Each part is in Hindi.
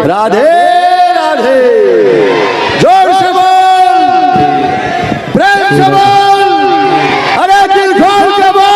राधे राधे। जोर से बोल, प्रेम से बोल, अरे दिल खोल के बोल।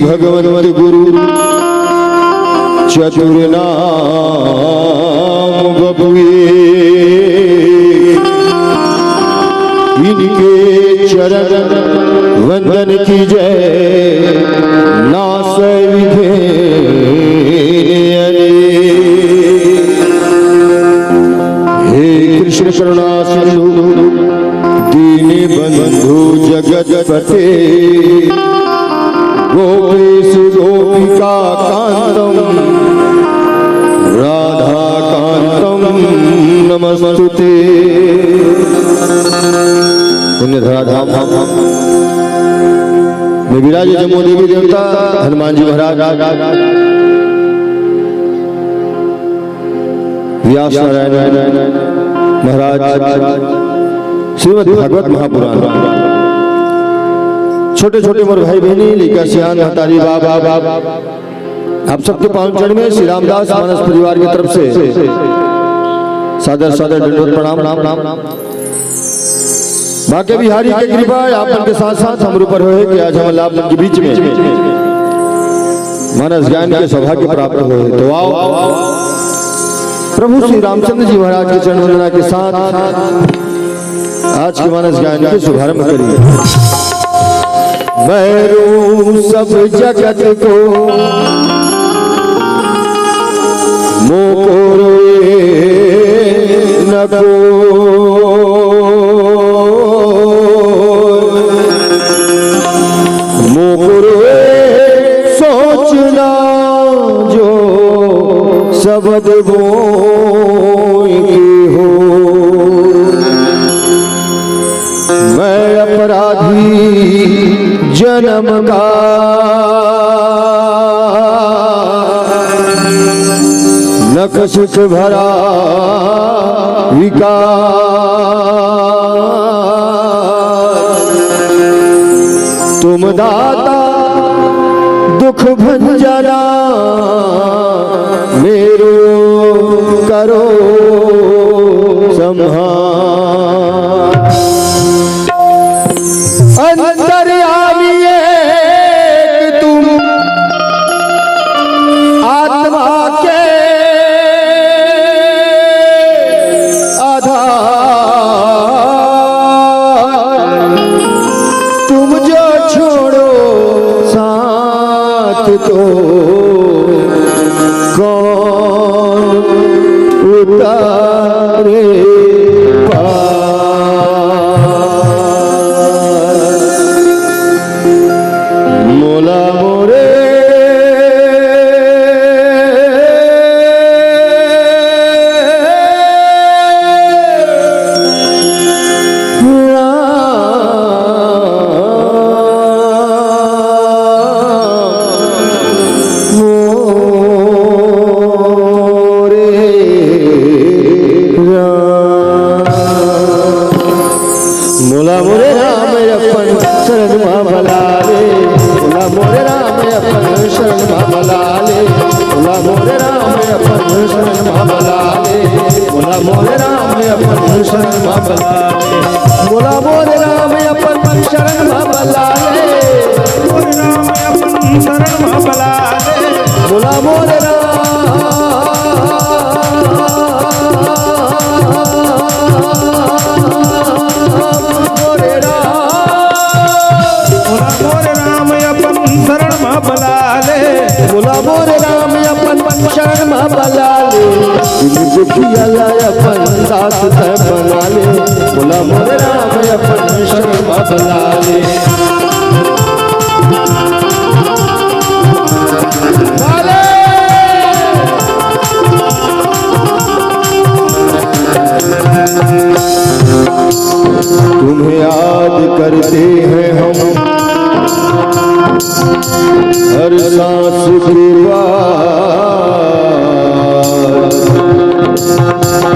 भगवत गुरु चतुर नाम बबुए, इनके चरण वंदन कीजय नास विधे। हे कृष्ण करुणा सिंधु दीन बंधु जगतपते, गोपेश गोपिका कांतम राधा कांतम नमस्तुते। पुण्यधरा धाम में विराजे जम्मू देवी देवता हनुमान जी महाराज, व्यास नारायण महाराज, श्रीमद् भागवत महापुराण। छोटे छोटे मोर भाई बहनी, लिखा सियान हतारी बाबा, आप सबके पावन चरण में श्री रामदास मानस परिवार की तरफ से सादर सादर दंडवत प्रणाम। भाग्य बिहारी की कृपा आपन के साथ साथ हम ऊपर होए कि आज हम आप के बीच में मानस ज्ञान के सौभाग्य प्राप्त हुए। तो आओ प्रभु श्री रामचंद्र जी महाराज के चरण वंदना के साथ आज के मानस ज्ञान के शुभारंभ करिए। मैं सब जगत को मोको रोए न को, मोको रोए सोचना जो शब्द बोए हो। मैं अपराधी जन्म का नख सुख भरा विकार, तुम दाता दुख भंजना मेरो करो संहार। अंतर्यामी एक तुम आत्मा के आधार, तुम जो छोड़ो साथ तो कौन उतार। रे पार। मोला मोरे मोला मोरे राम अपन शरण भला ले, मोला मोरे राम अपन शरण भला ले, मोला मोरे राम अपन शरण भला ले, मोला मोरे राम अपन शरण भला ले, मोला मोरे राम अपन शरण भला ले, मोरे राम अपन शरण भला ले, मोला मोरे राम मोला मोरे राम अपन शरण में बला ले, दिल दुखिया अपन दास तय बना ले, मोला मोरे राम अपन शरण में बला ले। तुम्हें याद करते हैं हम हर सांस गुरुवार,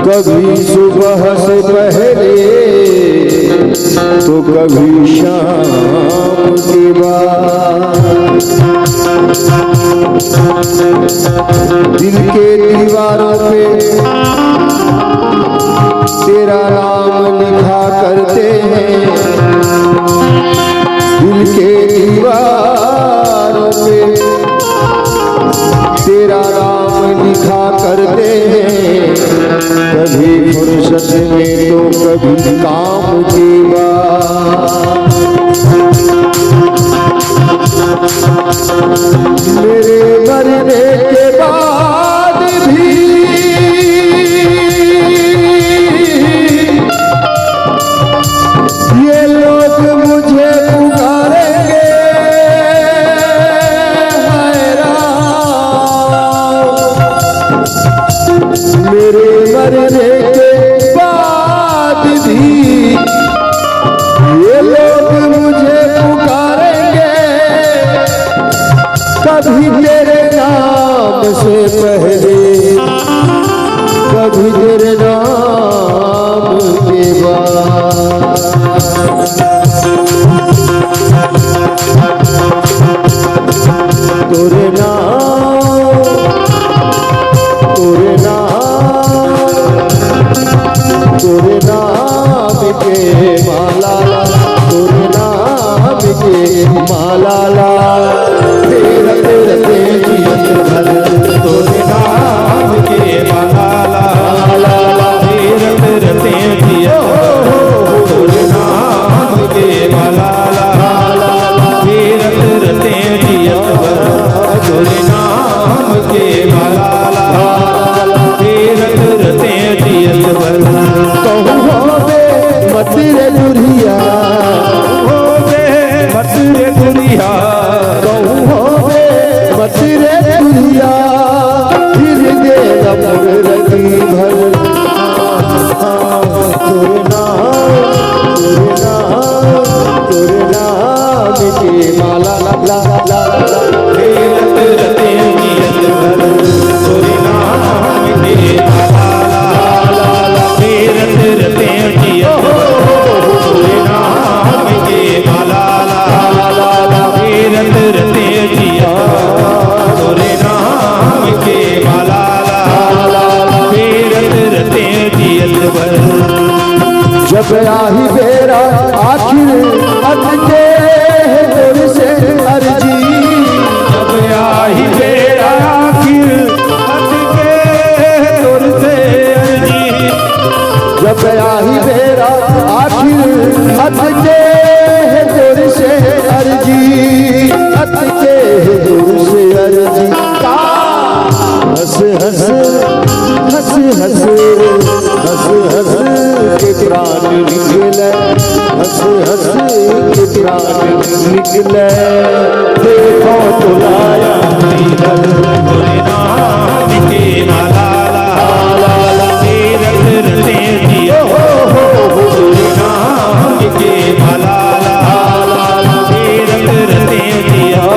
कभी सुबह से पहले तो कभी शाम के बाद। दिल के दीवारों पे तेरा नाम लिखा करते हैं, दिल के दीवारों पे तेरा नाम लिखा करते हैं, कभी फुर्सत में तो कभी काम की बात। मेरे मरने के बाद भी ये लोग मुझे पुकारेंगे, मेरे मरने के बाद भी ये लोग मुझे पुकारेंगे, कभी तेरे नाम से पहले कभी तेरे नाम के बाद। तोरे नाम तोरे नाम के माला, तोरे नाम के माला, तेरा तेरे जीवन भर तोरे नाम के माला, तेरा तेरे जीवन तोरे नाम के माला, तेरा तेरे जीवन भर तोरे नाम के माला, तेरा तेरे जीवन भर। मतिरे दुरिया होवे, मतिरे दुरिया कहूँ होवे, मतिरे दुरिया फिर दे मोर रगी भर। तोरे नाम के माला ला ला ला ला, रते रते जियत भर तोरे नाम के माला ला ला, रते रते जियत तोरे नाम के माला ला ला, रते रते जियत तोरे नाम के माला ला ला, रते रते जियत भर। जब आही बेरा आखिर अटके तोर से अर्जी, जब आही बेरा आखिर अटके तोर से अर्जी, जब आही बेरा आखिर अटके तोर से अर्जी, अटके तोर से अर्जी। हंस हंस हंस हंस हंस निकले, हंस हंस के प्राण निकले। देखो तो लाया गुरु नाम के मलाला तीरथ रते दियो गुरु नाम के मलाला तीरथ रते दियो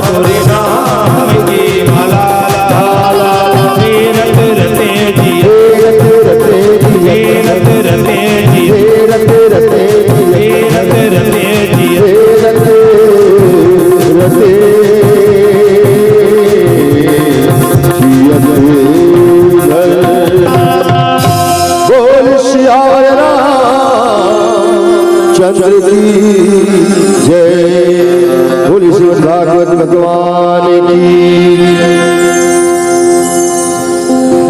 गुरु नाम के मलाला तीरथ रते दियो तीरथ रते दियो तीरथ रते दियो बोल सियावर चंद्र की जय। बोल श्रीमद् भागवत भगवान की।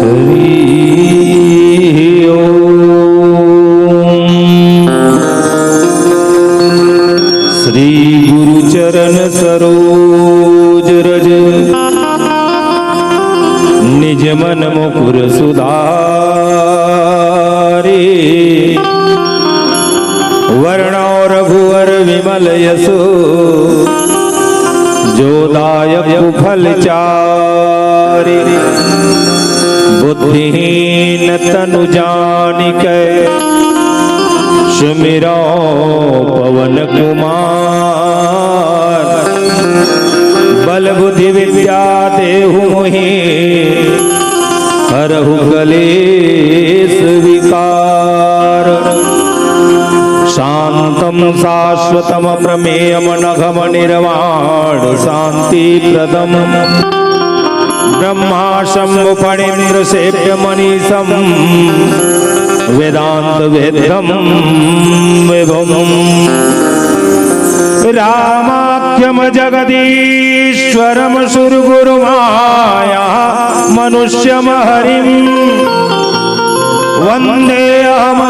हरि ओम। श्री गुरु चरण सरोज रज निज मन मुकुर सुधारे वर्ण रघुवर विमल यशो जो दायक फल चारि। बुद्धिहीन तनु जानिकै सुमिरो पवन कुमार। बल बुद्धि विद्या देहु मोहि हरहु कलेश विकार। शांतं शाश्वतं प्रमेयं नघम निर्वाण शांति प्रदम। ब्रह्मा शंभु फणीन्द्र सेव्य मनीषं वेदांत वेद्यं विभुम्। रामाख्यम जगदीश्वरम सुरगुरुमाया मनुष्यम हरिम वंदेऽहम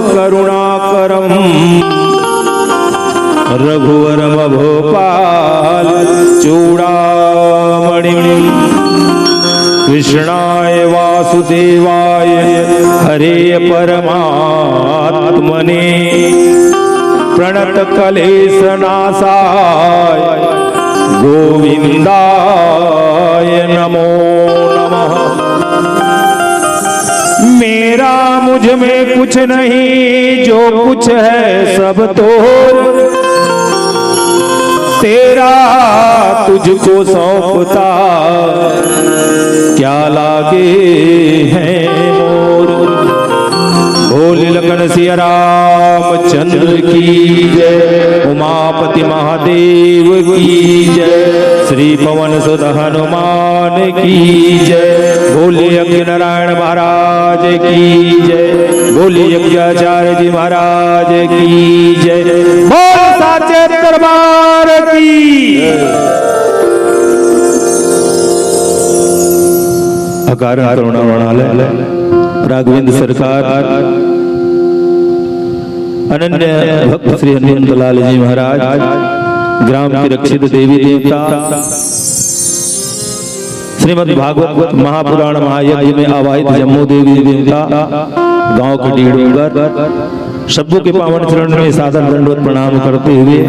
करुणाकरम। रघुवरम भोपाल चूड़ामणिम। कृष्णाय वासुदेवाय हरे परमात्मने प्रणत कलेश नाशाय गोविंदाय नमो नमः। मेरा मुझ में कुछ नहीं जो कुछ है सब तो तेरा तुझको सौंपता क्या लागे हैं मोर। बोल लखन सिया रामचंद्र की जय। उमापति महादेव की जय। श्री पवन सुत हनुमान की जय। बोलिए यज्ञ नारायण महाराज की जय। बोलिए यज्ञाचार्य जी महाराज की जय। बोल साचे दरबार की। अकार करुणा वर्णालय राघवेंद्र सरकार अनन्य भक्त श्री हनुमंत लाल जी महाराज ग्राम के रक्षित देवी देवता श्रीमद् भागवत महापुराण महायज्ञ में आवाहित जम्मू देवी देवता गांव के डीडूंगर शब्दों के पावन चरण में सादर दंडवत प्रणाम करते हुए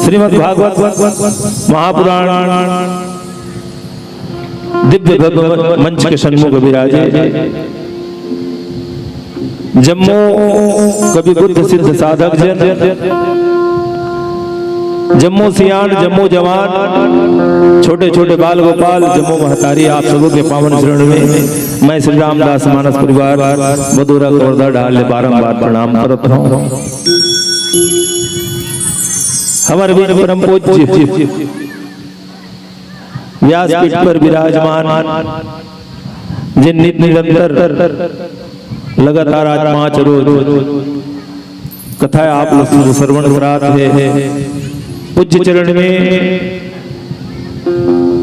श्रीमद् भागवत महापुराण दिव्य मंच के सन्मुख विराजे जम्मू कवि बुद्ध सिद्ध साधक जन, जम्मू सियान, जम्मू जवान, छोटे छोटे बाल गोपाल, जम्मू महतारी, आप सबों के पावन चरण में मैं श्री रामदास मानस परिवार मधुरा कवर्धा डाल बारंबार प्रणाम करता हूँ। हमारे वीर परम पूज्य व्यासपीठ पर विराजमान जिन निरंतर लगातार आज 5 रोज कथा आप लोग श्रवण करात है पूज्य चरण में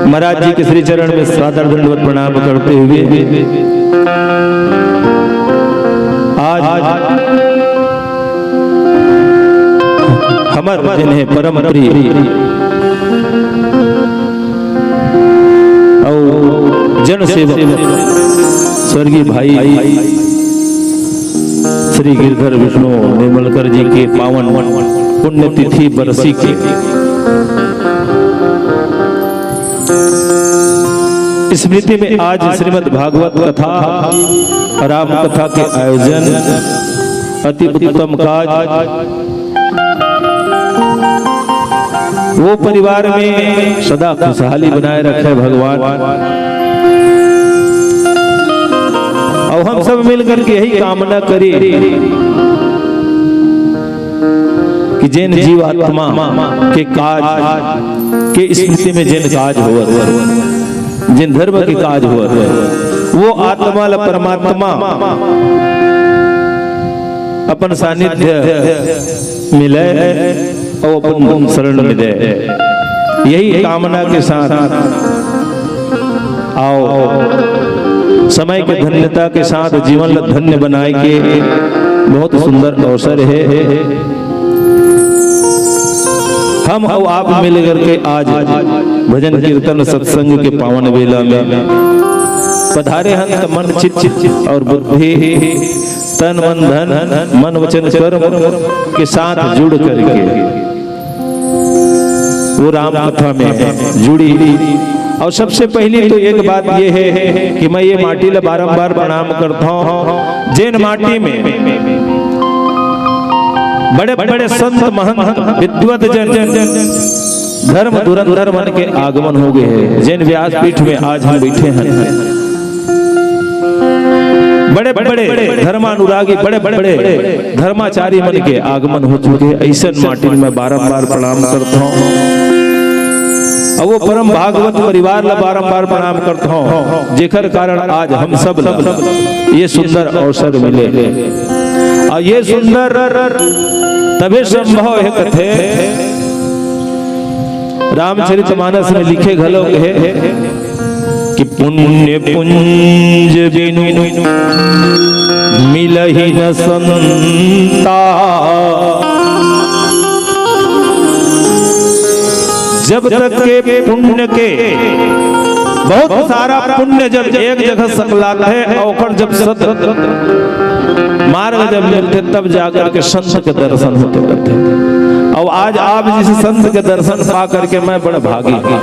महाराज जी के श्री चरण में सादर दंडवत प्रणाम करते हुए आज हमर जिन्हें परम प्रिय जन सेवक स्वर्गीय भाई श्री गिरधर विष्णु निर्मलकर जी के पावन पुण्यतिथि बरसी के स्मृति में आज श्रीमद् भागवत कथा राम कथा के आयोजन अति उत्तम काज। वो परिवार में सदा खुशहाली बनाए रखे भगवान, और हम सब मिलकर के यही कामना करें कि जिन जीवात्मा के काज के स्मृति में जिन काज हुआ, जिन धर्म के काज हुआ, वो आत्मा ला परमात्मा अपन सानिध्य मिले और अपन शरण मिले। यही कामना के साथ आओ समय के धन्यता के साथ जीवन ला धन्य बनाए के बहुत सुंदर अवसर है। हम और आप मिल करके आज भजन कीर्तन सत्संग के पावन बेला में पधारे हन मन चित्त और बुद्धि तन मन धन मन वचन कर्म के साथ जुड़ करके वो राम कथा में जुड़ी। और सबसे पहली तो एक बात ये है कि मैं ये माटी ला बारंबार प्रणाम करता हूँ, जिन माटी में बड़े बड़े संत महंत विद्वत जन धर्म धुरंधर मन के आगमन हो गए हैं, जिन व्यासपीठ में आज हम बैठे हैं। बड़े बड़े धर्मानुरागी बड़े बड़े धर्माचारी मन के आगमन हो चुके हैं। ऐसा माटी में बारंबार प्रणाम करता हूँ, और वो परम भागवत परिवार ला बारंबार प्रणाम करता हूँ, जेकर कारण आज हम सब ये सुंदर अवसर मिले। और ये सुंदर तभी संभव है कथे रामचरितमानस में लिखे घलो है कि पुण्य पुंज बिनु मिलहि न संता, जब तक के पुण्य के बहुत सारा पुण्य जब एक जगह सकलाता है और जब सत मार्ग जब मिलते तब जाकर के संत के दर्शन होते रहते। और आज आप जिस संत के दर्शन पा करके मैं बड़ा भागी हूँ।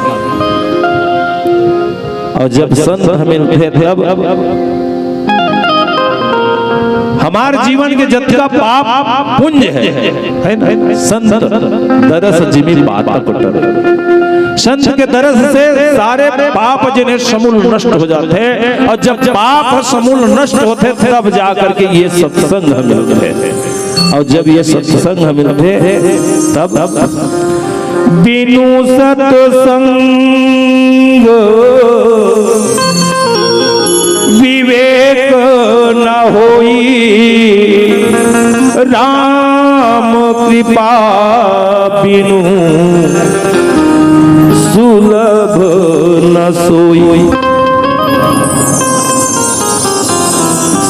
और जब संत मिलते तब हमारे जीवन के जत का पाप पुण्य है ना? संत दरस जिमी बात पटर, संत के दरस से सारे पाप जिन्हें समूल नष्ट हो जाते हैं। और जब पाप समूल नष्ट होते तब जाकर के ये सत्संग मिलते हैं। और जब ये सत्संग मिलते हैं तब बिनु सत्संग विवेक न होई, राम कृपा बिनु सुलभ न सोई।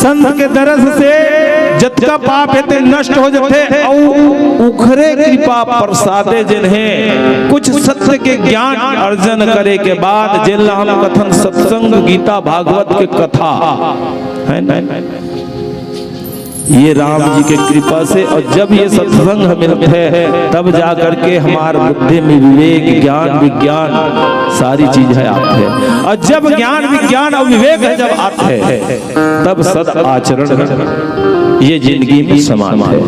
संत के दरस से जतका पाप है नष्ट हो जाते और उखरे कृपा प्रसादे जिन्हें कुछ सत्य के ज्ञान अर्जन करे के बाद जिला हम कथन सत्संग गीता भागवत के कथा है ना, ये राम जी के कृपा से। और जब ये सत्संग मिलते हैं तब जाकर के हमारे बुद्धि में विवेक ज्ञान विज्ञान सारी चीजें आते हैं। और जब ज्ञान विज्ञान और विवेक है जब आते हैं तब सद आचरण ये जिंदगी में समान है।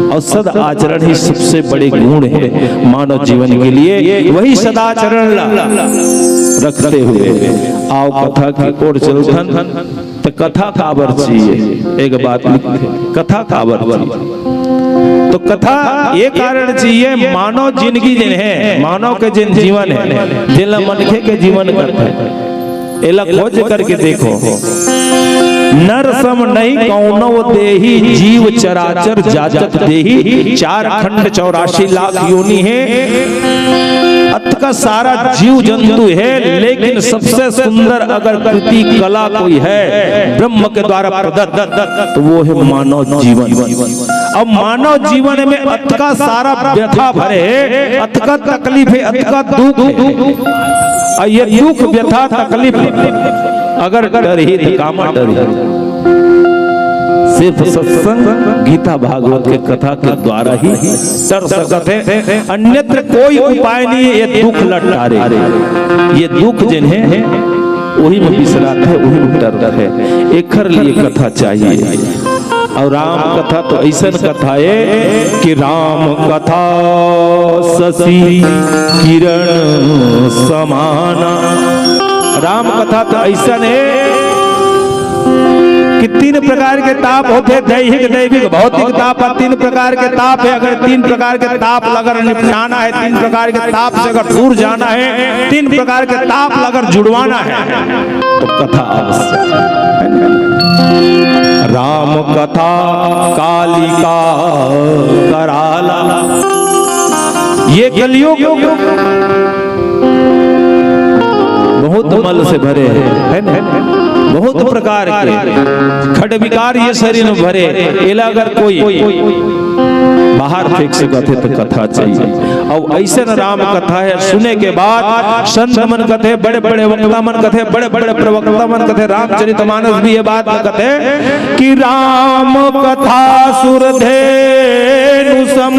और सद आचरण ही सबसे बड़े गुण है मानव जीवन के लिए। वही सदाचरण रखते हुए आओ कथा की ओर चलथन। तो कथा काबर चाहिए, एक बात कथा काबर चाहिए। तो कथा ये कारण चाहिए, मानव जिंदगी जिन है, मानव के जिन जीवन है, जिन मनखे के जीवन करते हैं, एला खोज करके देखो। नर सम नहीं कौनो देही, जीव चराचर जाजत देही। 4 खंड 84 लाख योनि है, अत का सारा जीव जंतु है। लेकिन सबसे सुंदर अगर कृति कला कोई है ब्रह्म के द्वारा प्रदत्त तो वो है मानव जीवन। अब मानव जीवन में अत का सारा व्यथा भरे है, अत का तकलीफ है, अत का दुख है। ये दुख व्यथा तकलीफ अगर डर ही तो कामा डर सिर्फ सत्संग गीता भागवत के कथा के द्वारा ही तर सकते हैं, अन्यत्र कोई उपाय नहीं है। ये दुख लटारे, ये दुख जिन्हें वही में विश्रांत है, वही में डर है। एकर लिए कथा चाहिए। और राम कथा तो ऐसा कथा है कि राम कथा शशि किरण समाना। राम कथा तो ऐसा है कि 3 प्रकार के ताप होते, दैहिक, दैविक, भौतिक ताप। 3 प्रकार के ताप है। अगर 3 प्रकार के ताप अगर निपटाना है, 3 प्रकार के ताप से अगर दूर जाना है, 3 प्रकार के ताप अगर जुड़वाना है तो कथा आवश्यक है। राम कथा कालिका कराला, ये कलियुग बहुत मल से भरे है ना, बहुत प्रकार के खड विकार ये शरीर में भरे। एला अगर कोई बाहर फेंक सकते तो कथा चाहिए। और ऐसे न राम कथा है, सुने के बाद संत मन कथे, बड़े बड़े वक्ता मन कथे, बड़े बड़े प्रवक्ता मन कथे, रामचरितमानस भी ये बात कथे कि राम कथा सुरधेनु सम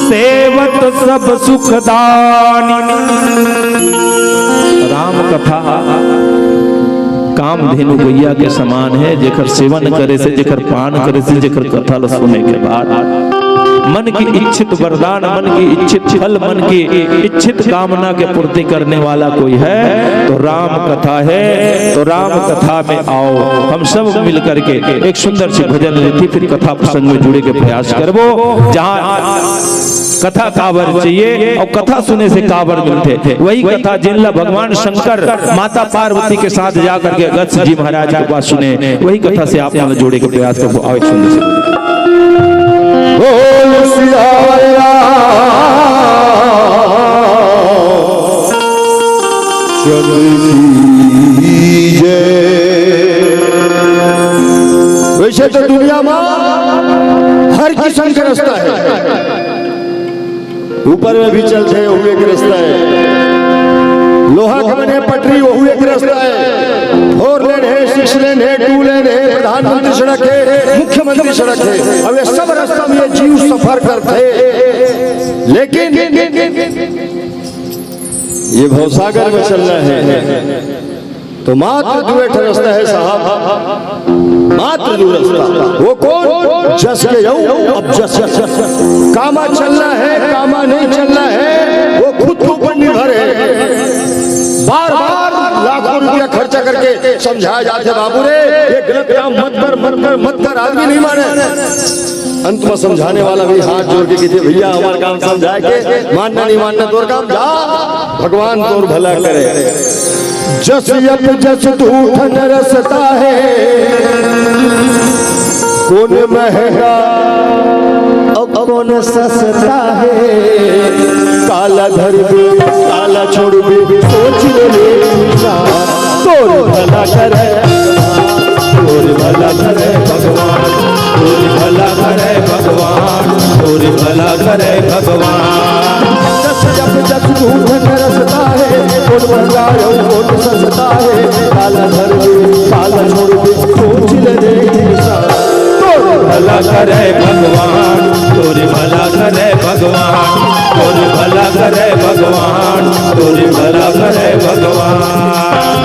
सेवत सब सुखदानी। राम कथा कामधेनु गैया के समान है, जेकर सेवन करे से, जेकर पान करे से, जेकर कथा सुने के बाद मन की इच्छित वरदान, मन की इच्छित फल, मन की इच्छित कामना के पूर्ति करने वाला कोई है तो राम कथा है। तो राम कथा में आओ, हम सब मिल करके एक सुंदर सी भजन लेती, फिर कथा प्रसंग में जुड़े के प्रयास करबो। जहाँ कथा कावर चाहिए और कथा सुने से कावर मिलते, वही कथा जिनला भगवान शंकर माता पार्वती के साथ जाकर के अगस्त्य जी महाराज के पास सुने, वही कथा से आप यहाँ जोड़े के प्रयास करबो। आओ एक सुंदर सी बोल सिया वैसे तो दुनिया में हर किस्म का रास्ता है, ऊपर में भी चलते हैं, वो एक रास्ता है। लोहा का बने पटरी, वो एक रास्ता है। 4 लेन है, 6 लेन है, 2 लेन है, प्रधानमंत्री सड़क है, मुख्यमंत्री सड़क है। अब ये सब रास्ता में ये जीव सफर करते, लेकिन ये भवसागर में चलना है तो मात्र 2 रास्ता है साहब, मात्र 2 रास्ता। वो कौन? जस के यऊ, अब जस कामा चलना है, कामा नहीं चलना है, वो खुद के ऊपर निर्भर है। बार बार लाखों रुपया खर्चा करके समझाया जाते, बाबू रे ये गलत काम मत कर, मत कर, मत कर, आदमी नहीं माने। अंत में समझाने वाला भी हाथ जोड़ के कहते, भैया हमारा काम समझाए के, मानना नहीं मानना तोर काम, जा भगवान तोर भला करे। जस यप जस धूठन रसता है, कौन महंगा और कौन सस्ता है। काला धर भी काला छोड़ भी, सोच ले तोर भला करे, तोर भला करे भगवान, तोर भला करे भगवान, तोर भला करे भगवान। जस जप जस धूठन रसता है, कौन महंगा और कौन सस्ता है। काला धर भी काला छोड़ भी, सोच ले तोर भला करे भगवान, तोर भला करे भगवान, तोर भला करे भगवान, तोर भला करे भगवान।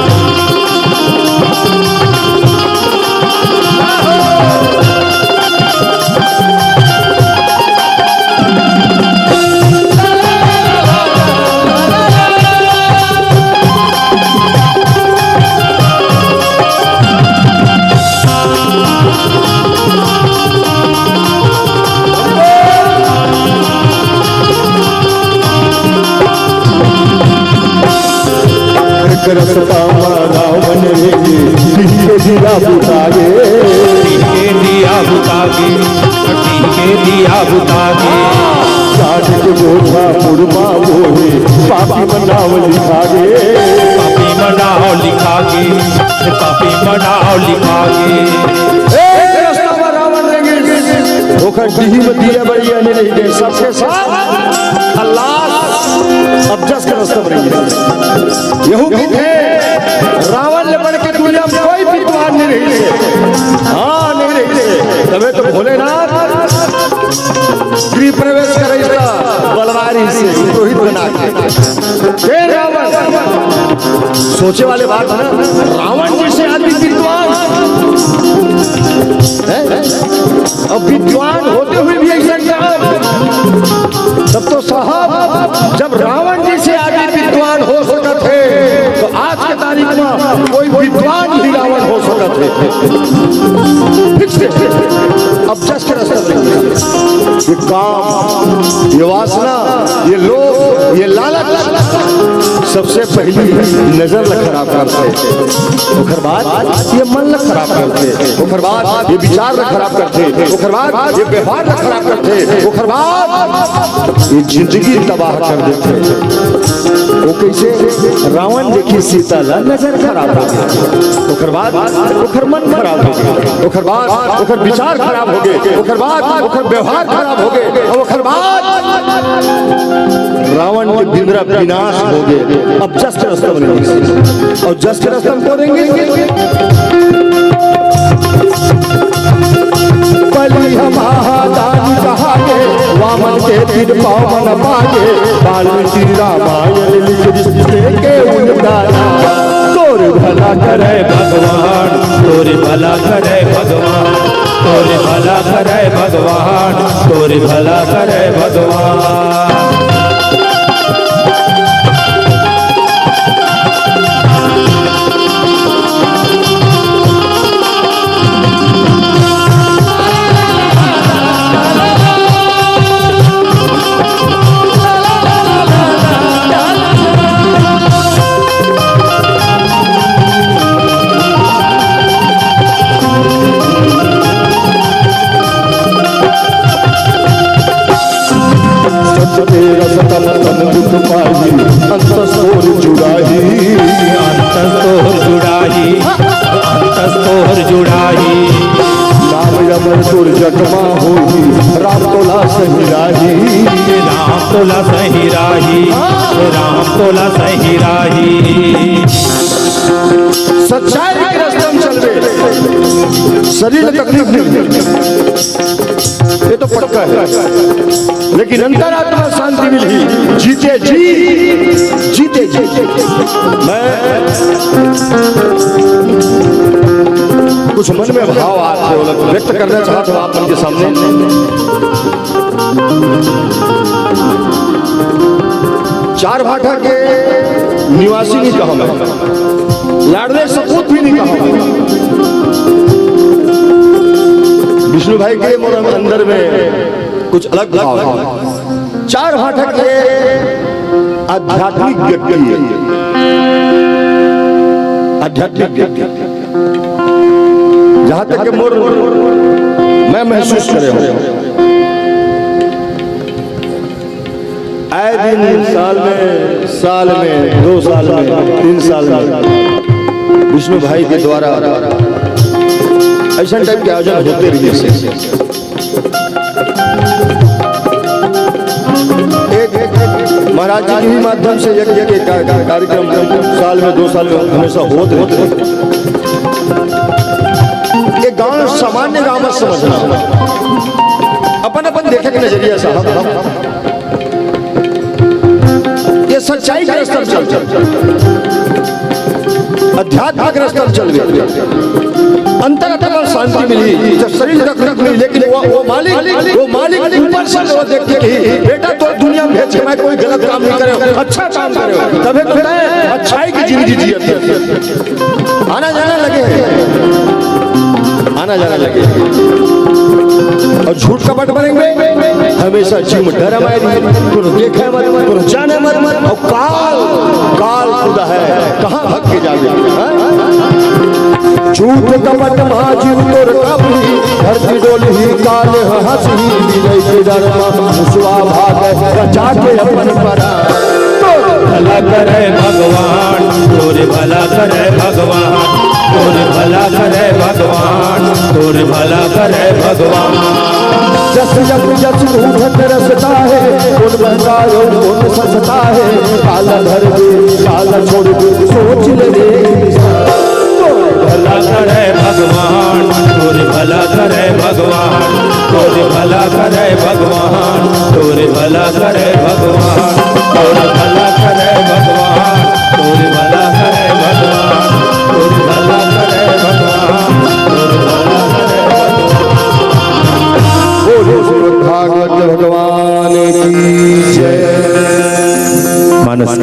रसता रावण रे के दिया बुतागे, के दिया बुतागे, के दिया बुतागे। काट के बोझा मुड़मा बोले, पापी मनाव लिखागे, पापी मनाव लिखागे, पापी मनाव लिखागे। एक रास्ता में रावण रहेंगे, धोखा डी में दिया बड़ी आने नहीं दे, सबके साथ अल्लाह अब जस का रास्ता बनेंगे। यहू थे रावण ने बढ़ के दुनिया में कोई विद्वान नहीं रही है। तबे तो भोलेनाथ गृह प्रवेश करे बलवारी से पुरोहित बना के रावण। सोचे वाले बात है, रावण जैसे आदमी विद्वान अब विद्वान होते हुए भी ऐसा तब तो साहब जब रावण जैसे आदमी विद्वान हो सकते थे तो आज के तारीख में कोई विद्वान ही रावण हो सकते थे। अब जस्ट ये काम, ये वासना, ये लोभ, ये लालच सबसे पहली नजर लग खराब करते, ओकर बाद ये मन लग खराब करते, ओकर बाद ये विचार लग खराब करते, ओकर बाद ये व्यवहार लग खराब करते, ओकर बाद ये जिंदगी तबाह कर देते। वो कैसे? रावण देखी सीता ला नजर खराब हो गया, ओकर बाद ओकर मन खराब हो गया, ओकर बाद ओकर विचार खराब हो गए, ओकर बाद ओकर व्यवहार खराब हो गए, और ओकर बाद रावण के बिंद्रा विनाश हो गए। अब जस्ट रस्तम नहीं, और जस्ट रस्तम को देंगे बलि महादान कहागे, वामन के तीर पावन पागे, वाल्मीकि रामायण लिख के उतारा। तोर भला करे भगवान, तोर भला करे भगवान, तोर भला करे भगवान, तोर भला करे भगवान। अंतस्तोर जुड़ाही, अंतस्तोर जुड़ाही, अंतस्तोर जुड़ाही। नाम रमन दुर्जटमा होई, राम तोला सही राही, राम तोला सही राही, राम तोला सही राही। सच्चाई के रास्ते में चलवे, शरीर में तकलीफ नहीं, ये तो पक्का है, लेकिन अंतरात्मा शांति मिली, जीते जी, जीते जी। मैं कुछ मन में भाव आते व्यक्त करना चाहता हूँ आप उनके सामने। चार भाटा के निवासी नहीं कहा मैं, लाडले सपूत भी नहीं कहा। विष्णु भाई के मन अंदर में कुछ अलग भाव है। चार भाटा के आध्यात्मिक व्यक्ति है, आध्यात्मिक व्यक्ति, जहां तक कि मोर मैं महसूस करे हूं, आए दिन साल में 2 साल में 3 साल में विष्णु भाई के द्वारा ऐसा टाइप के आयोजन होते रहिए। महाराज जी के माध्यम से यज्ञ के कार्यक्रम साल में 2 साल में हमेशा होते रहते। ये गांव सामान्य गांव मत समझना, अपन अपन देखे के नजरिया साहब, ये सच्चाई का रास्ता चल, अध्यात्म का रास्ता चल, अंतरात्मा शांति मिली, जब शरीर तक मिली, लेकिन वो मालिक ऊपर से वो देख के ही बेटा तो दुनिया में भेज के मैं कोई गलत काम नहीं करे, अच्छा काम करे, तभी तो अच्छाई की जिंदगी जिए, आना जाना लगे और झूठ कपट बनेंगे हमेशा। जीव में डर हमारी, कोनो देखे मत, कोनो जाने मत, और काल खुदा है, कहाँ भग के जावे। झूठ कपट महाजीव तोर कभी, धरती डोलही काल हंसही, विजय के धर्म मुसवा भाग बचा के अपन परा। भला करे भगवान, तोरे भला करे भगवान, तोरे भला करे भगवान, तोरे भला करे भगवान। जस जस भूखत रसता है, उन बंदायो उन ससता है, काला धर दे काला छोड़ दे सोच ले। भला करे भगवान, तोरे भला करे भगवान,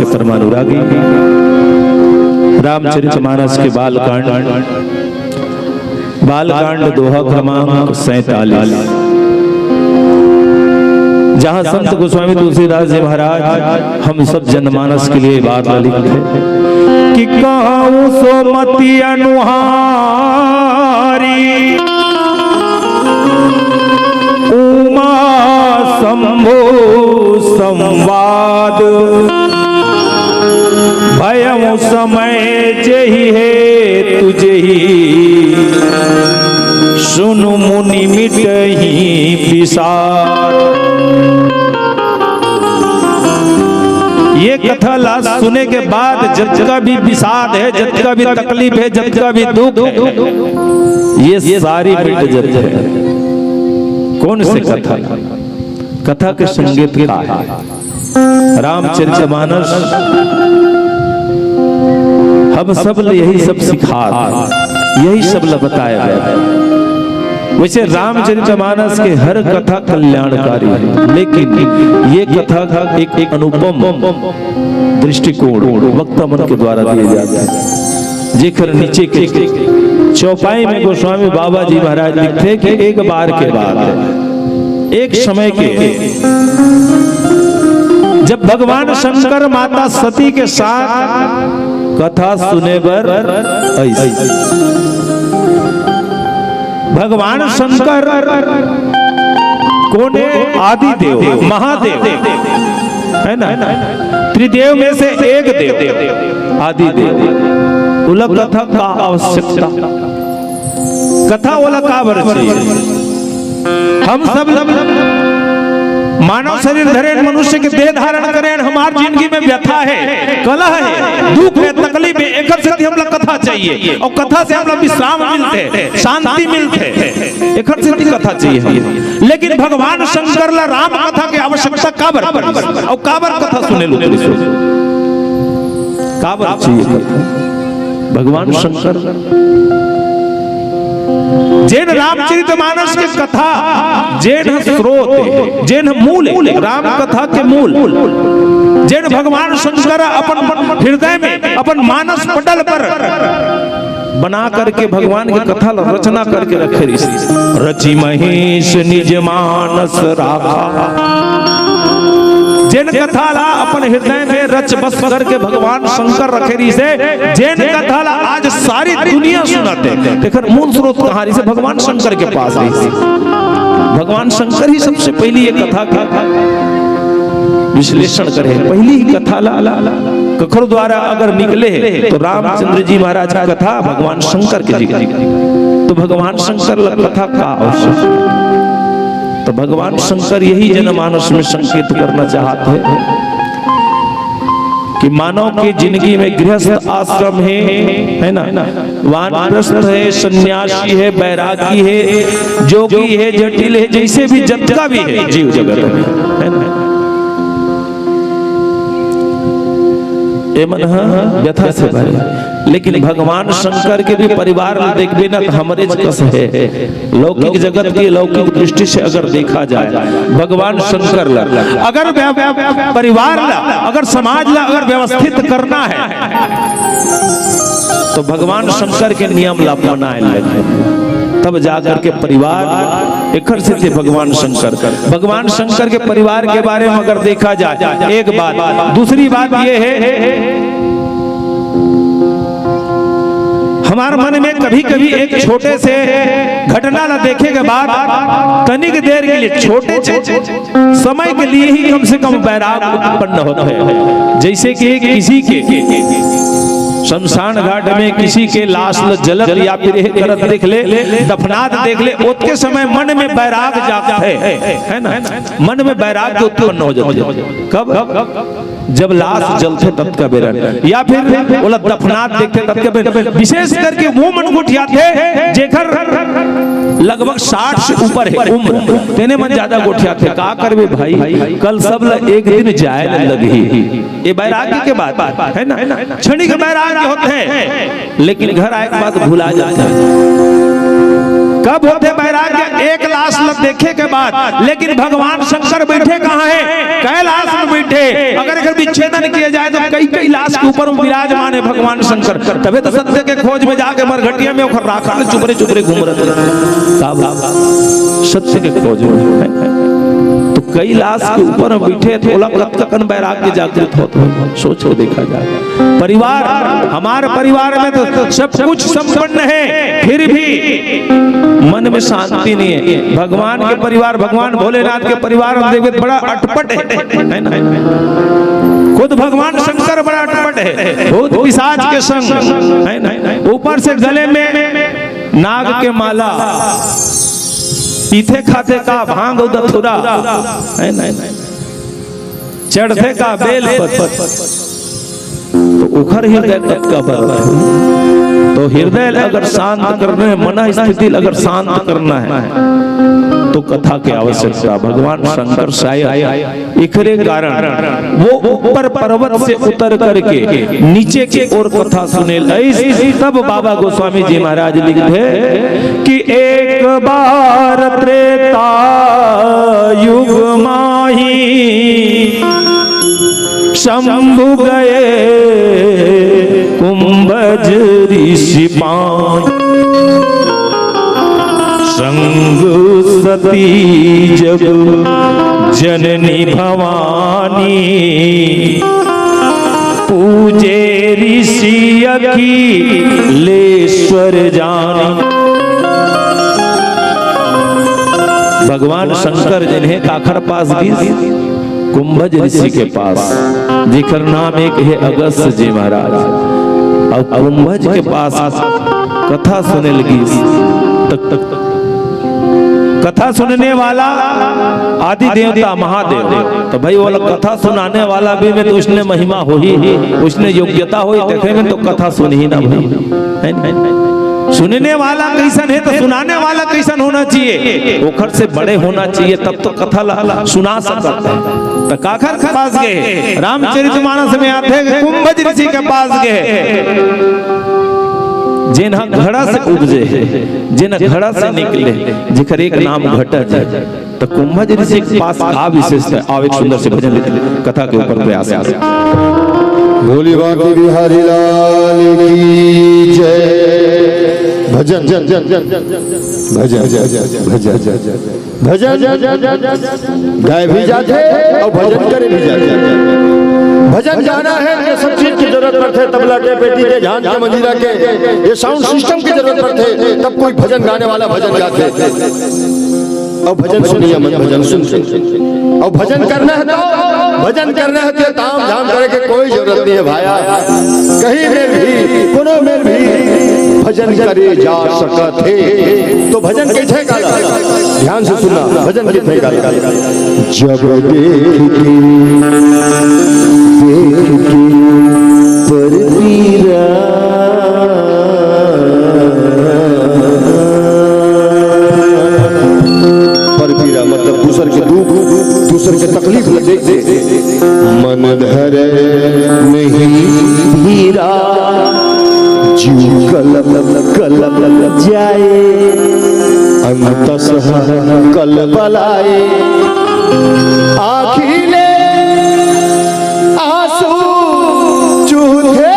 परमानुरागी। रामचरितमानस के बालकांड दोहा क्रमांक 47, जहां संत गोस्वामी तुलसीदास जी महाराज हम सब जनमानस के लिए बात लिखते हैं कि कहूं सोमति अनुहारी उमा शंभु संवाद भयम समय जेहि है तुझे ही सुनु मुनि मिटहि विषाद। ये कथा लास्ट सुने के बाद जब का भी विषाद है, जब का भी तकलीफ है, जब का भी दुख है, ये सारी मिट जाती है। कौन से कथा के संगीत का है रामचरितमानस। हम सब यही सब सिखा, यही सब बताया गया है। वैसे रामचरितमानस के हर कथा कल्याणकारी है, लेकिन ये कथा का एक अनुपम दृष्टिकोण वक्ता मन के द्वारा दिए जाते हैं। जेकर नीचे के चौपाई में गोस्वामी बाबा जी महाराज लिखते कि एक बार के बाद एक समय के जब भगवान शंकर माता सती के साथ कथा सुने पर भगवान शंकर कोने आदि देव महादेव है ना, त्रिदेव में से एक देव आदि देव उलग कथा का आवश्यकता, कथा वाला का बरची। हम सब मानव शरीर धरे मनुष्य के देह धारण करें, हमारी जिंदगी में व्यथा है, कलह है, दुख है, तकलीफ है, एक से हम लोग कथा चाहिए और कथा से हम लोग विश्राम मिलते, शांति मिलते, एक से कथा चाहिए। लेकिन भगवान शंकर ला राम कथा की आवश्यकता काबर और काबर कथा सुने लो काबर चाहिए भगवान शंकर जेन रामचरितमानस के कथा जेन स्रोत जेन मूल राम कथा के मूल जेन भगवान शंकर अपन हृदय में अपन मानस पटल पर बना करके भगवान की कथा रचना करके रखे। रचि महेश निज मानस राखा, जेन कथा ला अपन हृदय में रच बस करके भगवान शंकर रखे रही से जेन कथा ला आज सारी दुनिया सुनाते। देखो मूल स्रोत कहां से भगवान शंकर के पास रही थी। भगवान शंकर ही सबसे पहली ये कथा का विश्लेषण करे। पहली ही कथा ला कखर द्वारा अगर निकले तो रामचंद्र जी महाराज की कथा भगवान शंकर के जी, तो भगवान शंकर कथा का आवश्यक। तो भगवान शंकर यही जनमानस में संकेत करना चाहते हैं कि मानव की जिंदगी में गृहस्थ आश्रम है ना, वानप्रस्थ है, सन्यासी है, बैरागी है, जोगी है, जटिल है, जैसे भी जत्था भी है जीव जगत में, है ना। व्यथा से भरे, लेकिन भगवान शंकर के भी परिवार देखबे ना तो हमारे कस है। लौकिक जगत की लौकिक दृष्टि से अगर देखा जाए भगवान शंकर ला अगर परिवार ला अगर समाज ला अगर व्यवस्थित करना है तो भगवान शंकर के नियम ला अपनाए लगे, तब जाकर के परिवार एक से थे भगवान शंकर के परिवार के बारे में अगर देखा जाए एक बात। दूसरी बात ये है हमारे मन में कभी कभी एक छोटे से घटना ना देखे के बाद तनिक देर के लिए छोटे समय के लिए ही कम से कम वैराग उत्पन्न होता है। जैसे कि किसी के शमशान घाट में किसी के लाश जलत या फिर करत देख ले, दफनात देख ले, उसके समय मन में वैराग जाता है ना, मन में वैराग उत्पन्न हो जाता है। कब? जब लाश जलते तब का बेरा, या फिर बोला दफनात देखते तब का बेरा। विशेष करके वो मन गोठियाते जेकर लगभग 60 से ऊपर है उम्र, तेने मन ज्यादा गोठियाते। का करबे भाई, कल सब एक दिन जाए लगी, ये बैरागी के बात है ना, क्षणिक बैराग होते हैं, लेकिन घर आए के बाद भुला जाते हैं। कब होते बैराग? एक लाश लग देखे के बाद, लेकिन भगवान शंकर बैठे कहाँ है? कैलाश में बैठे। अगर विच्छेदन किया जाए तो कई कई लाश के ऊपर विराजमान है भगवान शंकर। तबे तो सत्य के खोज में जाके मरघटिया में राखा चुपरे चुपरे घूम रहे सत्य के खोज में। तो कई लाश के ऊपर बैठे थोड़ा कन वैराग्य जागृत होता है। सोचो, देखा जाए परिवार, हमारे परिवार में तो सब कुछ संपन्न है, फिर भी मन में शांति नहीं है। भगवान के परिवार, भगवान भोलेनाथ के परिवार देवे बड़ा अटपट है ना? खुद भगवान शंकर बड़ा अटपट है, बहुत पिशाच के संग है ना? ऊपर से गले में नाग के माला, पीते खाते का भांग धतूरा है ना? चढ़ते का बेल पत्र, तो उखर हृदय का बर। तो हृदय अगर शांत करना है, मन स्थिति अगर शांत करना है, तो कथा की आवश्यकता। भगवान शंकर शायद इखरे कारण वो ऊपर पर्वत से उतर करके नीचे की ओर कथा सुने। तब बाबा गोस्वामी जी महाराज लिखते कि एक बार त्रेता युग माही शंभु गए कुंभज ऋषि पाई, संग सती जग जननी भवानी, पूजे ऋषि अखिलेश्वर जानी। भगवान शंकर जिन्हें काखर पास भी कुंभज ऋषि के पास, जिकर नाम एक है अगस्त जी महाराज, और कुंभज के पास कथा सुने लगी। तक कथा सुनने वाला आदि देवता महादेव, तो भाई वो कथा सुनाने वाला भी में तो उसने महिमा हो ही, उसने योग्यता हो देखे में, तो कथा सुन ही ना भाई। सुनने वाला कैसन है तो सुनाने वाला कैसन होना चाहिए? ओखर से बड़े होना चाहिए, तब तो कथा सुना सकता है। तो काखर के पास गए, रामचरितमानस में आते हैं कुंभज ऋषि के पास गए, जिन्हा घड़ा से उपजे, जिन्हा घड़ा से निकले, जिकर एक नाम घटत है। तो कुंभज ऋषि के पास आ विशेषता। आओ एक सुंदर से भजन लेते कथा के ऊपर प्रयास। भोली बाकी बिहारी लाल की जय। भजन भजन भजन गाय भी जाते और भजन करे भी जाते। भजन गाना है, ये सब चीज की जरूरत पड़ते, तबला के, पेटी के, झांझ के, मंजीरा के, ये साउंड सिस्टम की जरूरत पड़ते, तब कोई भजन गाने वाला भजन गाते। और भजन सुनिए, मन भजन सुन। और भजन करना है तो भजन करना है तो ताम झाम करे के कोई जरूरत नहीं है भाया। कहीं में भी, कोनो में भी भजन करे जा सकते, तो भजन कैसे गाना? ध्यान से सुनना, भजन कैसे गाना? जब देखी पर पीरा मतलब दूसर के दुख, दूसर के तकलीफ में देख दे, मन धरे नहीं धीरा, जीव कलप कलप जाए, अंतसह कल बलाए, आखिले आंसू चूहे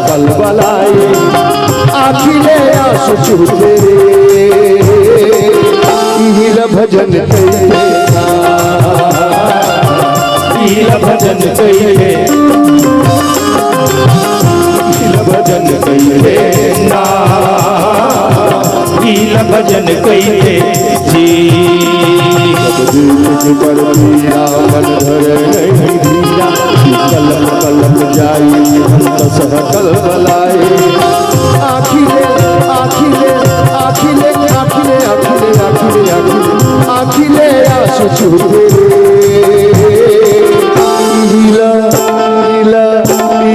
कल बलाए, आखिले आंसू चूहे भजन भजन भजन भजन कइले जी पर पीरा मन धरे नहीं धीरा कलम कलम जाई अंत सहकल बलाई आखिले आखिले आखिले आखिले आखिले आखिले आखिले आखिले आंसू छूटे हीला हीला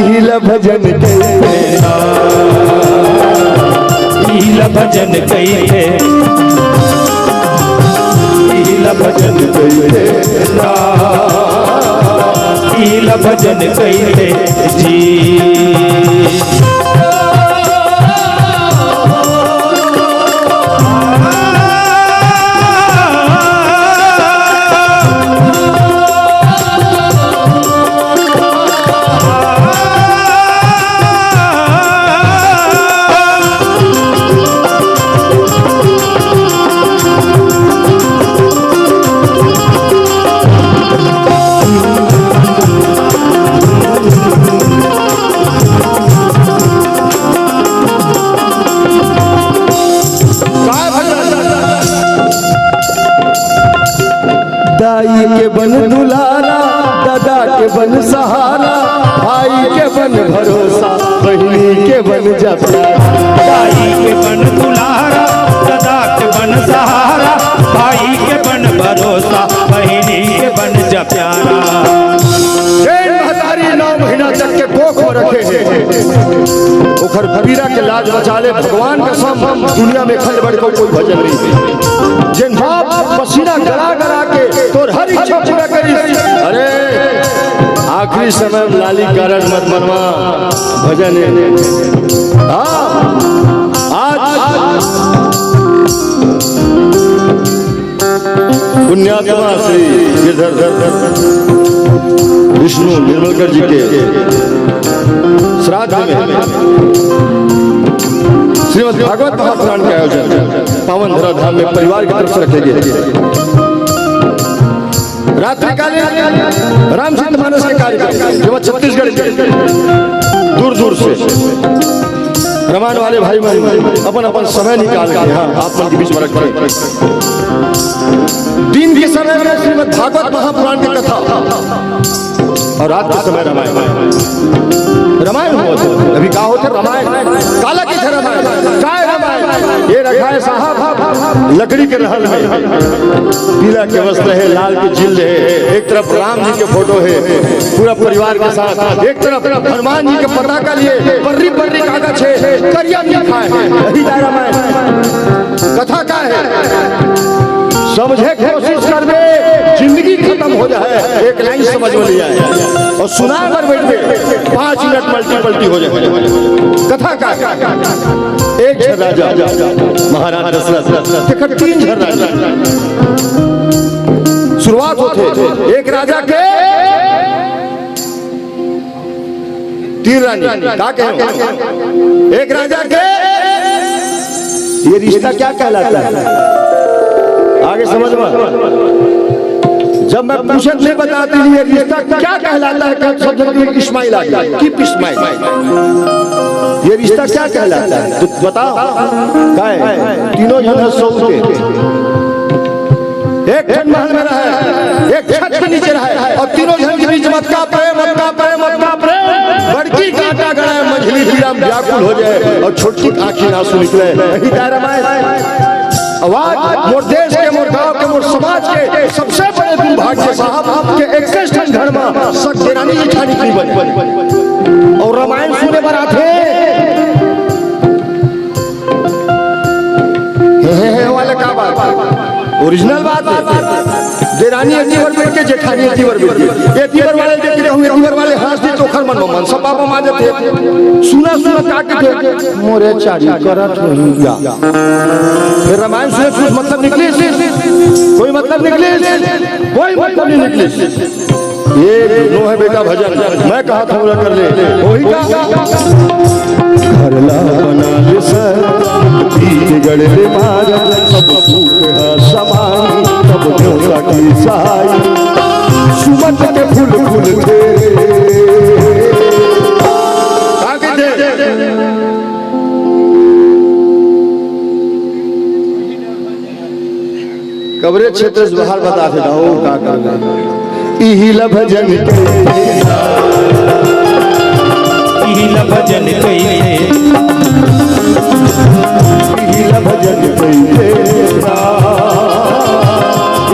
हीला भजन कइले हीला भजन कइले हीला भजन कइले हीला भजन कइले जी दाई के बन दुलारा दादा के बन सहारा भाई के बन भरोसा बहनी के बन जपनारा दाई के बन दुलारा दादा के बन सहारा भाई के बन भरोसा बहनी के बन जप्यारा महतारी 9 महीना तक के कोख में रखे हैं ओखर पीरा के लाज बचा ले भगवान के सब दुनिया में खल बढ़ कोई भजन नहीं जिन बाप पसीना गला गला के तोर हर इच्छा पूरा करी अरे आखिरी समय में लाली कारण मत मनवा भजन है आज पुण्यात्मा श्री गिरधर विष्णु निर्मलकर जी के श्राद्ध में श्रीमद् भागवत महापुराण के आयोजन पावन धराधाम में परिवार की तरफ से रखे गए रात्रिकालीन रामचरितमानस के कार्यक्रम जो छत्तीसगढ़ के दूर दूर से रामायण वाले भाई अपन अपन समय निकाल के यहाँ आप मन के बीच में रखते दिन के समय में श्रीमद् भागवत महापुराण की कथा और रात के समय रामायण रामायण होते अभी कहा होते रामायण काला की रामायण काय रामायण ये रखा है साहब लकड़ी के रहल है पीला के वस्त्र है लाल के जिल्द है एक तरफ राम जी के फोटो है पूरा परिवार के साथ एक तरफ हनुमान जी के पताका लिए पर्री पर्री कागज है करिया लिखा है यही रामायण कथा का है समझे कोशिश कर दे जिंदगी खत्म हो जाए एक लाइन समझ में ले आए और सुना कर बैठ गए 5 मिनट मल्टी हो जाए कथा का एक राजा महाराज दशरथ 3 राजा शुरुआत होते एक राजा के 3 रानी क्या कहें एक राजा के ये रिश्ता क्या कहलाता है आगे समझ में जब मैं पूछत नहीं बताती ये रिश्ता क्या कहलाता है इस्माइल आ गया कि इस्माइल ये रिश्ता क्या कहलाता है तो बताओ क्या है तीनों जन सौ के एक ठन महल में रहा है एक छत के नीचे रहा है और तीनों जन के बीच मत का प्रेम बड़की कांटा गड़ा है मंझली पीड़ा व्याकुल हो जाए और छोटी आंखें आंसू निकले यही रामायण आवाज मोर देश के मोर गांव के मोर समाज के सबसे बड़े दुर्भाग्य साहब के 21 घर में सक देरानी जेठानी की बन और रामायण सुने पर आते वाले का बात ओरिजिनल बात है देरानी एतीवर बैठ के जेठानी एतीवर बैठ के एतीवर वाले देख रहे होंगे एतीवर वाले हंस दे चोखर मन सब बाबा माजे थे सुना काट के मोरे चारी करत होइया फिर रामायण से कुछ मतलब निकले कोई मतलब निकले कोई मतलब नहीं निकले ये नो है बेटा भजन मैं कहा था पूरा कर ले वही का घरला बना ले सर बीच गड़े मार सब फूक समाई तब क्यों काटी सहाई सुमन के फूल फूल थे कवरेज क्षेत्र से बाहर बता थे हो का कर इहिला भजन इहिला भजन कइले इहिला भजन कइले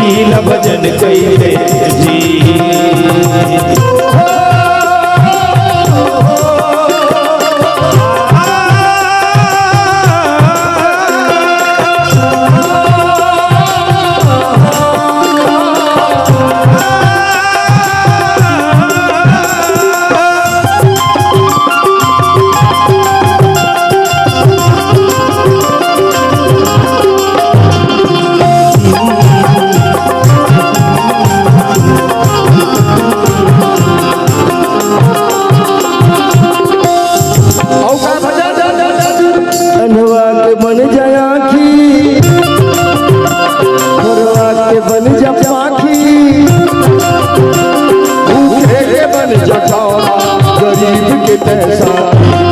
इहिला भजन कइले जी बन जाया की बन जा पाखी भूखे के बन जा गरीब के पैसा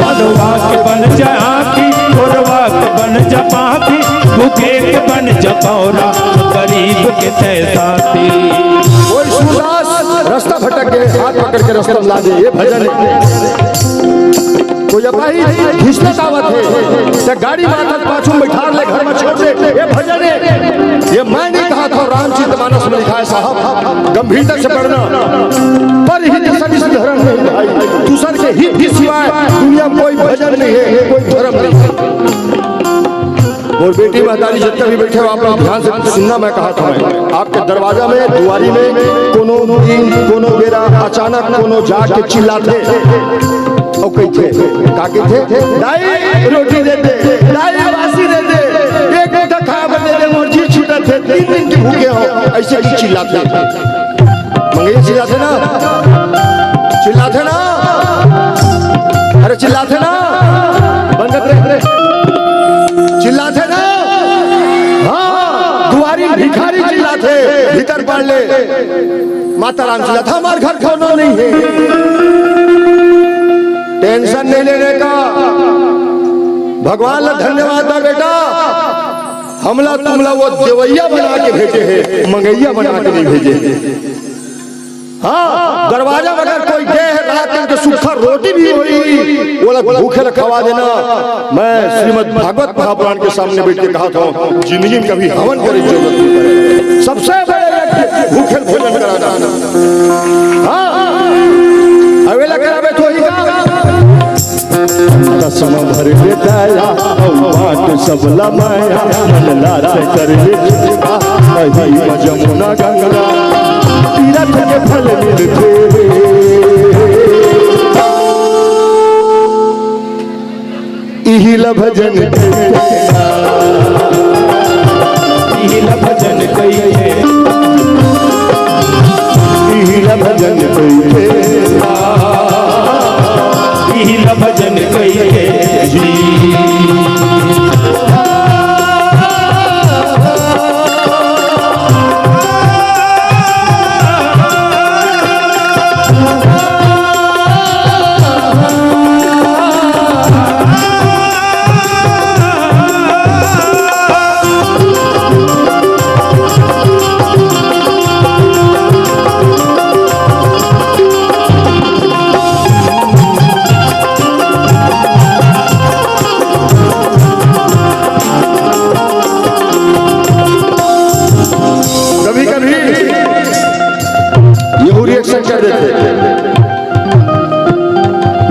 बनवा के बन जा आखी गोरवा के बन जा पाखी भूखे के बन जा पौरा गरीब के तैसाती कोई सूरदास रास्ता भटक गए हाथ पकड़ के रास्ता ला दे ये भजन है कोई अपाही घिसने दावत है से गाड़ी माता पाछू बैठा ले घर में छोड़ दे ये भजन है ये मैं नहीं कहा था रामचरितमानस में लिखा है साहब गंभीरता से पढ़ना पर हित सभी धर्म नहीं भाई दूसर के हित ही सिवाय दुनिया में कोई भजन नहीं है कोई धर्म नहीं है और बेटी महतारी जितने भी बैठे हो आप लोग ध्यान से सुनना मैं कहा था मैं आपके दरवाजा में दुआरी में कोनो दिन कोनो बेरा अचानक कोनो जाके चिल्लाते और कही थे काके थे दाई रोटी दे दे दाई बासी दे दे एक एक खा दे दे मुर्गी छूटा थे 3 दिन के भूखे हो ऐसे ही चिल्लाते मंगैया चिल्लाते ना अरे चिल्लाते ना बंद कर चिल्लाते ना हाँ दुआरी भिखारी चिल्लाते भीतर पड़ ले माता राम चिल्लाता हमारे घर कोनो नहीं है टेंशन नहीं लेने का भगवान ला धन्यवाद दो बेटा हमला तुमला वो देवैया बना के भेजे है मंगैया बना के नहीं भेजे हाँ दरवाजा में अगर कोई गए है रात के सूखा रोटी भी हुई वो लोग भूखे रखवा देना मैं श्रीमद् भागवत महापुराण के सामने बैठ के कहा था जिंदगी में कभी हवन करे जरूरत नहीं पड़े सबसे बड़े भूखे भोजन कराना हाँ अवेला करावे तो ही रसम भर के दाया बाट सब लमाया मन लात कर जमुना गंगा तीरथ के फल मिलते इहिला भजन इहिला भजन कइले इहिला भजन कइले इहिला भजन कइले जी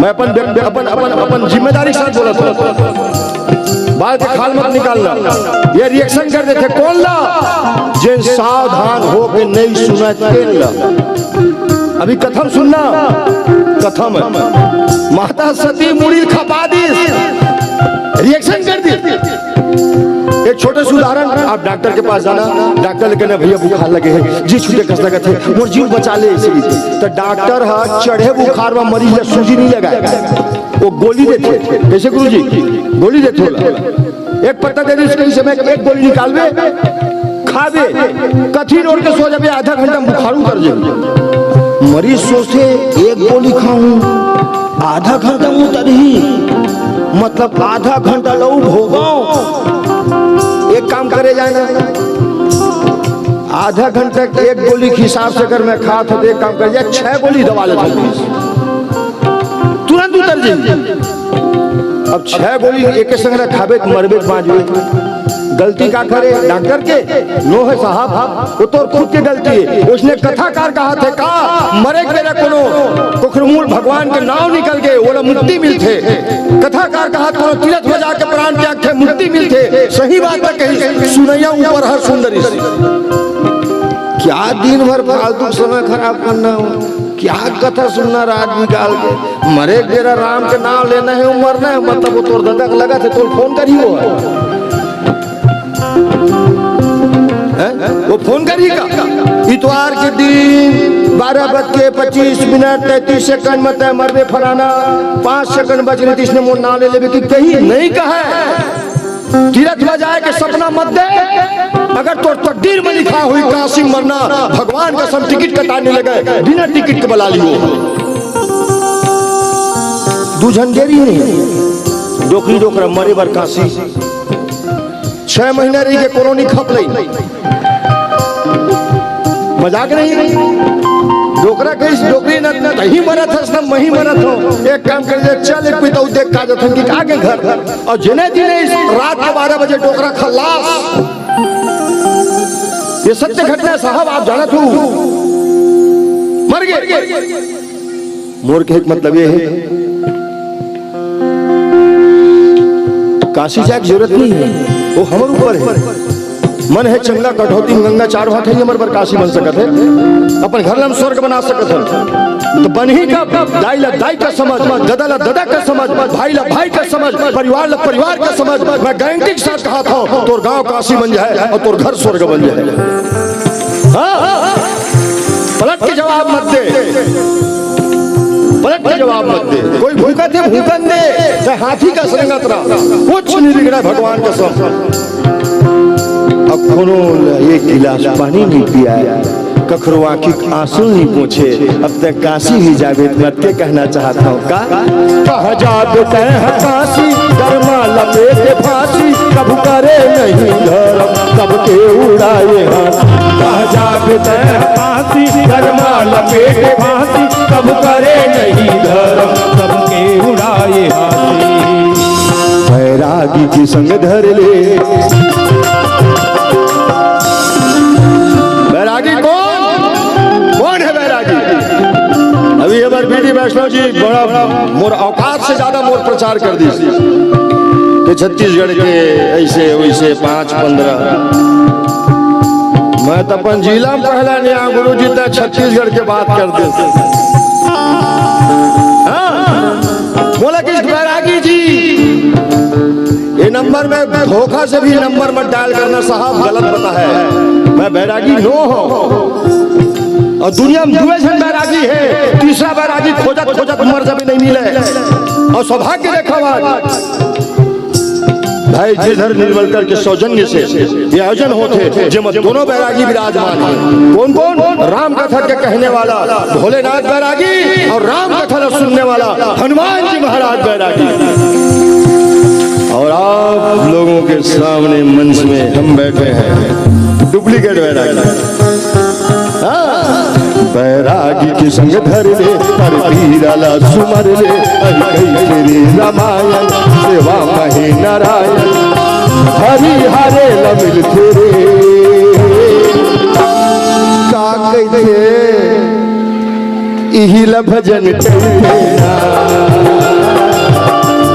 मैं अपन जिम्मेदारी के साथ बोला था बात खाल मत निकालना ये रिएक्शन कर देते कौन ला जे सावधान हो के नहीं सुना ला अभी कथम सुनना कथम माता सती मुड़ी खपा दी रिएक्शन कर दी एक छोटे से उदाहरण आप डॉक्टर के पास जाना डॉक्टर कहना भैया बुखार लगे है जी छूटे कस लगा थे मोर जीव बचा ले तो डॉक्टर हा चढ़े बुखार में मरीज ने सूजी नहीं लगाया वो गोली देते कैसे गुरुजी गोली देते एक पत्ता दे दी समय एक गोली निकालवे खावे कथी रोड के सो जावे आधा घंटा बुखार उतर जाए मरीज सोचते एक गोली खाऊं आधा घंटा उतरही मतलब आधा घंटा लऊ भोगाओ एक काम करे जाए ना आधा घंटे के एक गोली के हिसाब से अगर मैं खा तो एक काम कर जाए 6 गोली दबा लेता हूं, तुरंत उतर जाइए। अब 6 गोली एक संग खाबे तो मरबे 5 बजे। गलती का करे डॉक्टर के नो है साहब, वो तो खुद की गलती है। उसने कथाकार कहा थे का मरे मेरा कोनो कुखरमूल भगवान के नाम निकल गए ओला मुक्ति मिलते। कथाकार कहा कोनो तीर्थ में जाके प्राण त्याग थे मुक्ति मिलते। सही बात है कही सुनैया ऊपर हर सुंदरी से। क्या दिन भर फालतू समय खराब करना हो, क्या कथा सुनना रात निकाल के। मरे तेरा राम के नाम लेना है मरना है, मतलब वो तोर ददक लगा थे तो फोन करी वो है वो फोन करी का। इतवार के दिन 12:25 33 सेकंड में तय मरबे फलाना 5 सेकंड बच रही थी, इसने मोर नाम ले लेबे कि कहीं नहीं कहा है। तीर्थ में जाए के सपना मत दे, अगर तो तकदीर में लिखा हुई काशी मरना भगवान का सब टिकट कटाने लगे बिना टिकट के बुला लियो। दू झंझेरी नहीं डोकरी डोकरा मरे बर काशी 6 महीना रही के कोरोनी खप लई मजाक नहीं। डोकरा कहीं डोकरी न कहीं मरत है सब मही मरत हो। एक काम कर दे चल एक पिता देख का जथन की आगे घर और जिने दिने रात के 12 बजे डोकरा खल्लास। ये सत्य घटना साहब आप जानत हो मर गए। मोर के एक मतलब ये है काशी जाए जरूरत नहीं है, वो हमारे ऊपर है। मन है चंगा कटौती गंगा 4 हाथ है हमारे पर काशी बन सकत है, अपन घर में स्वर्ग बना सकत है। तो बन ही का दाई ला दाई का समझ, दादा ला दादा का समझ, भाई ला भाई का समझ, परिवार ला परिवार का समझ। मैं गारंटी के साथ कहा था तोर गांव काशी बन जाए और तोर घर स्वर्ग बन जाए। पलट के जवाब मत दे, पलट के जवाब मत दे। कोई भूखा थे भूखन दे चाहे हाथी का संगतरा कुछ नहीं बिगड़ा भगवान का सब। अब कोनो एक गिलास पानी नहीं पिया, कखरो आंखी आंसू नहीं पूछे, अब तक काशी ही जावे मत के कहना चाहता हूँ का कहा जाते हैं काशी कर्मा लपेटे फांसी कब करे नहीं धर्म कब के उड़ाए हाथ। कहा जाते हैं फांसी कर्मा लपेटे फांसी कब करे नहीं धर्म कब के उड़ाए हाथी। बैरागी की संग धर ले। बैरागी कौन है बैरागी? अभी एक बार बीडी वैष्णव जी बड़ा मोर औकात से ज्यादा मोर प्रचार कर दी कि छत्तीसगढ़ के ऐसे वैसे 5-15। मैं तो अपन जिला में पहला नया गुरु जी तक छत्तीसगढ़ के बात कर देते। बोला कि बैरागी जी ये नंबर में धोखा से भी नंबर मत डायल करना साहब, गलत पता है। मैं बैरागी नो हो और दुनिया में दूसरे से बैरागी है, तीसरा बैरागी खोजत खोजत मर जब नहीं मिले। और सौभाग्य देखा भाई जिधर निर्मलकर के सौजन्य से ये आयोजन होते जिसमें दोनों बैरागी विराजमान हैं। कौन कौन? राम कथा के कहने वाला भोलेनाथ बैरागी और राम कथा सुनने वाला हनुमान जी महाराज बैरागी। और आप लोगों के सामने मंच में हम बैठे हैं डुप्लीकेट बैरागी। बैरागी की संग धर ले पर पीराला सुमर ले तेरी रामायण सेवा मही नारायण हरि हरे लमिल तेरे का कहते इहिला भजन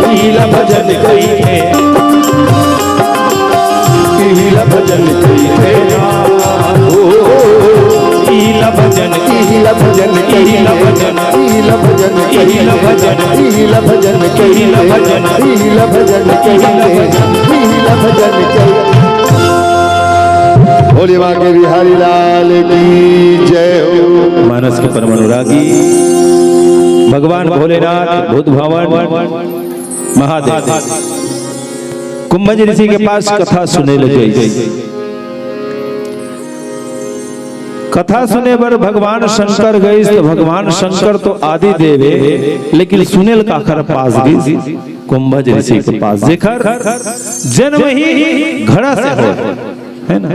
इहिला भजन कही इहिला भजन इहिला भजन इहिला भजन इहिला भजन इहिला भजन इहिला भजन इहिला भजन इहिला भजन इहिला भजन इहिला भजन भोले बाके बिहारी लाल की जय हो। मानस के परम अनुरागी भगवान भोलेनाथ भूत भवन महादेव कुंभज ऋषि के पास कथा सुने लगे। कथा सुने पर भगवान शंकर गए तो भगवान शंकर तो आदि देवे लेकिन सुनेल का खर पास गई कुंभज ऋषि के पास जेखर जन्म ही घड़ा से हो है ना।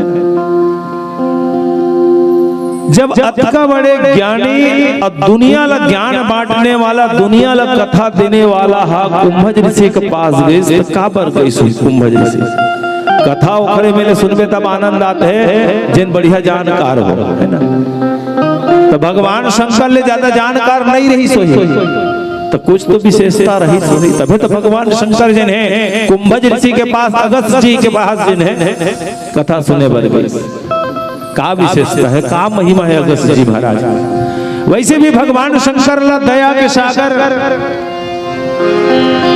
जब अत का बड़े ज्ञानी और दुनिया ला ज्ञान बांटने वाला, दुनिया ला कथा देने वाला हा कुंभज ऋषि के पास गए। का पर गई कुंभज ऋषि कथा ओखरे मेले सुनबे तब आनंद आते है जिन बढ़िया जानकार हो, है ना। तो भगवान शंकर ले ज्यादा जानकार नहीं रही सोई, तो कुछ तो विशेषता रही सोई। तभी तो भगवान शंकर जिन है कुंभज ऋषि के पास, अगस्त जी के पास जिन है कथा सुने बर गई। का विशेषता है, का महिमा है अगस्त जी महाराज। वैसे भी भगवान शंकर ला दया के सागर,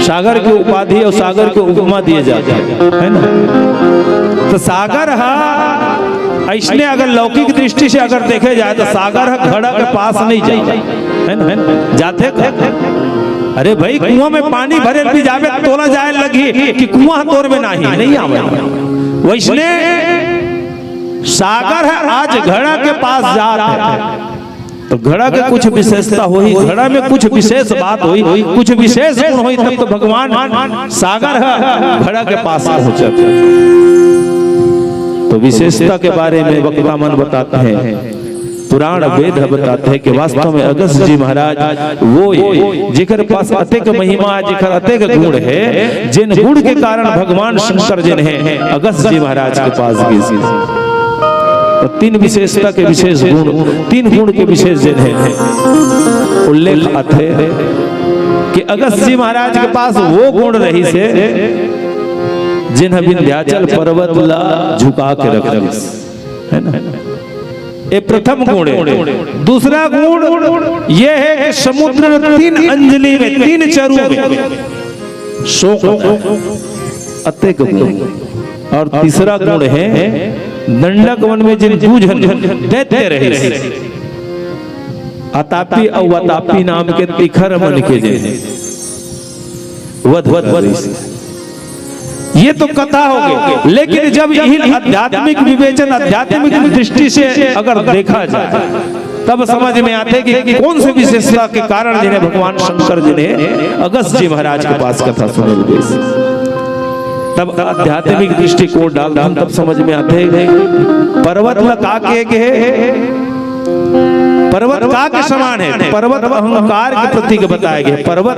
सागर की उपाधि और सागर की उपमा दिए जाते हैं, है ना। तो सागर ऐसने अगर लौकिक दृष्टि से अगर देखे जाए तो सागर घड़ा के पास नहीं जाए, है ना। जाते अरे भाई कुआं में पानी भरे भी जावे तोला जाए लगी कि कुआं तोर में नहीं आवे। वैसने सागर है आज घड़ा के पास जाता है, तो घड़ा के कुछ विशेषता हुई, घड़ा में कुछ विशेष बात हुई, कुछ विशेष गुण हुई, तब तो भगवान सागर है घड़ा के पास पहुंचा। तो विशेषता के बारे में वक्ता मन बताते हैं, पुराण वेद बताते हैं कि वास्तव में अगस्त जी महाराज वो जिकर पास अतेक महिमा, जिकर अतेक गुण है, जिन गुण के कारण भगवान शंकर जिन है अगस्त जी महाराज के पास गए। तो तीन विशेषता के विशेष गुण, तीन गुण के विशेष जिन है उल्लेख आते कि अगस्त जी महाराज के पास वो गुण रही से जिन्हें विंध्याचल पर्वत ला झुका के रख दी, है ना। ये प्रथम गुण है। दूसरा गुण ये है कि समुद्र तीन अंजलि में, तीन चरु में शोक अतेक गुण। और तीसरा गुण है दंडक वन में जिन जूझन देते रहे, अतापी और वतापी नाम के तिखर मन के जिन वध ये तो कथा हो गई। लेकिन जब यही आध्यात्मिक विवेचन, आध्यात्मिक दृष्टि से अगर देखा जाए तब समझ में आते कि कौन से विशेषता के कारण जिन्हें भगवान शंकर जिन्हें अगस्त जी महाराज के पास कथा सुने गई। तब आध्यात्मिक दृष्टिकोण डाल हम तब समझ में आते पर्वत का पर्वत का के समान है। पर्वत अहंकार के प्रतीक बताए गए, पर्वत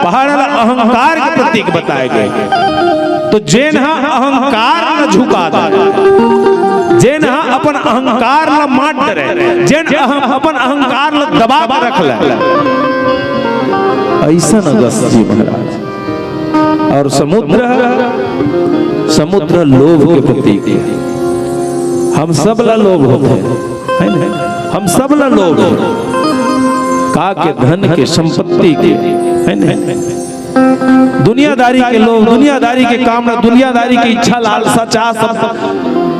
पहाड़ अहंकार के प्रतीक बताए गए। तो जेन अहंकार न झुका दे, जेन अपन अहंकार न माट डरे, जेन अपन अहंकार न दबा के रख ले, ऐसा अगस्त जी महाराज। और समुद्र, समुद्र लोभ के प्रतीक है। हम सब ला लोभ होते हैं, हम सब ला लोभ का के धन के, संपत्ति के, है ना। दुनियादारी के लोग, दुनियादारी के कामना, दुनियादारी की इच्छा, लालसा, चाह, सब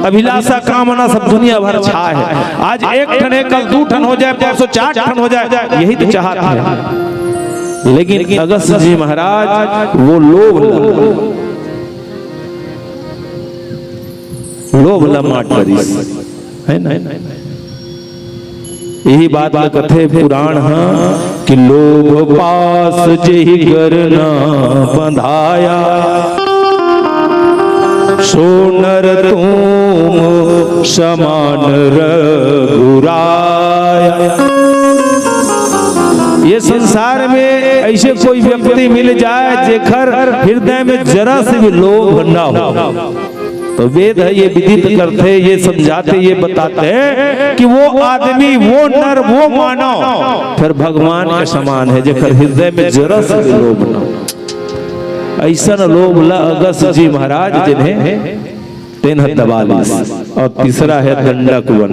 अभिलाषा, कामना सब दुनिया भर छा है। आज एक ठन है, कल 2 ठन हो जाए, 504 ठन हो जाए, यही तो चाहत है। लेकिन अगस्त जी महाराज वो लोभ लमाट करी, है ना। यही बात में कथे पुराण कि लोभ पास जेहि करना बंधाया, सो नर तुम समान रघुराया। ये संसार में ऐसे कोई व्यक्ति मिल जाए जेखर हृदय में जरा से भी लोभ ना हो, तो वेद है ये विदित करते, ये समझाते, ये बताते हैं कि वो आदमी, वो नर, वो मानव फिर भगवान के समान है जेखर हृदय में जरा से भी लोभ ना हो। ऐसा लोभ ला अगस्त जी महाराज जिन्हें तेन दबालिस। और तीसरा है दंडक वन।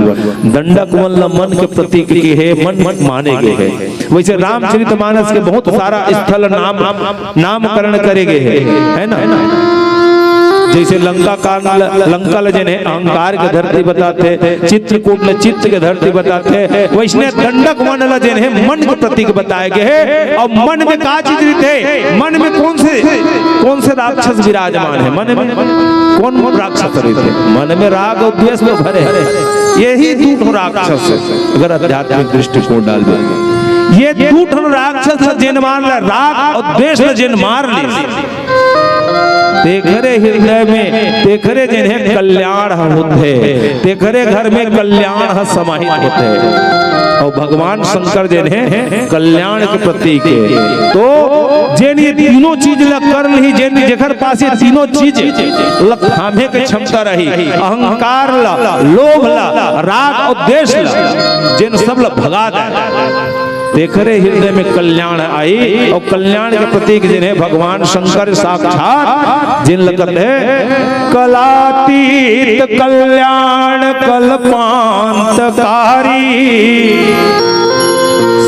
दंडक वन मन के प्रतीक के है, मन माने गए हैं। वैसे रामचरितमानस के बहुत सारा स्थल नामकरण करे गए हैं, है ना। जैसे लंका जिन्हें अहंकार के धरती बताते, चित्रकूट में चित्त के धरती बताते, वैसने दंडक वन जिन्हें मन के प्रतीक बताए गए हैं। और मन में का चित्रित है, मन में कौन से राक्षस विराजमान है, मन में कौन राक्षस रहते, मन में राग और द्वेष में भरे, यही 2 राक्षस है। अगर आध्यात्मिक दृष्टिकोण डाल दे, ये 2 राक्षस जिन मार राग और द्वेष जिन मार ली, तेखरे हृदय में तेखरे जिन्हें कल्याण होते, तेखरे घर में कल्याण समाहित होते। और भगवान शंकर जिन्हें कल्याण के प्रतीक है। तो जिन ये तीनों चीज लग कर ली, जिन जेकर पास ये तीनों चीज लग थामे के क्षमता रही, अहंकार ला, लोभ ला, राग और द्वेष ला, जिन सब ला भगा दे, तेखरे हृदय में कल्याण आई। और कल्याण के प्रतीक जिन्हें भगवान शंकर साक्षात जिन लगत है कलातीत कल्याण कल्पांतकारी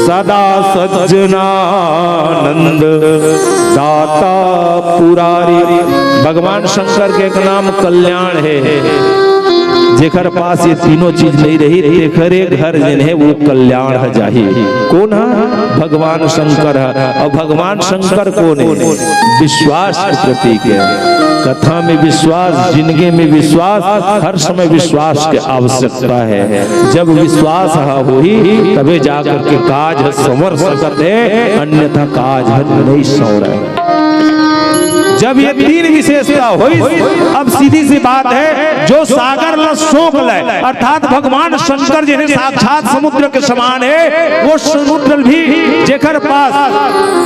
सदा सज्जनानंद दाता पुरारी। भगवान शंकर के एक नाम कल्याण है, जेकर पास ये तीनों चीज नहीं रही, तेखरे घर जिन्हें वो कल्याण है जाही। कौन है? भगवान शंकर है। और भगवान शंकर कौन है? विश्वास के प्रतीक है। कथा में विश्वास, जिंदगी में विश्वास, हर समय विश्वास की आवश्यकता है। जब विश्वास हो ही तबे जाकर के काज संवर सकत है, अन्यथा काज नहीं संवर है। जब ये तीन विशेषता हुई, अब सीधी सी बात है, जो सागर ल शोक लय, अर्थात भगवान शंकर जिन्हें साक्षात समुद्र के समान है, वो समुद्र भी जेकर पास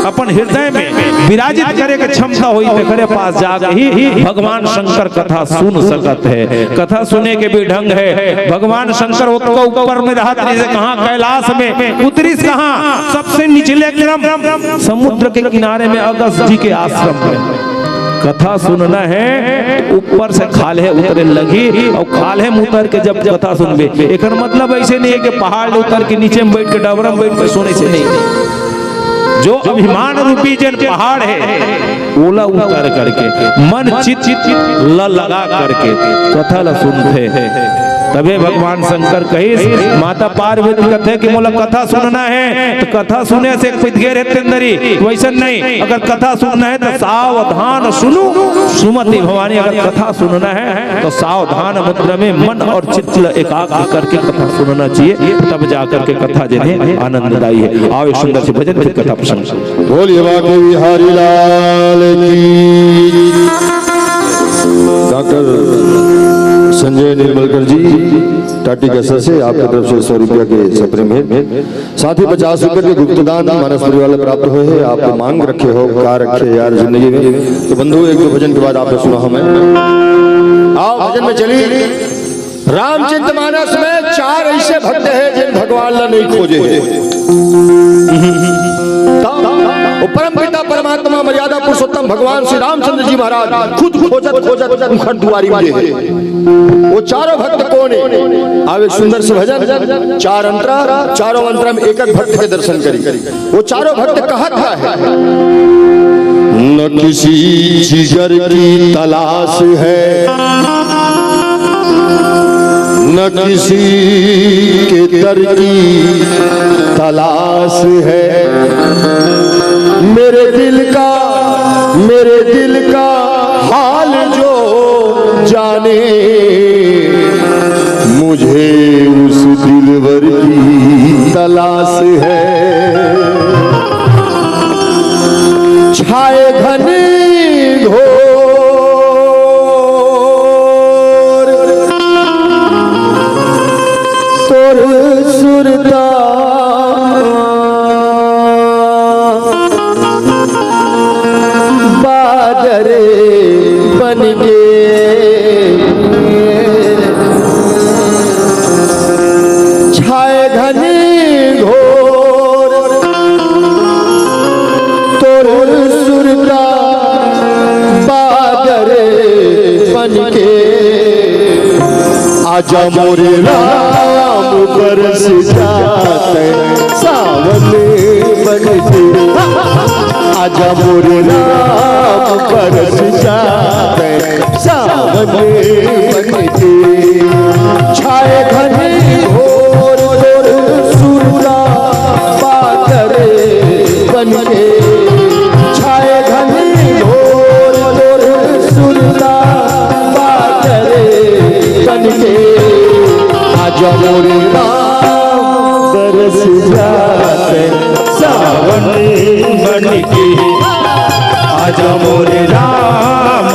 अपन हृदय में विराजित करे के क्षमता हुई, तेरे पास जाके ही भगवान शंकर कथा सुन सकत है। कथा सुने के भी ढंग है। भगवान शंकर ऊपर में रहत जैसे कहाँ कैलाश में, उतरी कहाँ सबसे निचले क्रम समुद्र के किनारे में अगस्त जी के आश्रम में। कथा सुनना है, ऊपर से खाले उतरे लगी, और खाले में उतर के जब कथा सुनबे, एक मतलब ऐसे नहीं है कि पहाड़ उतर के नीचे में बैठ के डबरा में बैठ के सोने से नहीं। जो अभिमान रूपी जन पहाड़ है, ओला उतर करके मन चित लगा करके कथा ला सुनते हैं। तबे भगवान शंकर कही, माता पार्वती कहते कि मोला कथा सुनना है, तो कथा सुने से पितगेर है तेंदरी, वैसा नहीं। अगर कथा सुनना है तो सावधान सुनो, सुमति भवानी। अगर कथा सुनना है तो सावधान मुद्रा में मन और चित्त एकाग्र करके कथा सुनना चाहिए, तब जाकर के कथा जिन्हें आनंददायी है। आओ सुंदर से भजन फिर कथा प्रसंग बोलिए बाके बिहारी लाल की। डॉक्टर संजय निर्मलकर जी टाटी कैसा से आपकी तरफ से 100 रुपया के सपरे में, साथ ही 50 रुपये के गुप्तदान मानस परिवार प्राप्त हुए हैं। आपने मांग रखे हो, क्या रखे यार जिंदगी में। तो बंधु एक दो भजन के बाद आपने सुना हमें। आओ भजन में चलिए। रामचरित मानस में 4 ऐसे भक्त हैं जिन भगवान ला नहीं खोजे हैं। परम पिता परमात्मा मर्यादा पुरुषोत्तम भगवान श्री रामचंद्र जी महाराज खुद खोजत उखड़ दुआरी में है। वो चारों भक्त कौन है? अब एक सुंदर से भजन, 4 अंतरा, चारों अंतरा में एक एक भक्त के दर्शन करी। वो चारों भक्त कहा है, न किसी जिगर की तलाश है, न किसी के दर की तलाश है। मेरे दिल का हाल जो जाने, मुझे उस दिलवर की तलाश है। छाए घने घोर तोर सुरता, बादरे बन छाए घने घोर तोर सुरता, बादरे बन के आजा मोरे राम बरस जाते सावन बन के। आजा मोरे राम बरस जाते सावन बन के। छाए घने घोर तोर सुरता, बादरे बन के। छाए घने घोर तोर सुरता, बादरे बन के। आजा मोरे राम बरस जाते सावन बन के। आजा मोरे राम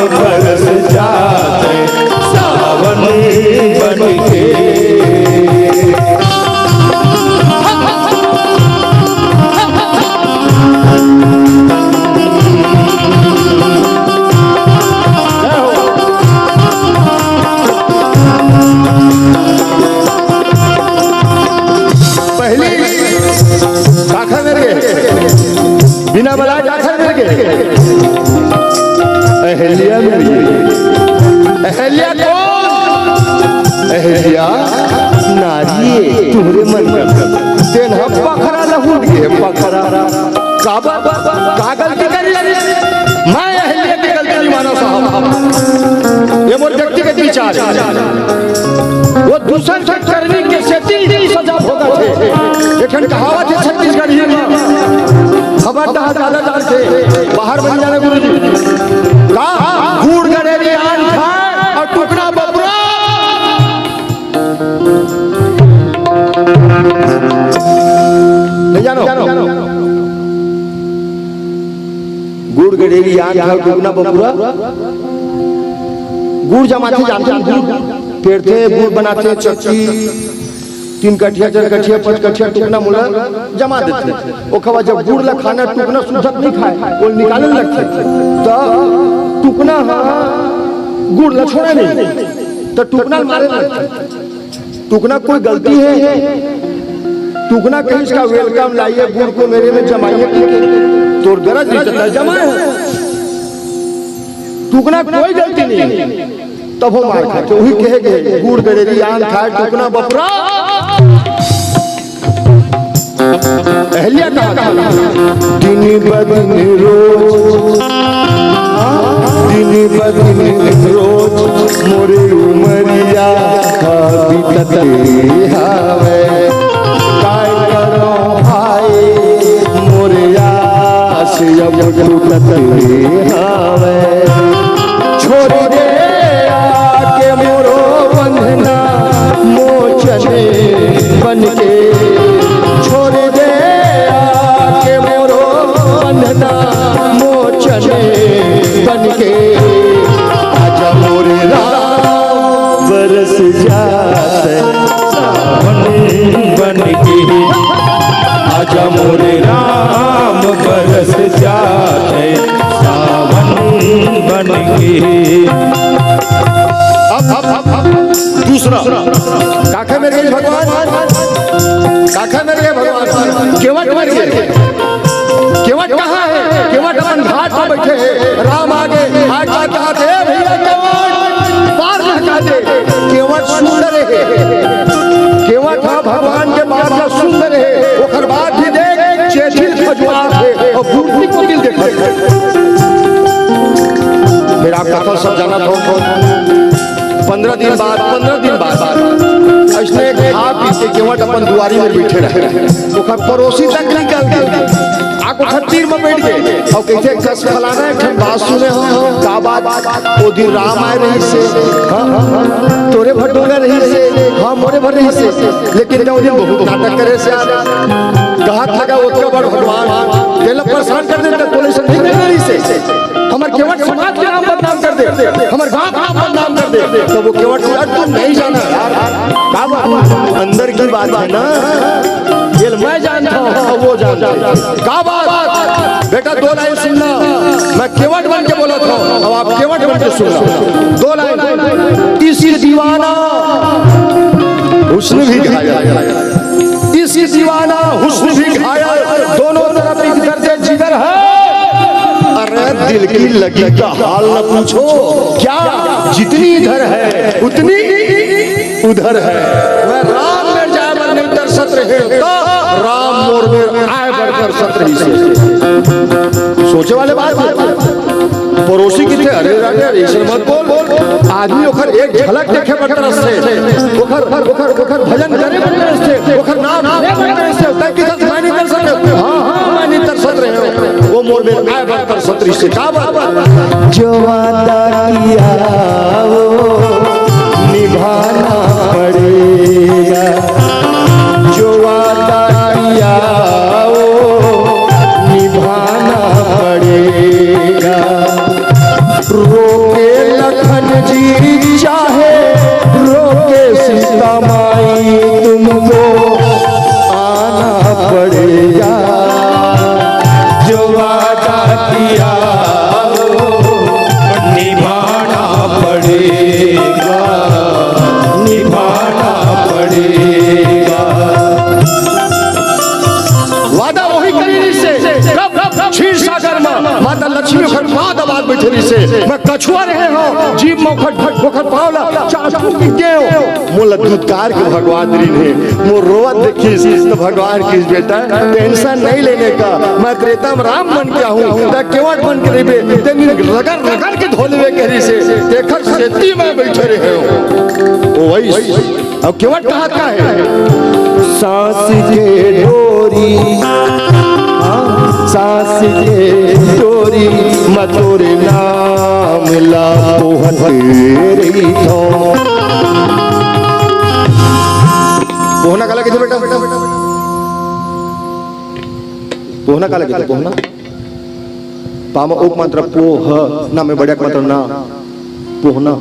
अहलिया नारिये तुम्हारे मन में तेन हम पखरा लहूट गए पखरा का गलती करी मैं अहलिया की गलती नहीं माना साहब, ये मोर व्यक्तिगत विचार है। वो दूसर से करने के सेती सजा भोगा थे, लेकिन कहावत है छत्तीसगढ़ ही में खबरदार ज्यादा डाल थे बाहर बन जाने गुरुजी का गुड़ गड़ेरी आन खाए और टुकड़ा बबरा नहीं जानो गुड़ गड़ेरी आन खाए टुकड़ा बबरा गुड़ जमाते जानते हैं पेड़ते गुड़ बनाते चक्की 3 कठिया 4 कठिया 5 कठिया टुकना मुला जमा देते वो खवा जब गुड़ ला खाना टुकना सुधक नहीं खाए वो निकालने लगते तो टुकना गुड़ ला छोड़ा नहीं तो टुकना मारे लगते। टुकना कोई गलती है? टुकना कहीं इसका वेलकम लाइए गुड़ को मेरे में जमाइए तो गरज नहीं चलता जमाए टुकना कोई गलती नहीं तब वो मार खाते वही कहे गुड़ गड़ेरी आन खाए टुकना बपरा अहलिया कहा दिन बदन रोज दिन बदन रोज मोरे उमरिया बीतते हावे काय करो हाय मोरे आस अब टूटते हावे छोड़ दे आके मोरो बंधना मोचने बनके छोड़ दे आके मोरो बंधना मोचने बनके आजा मोरे राम बरस जाते सावन बनके आजा मोरे राम बरस जाते सावन बनके। अब दूसरा काका मेरे भगवान काका मेरे भगवान केवट मर गए केवट कहाँ है? केवट अपन घाट पर बैठे राम आगे आगे कहते भैया केवट पार लगा दे केवट सुंदर है केवट भगवान के बात का सुंदर है ओकर बात भी देख चेथिल खजवार है और मूर्ति को दिल देखा मेरा कथा सब जाना था 15 दिन बाद ऐसने खा पी के केवट अपन दुआरी में बैठे रहे ओकर पड़ोसी तक निकल गए आको खत्तीर में बैठ गए और कैसे कस फलाना है बात सुने हो का बात ओ दिन राम आए रही से तोरे भटूगा रही से हां मोरे भर रही से लेकिन नौ दिन बहुत नाटक करे से कहत लगा ओतका बड़ भगवान तेल परेशान कर देते पुलिस नहीं कर रही से हमार केवट समाज के नाम बदनाम कर दे हमार गांव का नाम बदनाम कर दे तो वो केवट तुम नहीं जाना यार का बात अंदर की बात है ना ये मैं जानता हूं वो जानता का बात बेटा 2 लाइन सुनना मैं केवट बन के बोला था अब आप केवट बन के सुनना 2 लाइन इसी दीवाना हुस्न भी घायल इसी दीवाना हुस्न भी घायल दोनों तरफ एक दर्द जिगर है अरे दिल की लगी का हाल न पूछो क्या जितनी इधर है उतनी उधर है मैं राम में जाए मन नहीं तरसत रहे तो राम मोर में आए बढ़कर सत रही से सोचे वाले बात पड़ोसी की थे अरे राजा ऐसे मत बोल आदमी ओखर एक झलक देखे पर तरस से ओखर भजन करे पर तरस से ओखर नाम ले पर तरस से तक की तरस मैं नहीं कर सकते हां मैं नहीं तरसत रहे वो मोर में आए बढ़कर सत से का बात जो वादा किया वो निभाना पड़ेगा जो वादा किया वो निभाना पड़ेगा रोके लखन जी चाहे रोके सीता माई तुमको आना पड़ेगा जो वादा किया निभाना पड़ेगा निभाना पड़ेगा। वादा वही करी से क्षीर सागर में माता लक्ष्मी बैठे से मैं कछुआ रहे हो जीव मोखट पावला चाटू की गेओ मोला दूधकार के भगवान री ने मोर रोवत देखिस तो भगवान किस बेटा टेंशन नहीं लेने का मैं त्रेता में राम बन के हूं ता केवट बन के रेबे तेनी रगड़ के धोलवे कहरी से देखर सेती में बैठे रहे हो ओ वही अब केवट कहा का है सांस के डोरी सांस के डोरी मतोरे नाम ला पोहरी थो पोहना काला किथे बेटा पोहना काला किथे पोहना पामा उप मात्रा पोह ना में बढ़िया मात्रा ना पोहना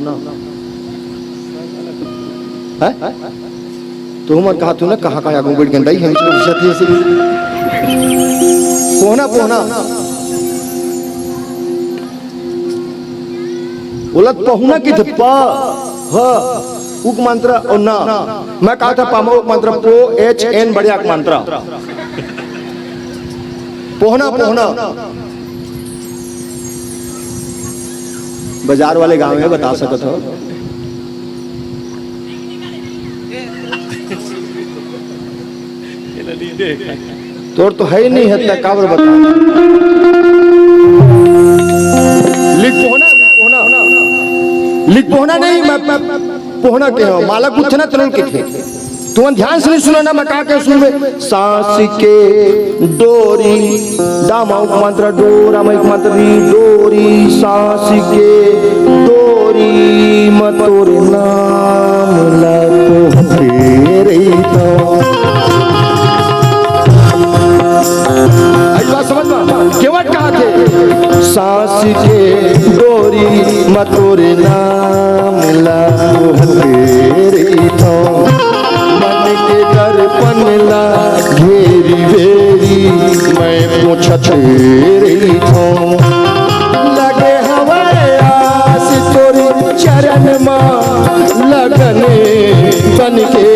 है तो मत कहा तू ना कहाँ कहाँ आगू बैठ गंदाई हम चलो विषय ऐसे पोहना पोहना बोला पहुना की थप्पा ह उक मंत्र और ना मैं कहा था पामा उक मंत्र पो एच एन बढ़िया मंत्र पोहना पोहना बाजार वाले गांव में बता सकते हो तोर तो है ही नहीं है काबर बता लिख पोहना नहीं मैं पोहना के हो माला कुछ ना तुरंत के थे तुम ध्यान से नहीं सुना ना मैं कहा के सुन में सांस के डोरी दामा मंत्र डोरा में मंत्र डोरी सांस के डोरी मतोरे नाम ला पोहरे तो केवट कहा थे सांस के डोरी मतोरे नाम ला पोहरे थो मन के दर्पण ला घेरी बेरी मैं पूछत रे थो लगे हवाए आस तोरी चरण मां लगने बन के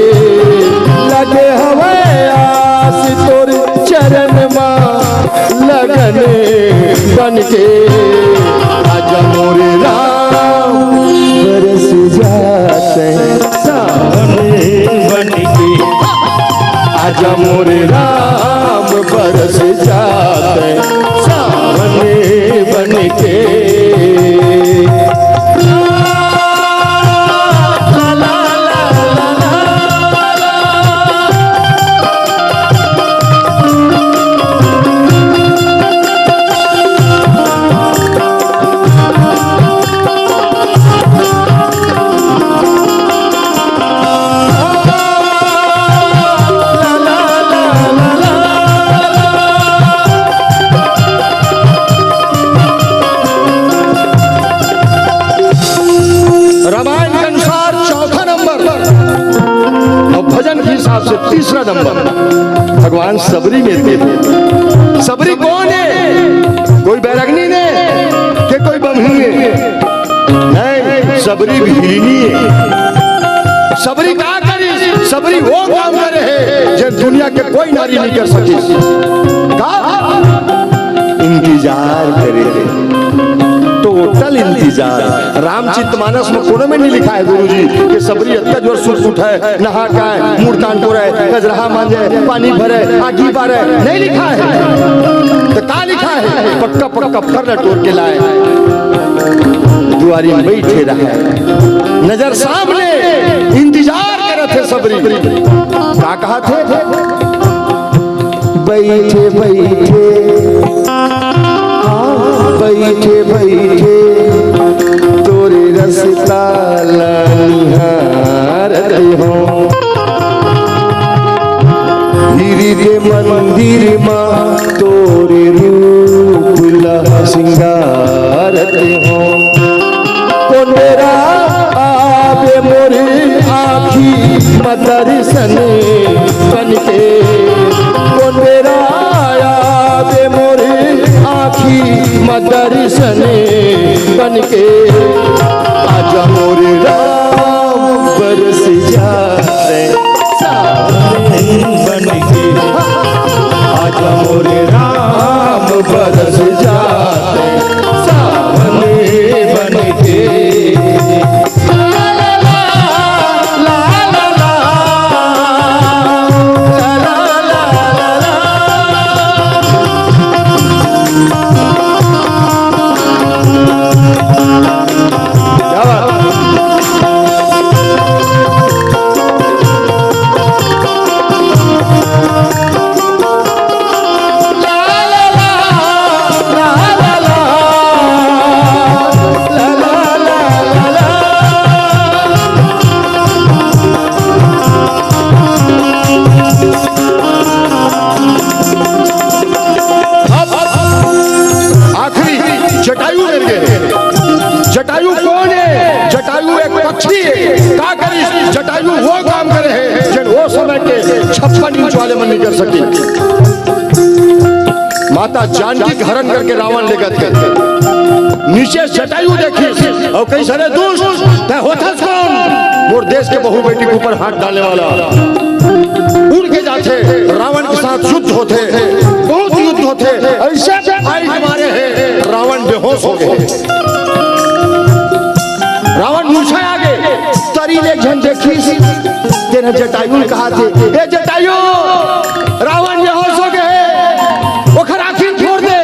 लगे हवाए आस तोरी चरण मां लगने बन के आजा मोरे राम बरस जाते सामने बन के आजा मोरे राम बरस जाते सामने बन के तीसरा नंबर भगवान सबरी में थे सबरी कौन है कोई बैरगनी ने कि कोई बमही ने नहीं सबरी भीनी है सबरी क्या करी सबरी वो काम करे है जो दुनिया के कोई नारी नहीं कर सकी इंतजार करे टोटल इंतजार रामचरितमानस में कोनो में नहीं लिखा है गुरुजी कि सबरी अत्ता जोर सुट उठाए नहा खाए मुड़ कान तोड़े गजरहा मांजे पानी भरे आगी बारे नहीं लिखा है तो का लिखा है पक्का पक्का फरना तोड़ के लाए दुआरी में बैठे रहे नजर सामने इंतजार करे थे सबरी क्या कहा थे बैठे बैठे बैठे बैठे तोरे रसता निहारत हो गिरी के मंदिर माँ तोरे रूप ला सिंगारत हो कौन मेरा आवे मोरे आँखी मदरसन बन के कौन मेरा आवे मोरे आँखी मदरसन बन के आजा मोरे राम बरस जाते सामने बन के आजा मोरे राम बरस जाते सामने बन इसलिए का करी जटायु वो काम करे है जन वो समय के 56 इंच वाले मन नहीं कर सकी। माता जानकी का हरण करके रावण ले गए, नीचे जटायु देखी और कई सारे दुष्ट तय होता कौन मोर देश के बहु बेटी के ऊपर हाथ डालने वाला। उड़ के जाते रावण के साथ युद्ध होते, बहुत युद्ध होते, ऐसे फाइट मारे हैं रावण बेहोश हो गए। रावण मूछा आगे तरी एक जन देखी तेरा जटायु ने कहा थे ए जटायु रावण बेहोश हो गए वो खराखी छोड़ दे।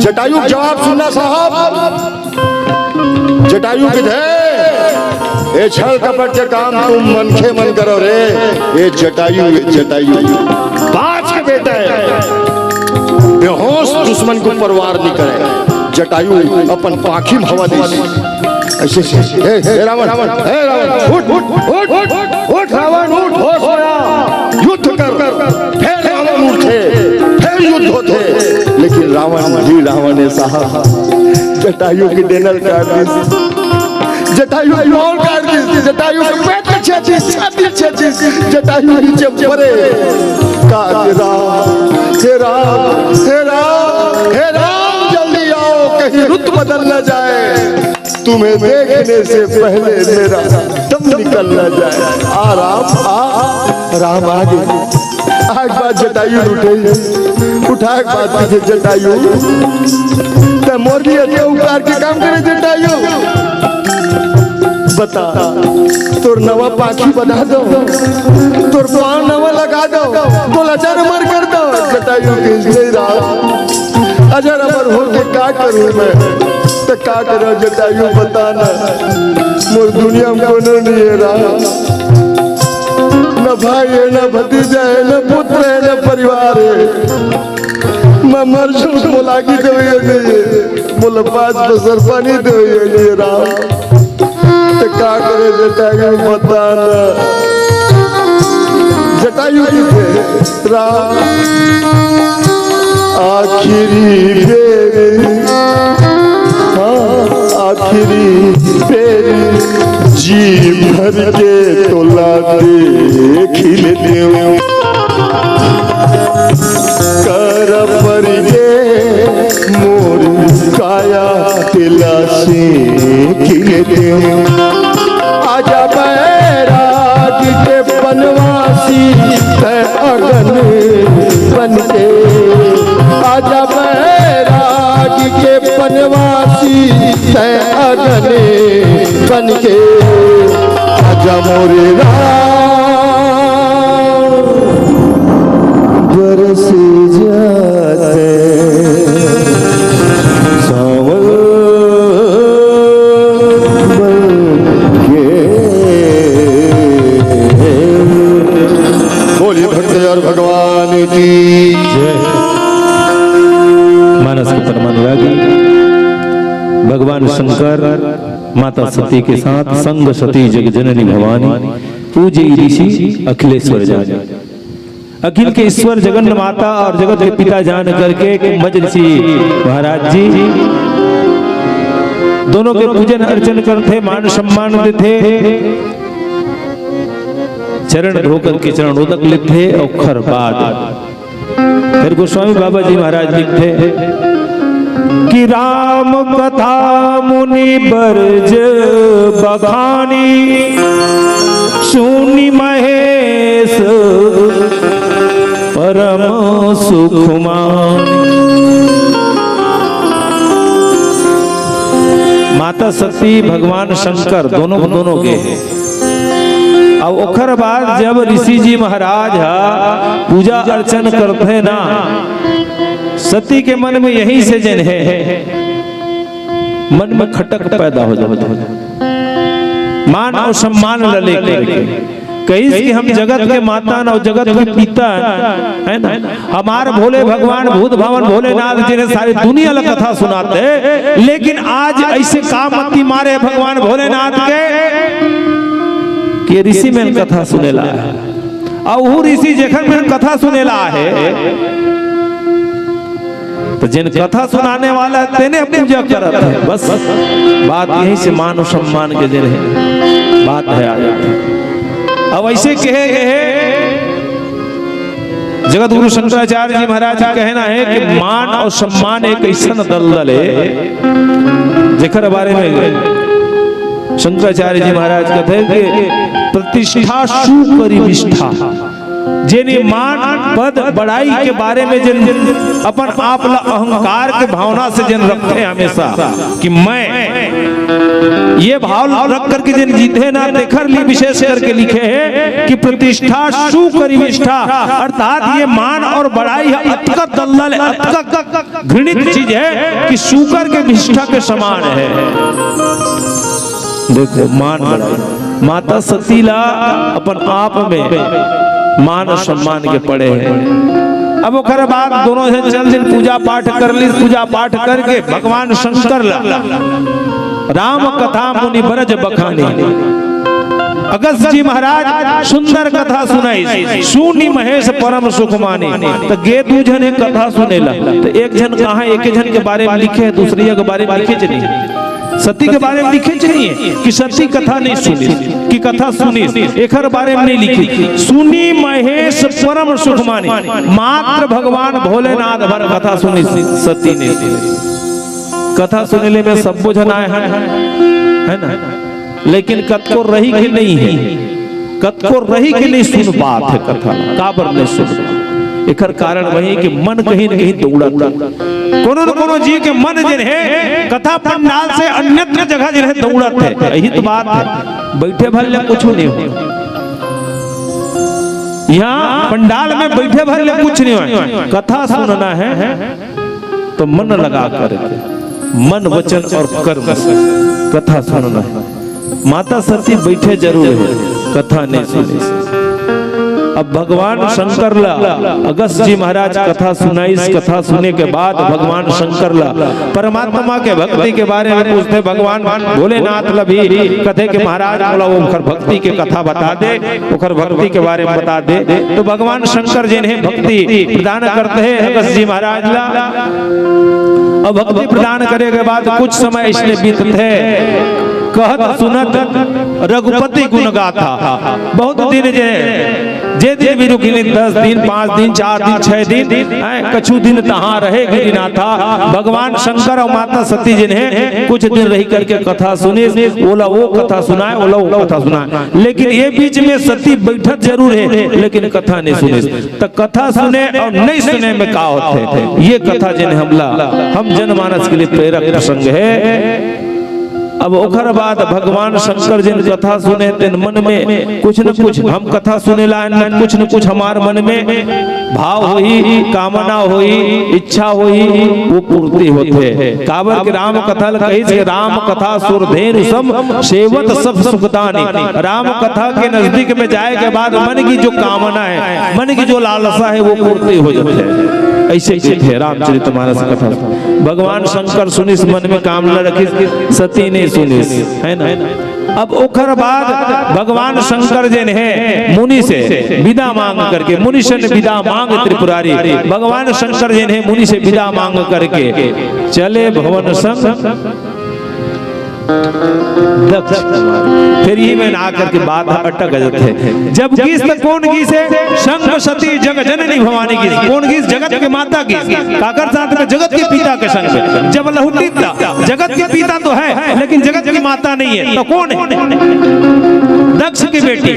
जटायु जवाब सुनना साहब, जटायु किधे ये छल कपट के काम तुम मनखे मन करो रे। ये जटायु बाज के बेटा है, बेहोश दुश्मन को परवार नहीं करे। जटायु अपन पाखी में हवा दे ऐसे हे रावण उठ रावण उठ, होश होया युद्ध कर। फिर रावण उठे, फिर युद्ध होते, लेकिन रावण ने साहब जटायु की डेनल काट दी, जटायु लोल काट दी, जटायु के पेट में छाती जटायु नीचे पड़े। हे राम जल्दी आओ कहीं रुत बदल न जाए, तुम्हें देखने से पहले मेरा दम निकल न जाए। राम आगे आज बात जटायु उठा एक बात पीछे जटायु मोर लिए उकार के काम करे। जटायु बता तोर नवा पाखी बना दो, तोर पाँव नवा लगा दो, तो अजर अमर कर दो। जटायु के अजर अमर हो के का करूं मैं, तो का करो जटायु बताना। मोर दुनिया में कोनो नहीं है रहा, न भाई है, न भतीजा है, न पुत्र है, न परिवार है। मैं मर जाऊं मोलागी दो मोला 5 बसर पानी दो राम, तो का करे जटायु बताना। जटायु थे राम आखिरी बेरी, आखिरी बेरी जी भर के तोला देख लेते कर पर मोर काया तिला से खिलते। आजा बैराग के बनवासी अगन बन के, आजा बैराग के बनवासी अगन बन के। आजा मोरे बरस जाते सावन के। बोलिए भक्त और भगवान की जय। मानस के परमानुरागी भगवान शंकर माता सती के साथ संग सती जग जननी भवानी पूज्य ऋषि अखिलेश्वर जाने अखिल के ईश्वर जगन माता और जगत के पिता जान करके मजलिसी महाराज जी दोनों के पूजन अर्चन करते, मान सम्मान देते, चरण धोकर के चरण उदक लिखते। औखर बाद फिर गोस्वामी बाबा जी महाराज लिखते कि राम कथा मुनि बरज बखानी सुनि महेश परम सुखमान। माता सती भगवान शंकर दोनों के अब ओखर बाद जब ऋषि जी महाराज पूजा अर्चन करते ना, सती के मन में यही से जन है मन में खटक पैदा हो जाता, मान और सम्मान ले करके कहीं कि हम जगत के माता और जगत के पिता है ना। हमारे भोले भगवान भूत भवन भोलेनाथ जी ने सारी दुनिया की कथा सुनाते, लेकिन आज ऐसे काम मती मारे भगवान भोलेनाथ के कि ऋषि में कथा सुनेला है। और वो ऋषि जखन में कथा सुनेला है तो जिन कथा सुनाने वाला तेने पूजा करत है। बस बात यहीं से मान और सम्मान के दिन है बात है आगे। अब ऐसे कहे जगत गुरु शंकराचार्य जी महाराज का कहना है कि मान और सम्मान एक ऐसा दलदल है जेकर बारे में शंकराचार्य जी महाराज कहते हैं कि प्रतिष्ठा सुकरी विष्ठा, जेने मान पद बड़ाई के बारे में जिन अपन आप ला अहंकार के भावना से जिन रखते हैं हमेशा कि मैं ये भाव रख करके जिन जीते ना देखर ली विशेष करके लिखे हैं कि प्रतिष्ठा सुकरी विष्ठा, अर्थात ये मान और बड़ाई अत्यंत दलदल अत्यंत घृणित चीज है कि सुकर के विष्ठा के समान है। देखो मान बड़ाई माता सतीला अपन आप में मान और सम्मान के पड़े हैं। अब ओकर बाद दोनों से चल दिन पूजा पाठ कर ली, पूजा पाठ करके भगवान शंकर राम कथा मुनि ब्रज बखानी, अगस्त जी महाराज सुंदर कथा सुनाई, सुनी महेश परम सुख मानी। तो गे दू जन एक कथा सुनेला, तो एक जन कहा एक जन के बारे में लिखे, दूसरी के बारे में लिखे चलिए सती के बारे में लिखे चाहिए कि सती कथा नहीं सुनी कि कथा सुनी एक बारे में नहीं लिखी। सुनी महेश परम सुख मानी, मात्र भगवान भोलेनाथ भर कथा सुनी सती ने। कथा सुनने में सब जन आए है ना, लेकिन कतको रही कि नहीं है, कतको रही कि नहीं सुन बात है कथा काबर नहीं सुन। एक कारण वही कि मन कहीं न कहीं दौड़त, कोनो न कोनो जी के मन जिन है कथा पंडाल से अन्यत्र जगह जिन है दौड़त है। यही तो बात है, बैठे भले कुछ नहीं हो, यहाँ पंडाल में बैठे भले कुछ नहीं हो, कथा सुनना है तो मन लगा कर मन वचन और कर्म कथा सुनना है। माता सती बैठे जरूर है, कथा नहीं सुने। अब भगवान शंकर ला अगस्त जी महाराज कथा सुनाई, इस कथा सुनने के बाद भगवान शंकर ला परमात्मा के भक्ति के बारे में पूछते, भगवान भोलेनाथ ला भी कथे के महाराज बोला वो भक्ति के कथा बता दे, ओकर भक्ति के बारे में बता दे। तो भगवान शंकर जिन्हें भक्ति प्रदान करते हैं अगस्त जी महाराज ला, अब भक्ति प्रदान करे के बाद कुछ समय इसने बीतते कहत सुनत रघुपति गुण गाथा। बहुत दिन जे दिन भी रुकी 10 दिन 5 दिन 4 दिन 6 दिन कछु दिन तहाँ रहे गिरिनाथा। भगवान शंकर और माता सती जिन्हें कुछ दिन रही करके कथा सुने, बोला वो कथा सुनाए, बोला वो कथा सुनाए, लेकिन ये बीच में सती बैठक जरूर है लेकिन कथा नहीं सुने। तो कथा सुने और नहीं सुने में का होते, ये कथा जिन्हें हम जनमानस के लिए प्रेरक प्रसंग है। अब ओकर बाद भगवान शंकर जिन कथा सुने तेन मन में कुछ न कुछ हम कथा सुने ला कुछ न कुछ हमार मन में भाव होई, कामना होई, इच्छा होई, वो पूर्ति होते। काबर के राम कथा कही से राम कथा सुरधेनु सम सेवत सब सुखदानी। राम कथा के नजदीक में जाए के बाद मन की जो कामना है, मन की जो लालसा है वो पूर्ति हो जाती है। ऐसे थे रामचरितमानस कथा। भगवान शंकर सुनिस मन में कामना रखी, सती ने सुनिस, है ना। अब ओकर बाद भगवान शंकर जिन है मुनि से विदा मांग करके, मुनि से विदा मांग त्रिपुरारी, भगवान शंकर जिन है मुनि से विदा मांग करके चले भवन संग दक्ष। फिर ही में आकर के बात अटक जाते हैं। जब गीस तो कौन गीस है? शंख सती जग जननी भवानी गीस। कौन गीस? जगत के माता गीस। काकर साथ में जगत के पिता के संग में। जब लहुटी जगत के पिता तो है लेकिन जगत की माता नहीं है, तो कौन है? दक्ष की बेटी,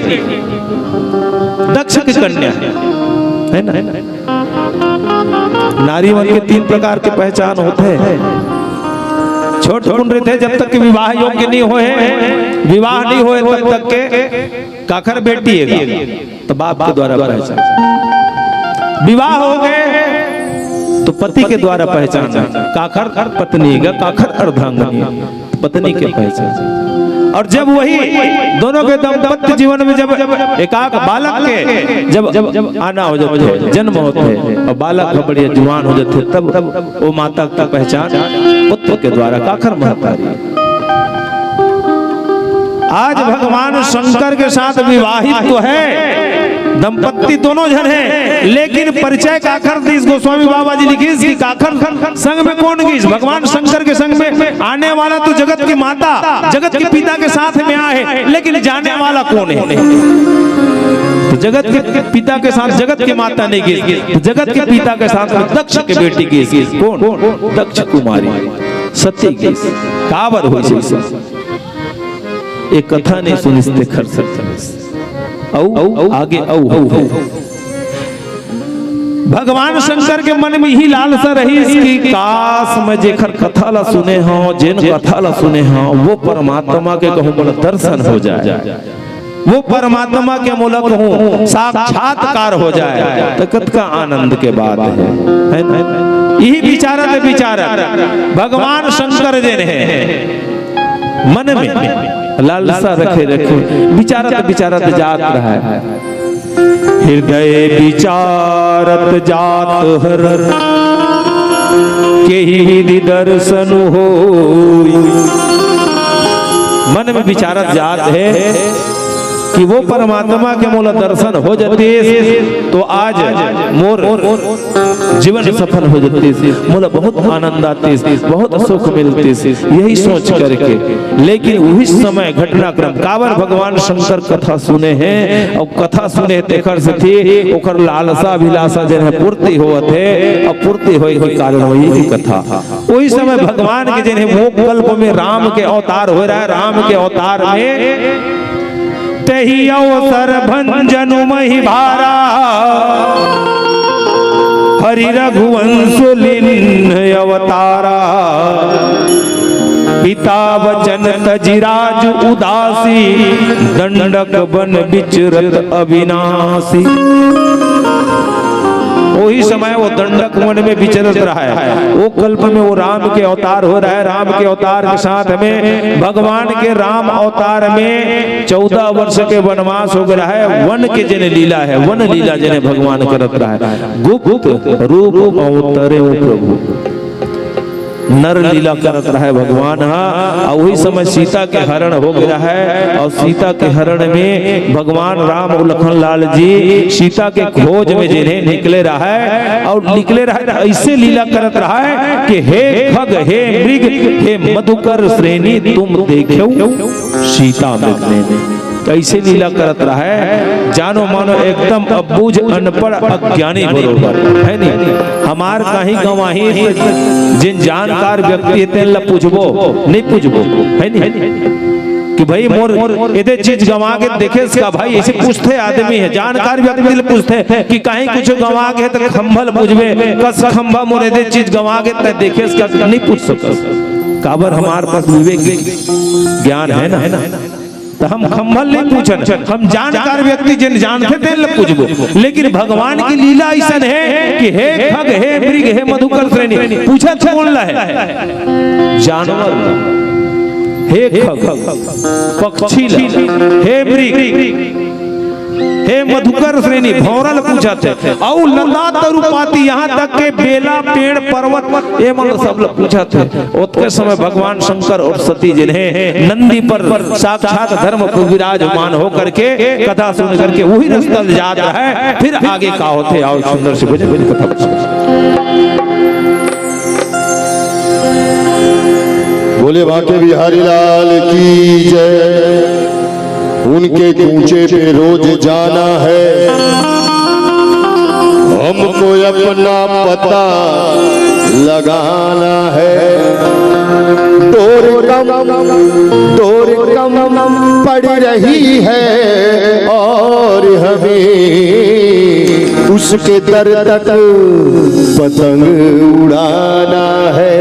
दक्ष की कन्या है ना। नारी मन के 3 प्रकार के पहचान होते हैं। छोट मुंडे थे जब तक के विवाह योग्य नहीं होए, विवाह नहीं होए तब तक के काखर बेटी है तो बाप के द्वारा पहचान। विवाह हो गए तो पति के द्वारा पहचान, काखर पत्नी है, काखर अर्धांगिनी पत्नी के पहचान। और जब वही दोनों के दाम्पत्य जीवन में जब एकाक बालक के जब आना हो जाते, जन्म होते हैं और बालक बड़े जवान हो जाते, तब वो माता का पहचान पुत्र के द्वारा काखर महतारी। आज भगवान शंकर के साथ विवाहित तो है दंपत्ति दोनों जन हैं, लेकिन परिचय काखर देश गोस्वामी बाबा जी लिखी कि काखर संग में कौन गई? भगवान शंकर के संग में आने वाला तो जगत की माता, जगत के पिता के साथ में आए, लेकिन जाने वाला कौन है? तो जगत के पिता के साथ जगत की माता नहीं गई, जगत के पिता के साथ दक्ष के बेटी गई। कौन? दक्ष कुमारी सती गई। काबर हो एक कथा ने सुनिस्ते खर आगे भगवान शंकर के मन में ही लालसा रही इसकी काश में जेखर कथा ला सुने हो, जिन कथा ला सुने हो, वो परमात्मा के कहूं बड़ा दर्शन हो जाए, वो परमात्मा के मूलक हूँ साक्षात्कार हो जाए तो कत का आनंद के बात है ना? यही विचारत भगवान शंकर जी ने मन में लालसा रखे विचारत जात रहा है। हृदय विचारत जात हर के ही दर्शन हो। मन में विचारत जात है कि वो परमात्मा के मूल दर्शन हो जाते तो आज मोर जीवन सफल हो जाते, मोला बहुत आनंद आते, बहुत सुख मिलते, यही सोच करके। लेकिन वही समय घटनाक्रम काबर भगवान शंकर कथा सुने हैं और कथा सुने तेखर से थी ओकर लालसा अभिलाषा जन है पूर्ति होवत है, और पूर्ति होए के कारण वही कथा। वही समय भगवान के जन वो कल्प में राम के अवतार हो रहा है, राम के अवतार में तही अवसर भंजनु मही भारा हरि रघुवंश लिन अवतारा। पिता वचन तजिराज उदासी दंडक बन विचरत अविनाशी। वही समय वो दंडक वन में विचरत रहा है। वो कल्प में वो राम के अवतार हो रहा है, राम के अवतार के साथ में भगवान के राम अवतार में 14 वर्ष के वनवास हो गया है। वन के जने लीला है, वन लीला जने भगवान करत रहा है। गुप्त रूप अवतरे प्रभु नर लीला करत रहा है भगवान। हाँ, और वही समय सीता के हरण हो गया है, और सीता के हरण में भगवान राम और लखन लाल जी सीता के खोज में जिन्हें निकले रहा है, और निकले रहा है ऐसे लीला करत रहा है कि हे खग हे मृग हे मधुकर श्रेणी तुम देखो सीता में। कैसे लीला करत रहा है जानो मानो एकदम अबूझ अनपढ़ अज्ञानी बरोबर है नहीं। हमार कहीं गवाही जिन जानकार व्यक्ति है ला पूछबो नहीं पूछबो है नहीं कि भाई मोर एदे चीज गवा के देखे इसका भाई ऐसे पूछते आदमी है जानकार व्यक्ति पूछते कि कहीं कुछ गवा के तो खंभल पूछबे कस खंभा मोर एदे चीज गवा के तो देखे इसका नहीं पूछ सकता। काबर हमारे पास विवेक ज्ञान है ना, तो हम खंभल नहीं पूछन, हम जानकार व्यक्ति जिन जानते थे ल पूछबो। लेकिन भगवान की लीला ऐसा है कि हे खग हे मृग हे मधुकर श्रेणी पूछा कौन ला है? जानवर हे खग पक्षी हे मृग हे मधुकर श्रेणी भौरल पूछा थे, और लता तरुपाती यहाँ तक के बेला पेड़ पर्वत ये मतलब सब लोग पूछा थे। उसके समय भगवान शंकर और सती जिन्हें नंदी पर साक्षात धर्म को विराजमान हो करके कथा सुन करके वही रास्ता याद रहा है। फिर आगे का होते आओ सुंदर से भजन कथा बोले बाके बिहारी लाल की जय। उनके कूचे पे रोज जाना है, हमको अपना पता लगाना है। डोर कम पड़ रही है और हमें उसके दर तक पतंग उड़ाना है।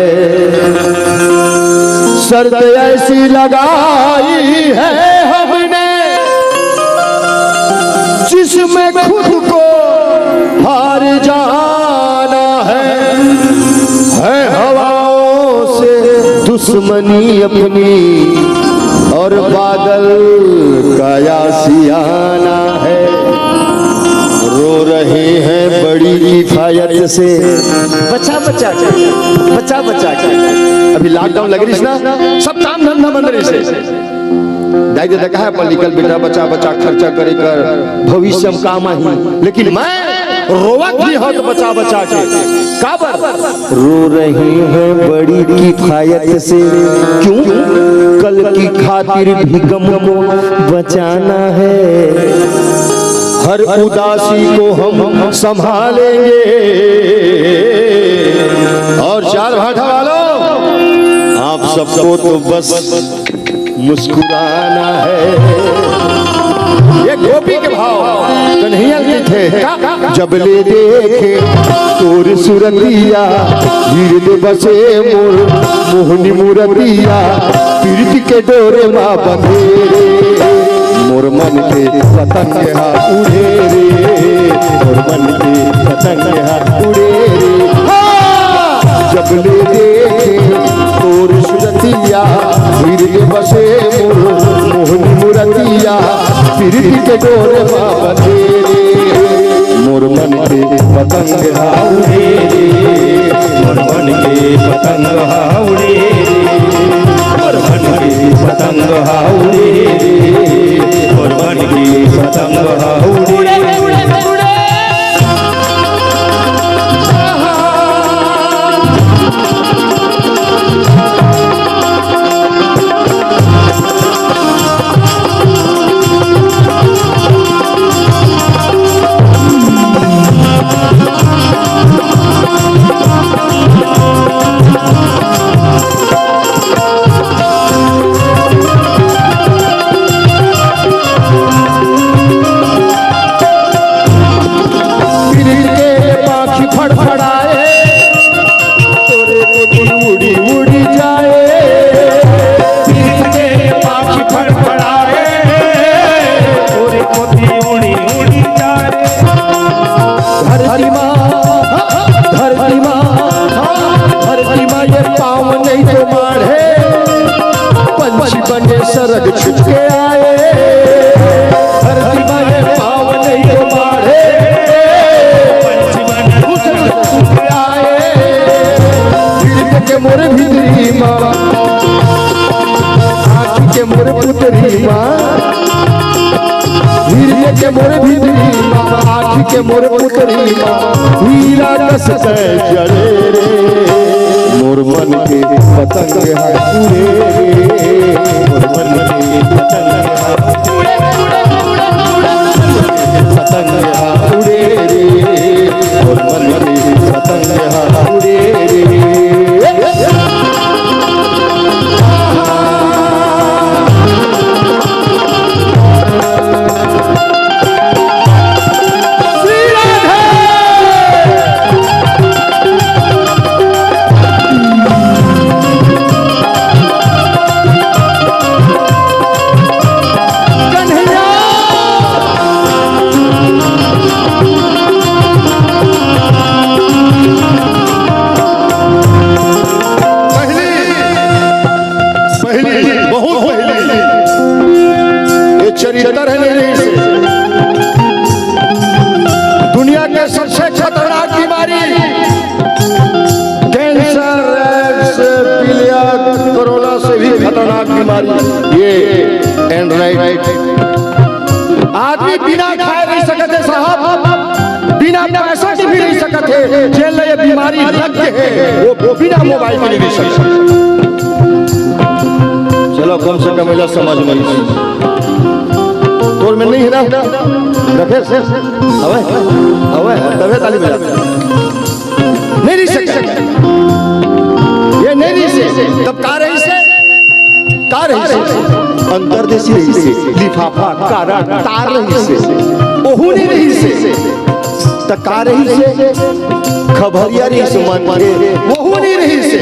शर्त ऐसी लगाई है हमने जिसमें खुद को हार जाना है हवाओं से दुश्मनी अपनी और बादल का यासियाना है। रो रहे हैं बड़ी किफायत से बचा के अभी लॉकडाउन लग रही है ना, सब काम धंधा बंद रही से दाई दे कहा पर निकल बेटा बच्चा बच्चा खर्चा करे कर भविष्य में काम आई, लेकिन मैं रोवत भी हो तो बचा बचा के काबर रो रही है बड़ी किफायत से, क्यों कल की खातिर भी गम को बचाना है, हर उदासी को हम संभालेंगे। और चार भाटा वालों आप सबको तो बस मुस्कुराना है। ये गोपी के भाव कन्हैया के थे, जब ले देखे तोर सुरतिया हृदय बसे मोर मोहनी मूरतिया, पीड़ित के डोरे माँ बंधे मोर मन के पतंग हा उड़े रे, मोर मन के पतंग हा उड़े रे। जब ले देखे तोर सुरतिया हृदय बसे मोर मोहनी मूरतिया, पीड़ित के डोरे माँ बंधे रे, मोर मन के पतंग हा उड़े रे, मोर मन के पतंग हा उड़े रे, मोर मन के पतंग हा उड़े रे, मोर मन के पतंग हा उड़े रे। सरग छुटके आए धरती माए पावन ये माढ़े, छुटके आए हृदय के मोर भितरी माँ, आँखी के मोर पुतरी माँ, हृदय के मोर भितरी माँ, आँखी के मोर पुतरी माँ, हीरा कस जड़े रे, मोर मन के पतंग है उड़े रे, मोर मन के पतंग है उड़े पतंग है उड़े रे, मोर मन के पतंग है उड़े रे। चरित्र है नहीं से दुनिया के सबसे खतरनाक बीमारी कैंसर, एड्स, पीलिया, कोरोना से भी खतरनाक बीमारी ये एंड्राइड। आदमी बिना खाए नहीं सकते साहब, बिना पैसा के भी नहीं सकते, जेल ये बीमारी लग के वो बिना मोबाइल के नहीं सकते। चलो कम से कम इला समझ में तोर में नहीं है ना रखे से हवे हवे तबे ताली बजा नहीं सकते, ये नहीं से तब का रही से अंतरदेशी रही से लिफाफा कारण तार रही से ओहू नहीं रही से तका रही से खबरिया रही से मन के ओहू नहीं रही से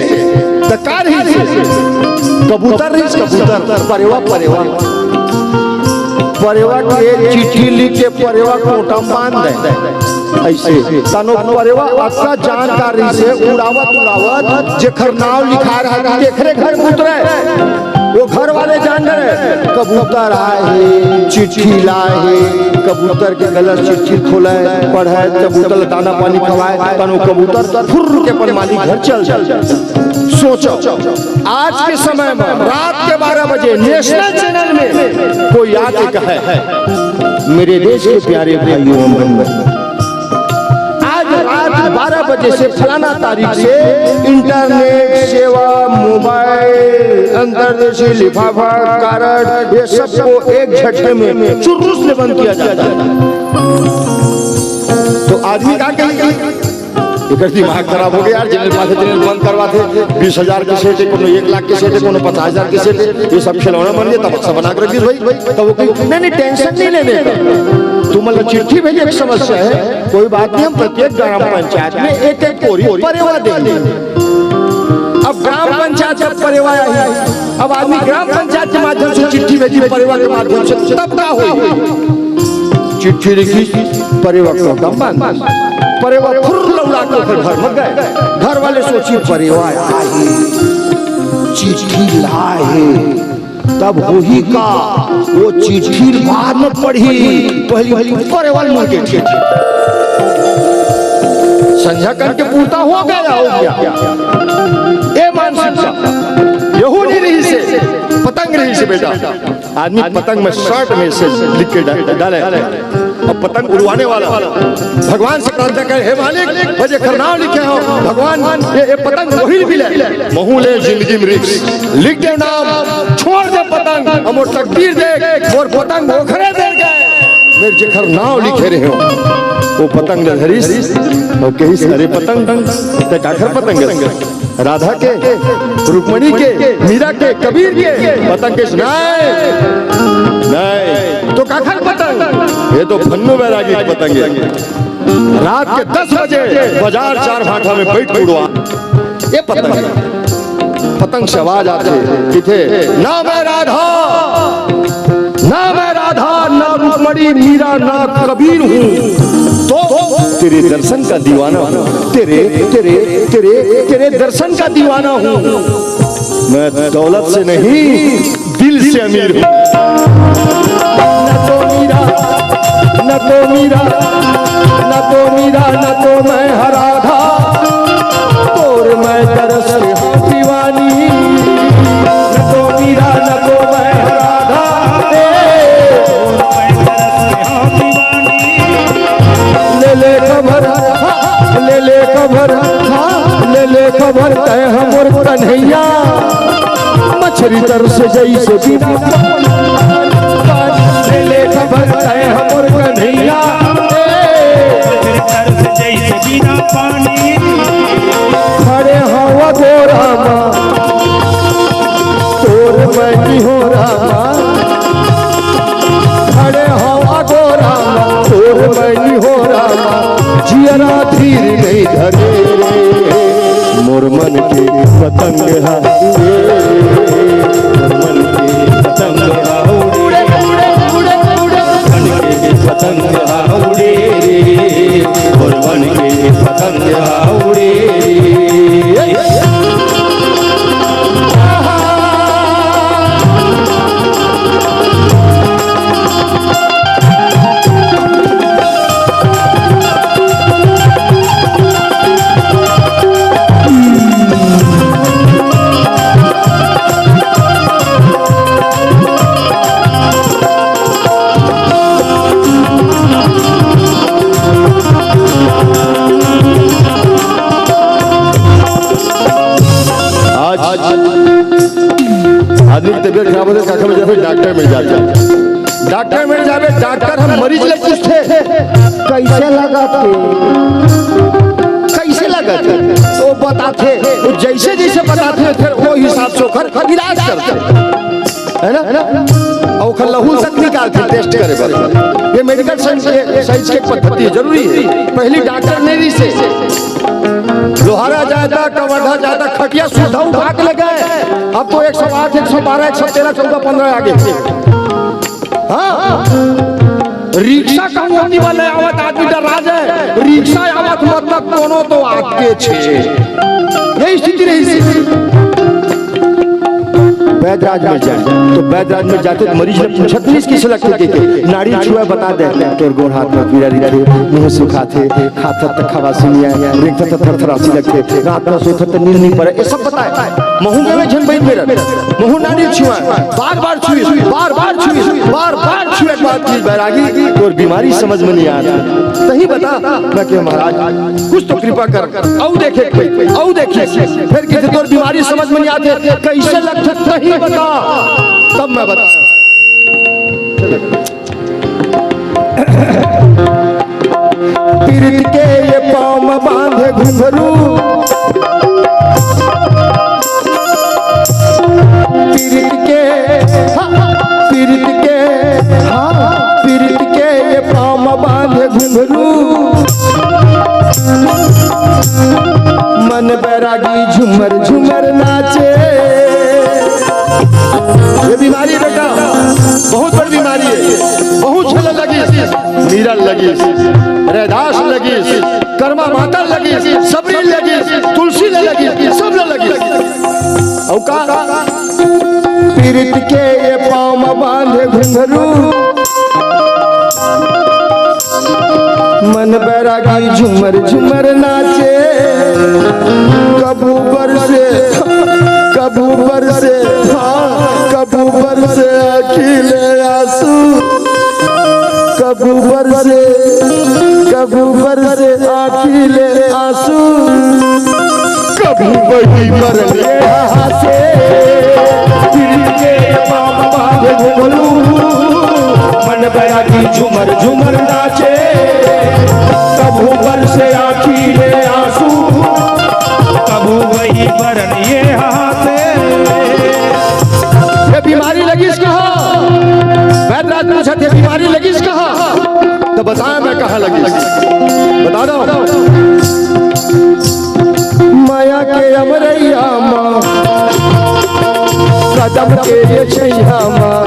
तका रही से कबूतर रही से कबूतर परेवा परेवा परेवा के चिट्ठी लिख के परेवा कोटा मान दे ऐसे तनो परेवा अच्छा जानकारी से उड़ावत जेखर नाव लिखा रहा देखरे घर उतरे वो घर वाले जान गए कबूतर आए चिट्ठी लाए कबूतर के गलत चिट्ठी खोले पढ़े कबूतर दाना पानी खवाए तनु कबूतर फुर्र के अपन मालिक घर चल सोचो आज के समय में रात के 12 बजे नेशनल चैनल में कोई आके कहे मेरे देश के प्यारे भाइयों बहनों आज रात 12 बजे से फलाना तारीख से इंटरनेट सेवा मोबाइल अंतर्देशीय लिफाफा कार्ड ये सबको एक झटके में चुर्रुस से बंद किया जाता है तो आदमी क्या कहेगा दिमाग खराब हो गया यार जिन्हें पास बंद करवाते 20,000 के सेट को 1 लाख के सेट को 50,000 के सेट ये सब खिलौना बन गया तब सब बना कर रखी भाई तो वो नहीं टेंशन नहीं लेने का तुम मतलब चिट्ठी भेजे एक समस्या है कोई बात नहीं हम प्रत्येक ग्राम पंचायत में एक कोरी परेवा देंगे अब ग्राम पंचायत जब परेवा आई अब आदमी ग्राम पंचायत के माध्यम से चिट्ठी भेजी परेवा के माध्यम से तब क्या हुई चिट्ठी लिखी परेवा को दम परेवा फुर्र लौड़ा के फिर घर में गए घर वाले सोची परेवा आए चिट्ठी लाए तब वही का वो चिट्ठी बाद में पढ़ी पहली परेवा मुंह के चिट्ठी संध्या करके पूर्ता हो गया ए मानसिक यहूदी रही से पतंग रही से बेटा आदमी पतंग में शर्ट में से लिख के डाले और पतंग उड़वाने वाला भगवान से प्रार्थना करे हे मालिक मुझे खरनाव लिखे हो भगवान ये पतंग वही भी ले महू ले जिंदगी में रिक्स लिख दे नाम छोड़ दे पतंग और तकदीर दे और पतंग वो खरे दे गए मेरे जे खरनाव लिखे रहे हो वो पतंग धरिस और कहीं सारे पतंग ते काखर पतंग राधा के रुक्मणी के मीरा के कबीर के पतंग के सुनाए नहीं तो काखर पतंग ये तो फन्नू बैरागी की पतंग है रात के 10 बजे बाजार 4 भाटा में बैठ उड़वा ये पतंग से आवाज आती थे ना मैं राधा ना रुक्मणी मीरा ना कबीर हूँ तो तेरे दर्शन का दीवाना हूँ तेरे तेरे तेरे तेरे दर्शन का दीवाना हूँ मैं दौलत से नहीं दिल से अमीर हूँ न तो मीरा न तो मीरा न तो मीरा न तो मैं राधा और मैं तरस दीवानी न तो मीरा न तो मैं राधा ले खबर ले ले खबर कह हमर कन्हैया मछली तरस जैसे बिना ले ले खबर कह हमर कन्हैया तरस जैसे बिना पानी खड़े हवा गोरा तोर मैं हो रामा खड़े हवा गोरा तोर मैं हो रामा जियरा धीर नहीं धरे मोर मन के पतंग मन के पतंग उड़े उड़े उड़े मन के पतंग उड़े मोर मन के पतंग उड़े आदमी की तबीयत खराब होती है में जाते डॉक्टर मिल जाते डॉक्टर मिल जावे डॉक्टर हम मरीज ले पूछते कैसे लगा थे तो बताते तो जैसे जैसे बताते फिर वो हिसाब से कर इलाज करते है ना और लहू तक निकालते टेस्ट करे पर ये मेडिकल साइंस की पद्धति जरूरी है पहली डॉक्टर मेरी से लोहारा जाता कवर्धा जाता खटिया सुधा उठा के लगे अब तो 108 112 113 14 15 आगे हाँ रिक्शा का होने वाले आवत आदमी डरा जाए रिक्शा आवत मतलब कोनो तो आपके छे यही स्थिति रही वैद्यराज में जाए तो वैद्यराज में जाते तो मरीज ने पूछा किस लगते के नाड़ी छुआ बता दे तोर गोड़ हाथ में पीड़ा रही मुंह सुखा थे खाता तक खवा सुनिया रेखता तक थरथरासी लगते रात में सोता तो नींद नहीं पड़े ये सब बताए महू में झन बैठ मेरा महू नाड़ी छुआ बार-बार छुई बार-बार छुए बात की बैरागी तोर बीमारी समझ में नहीं आता सही बता मैं के महाराज कुछ तो कृपा कर औ देखे फिर किसी तोर बीमारी समझ में नहीं आते कैसे लगता सही बता तब मैं बता पीरित के ये पाँव में बांधे घुंघरू पीरित के ये पाँव में बांधे घुंघरू मन बैरागी झुमर झुमर नाचे ये बीमारी बेटा बहुत बड़ी बीमारी है बहुत छल लगी मीरा लगी रैदास लगी कर्मा माता लगी सबरी लगी तुलसी लगी सब लगी औका पीरित के ये पाँव में बांधे घुंघरू मन बैरागी झुमर झुमर नाचे कबू बरसे अखिले आंसू कबू बरसे अखिले आंसू कबू वही मरले हंसे मन बैरागी झुमर झुमर नाचे कबू बरसे अखिले आंसू कबू वही बरन ये हाथे बीमारी लगी इसका वैद्यराज पूछा थे बीमारी लगी इसका तो बताया मैं कहाँ लगी बता दो माया के अमरैया माँ कदम के ये छैया माँ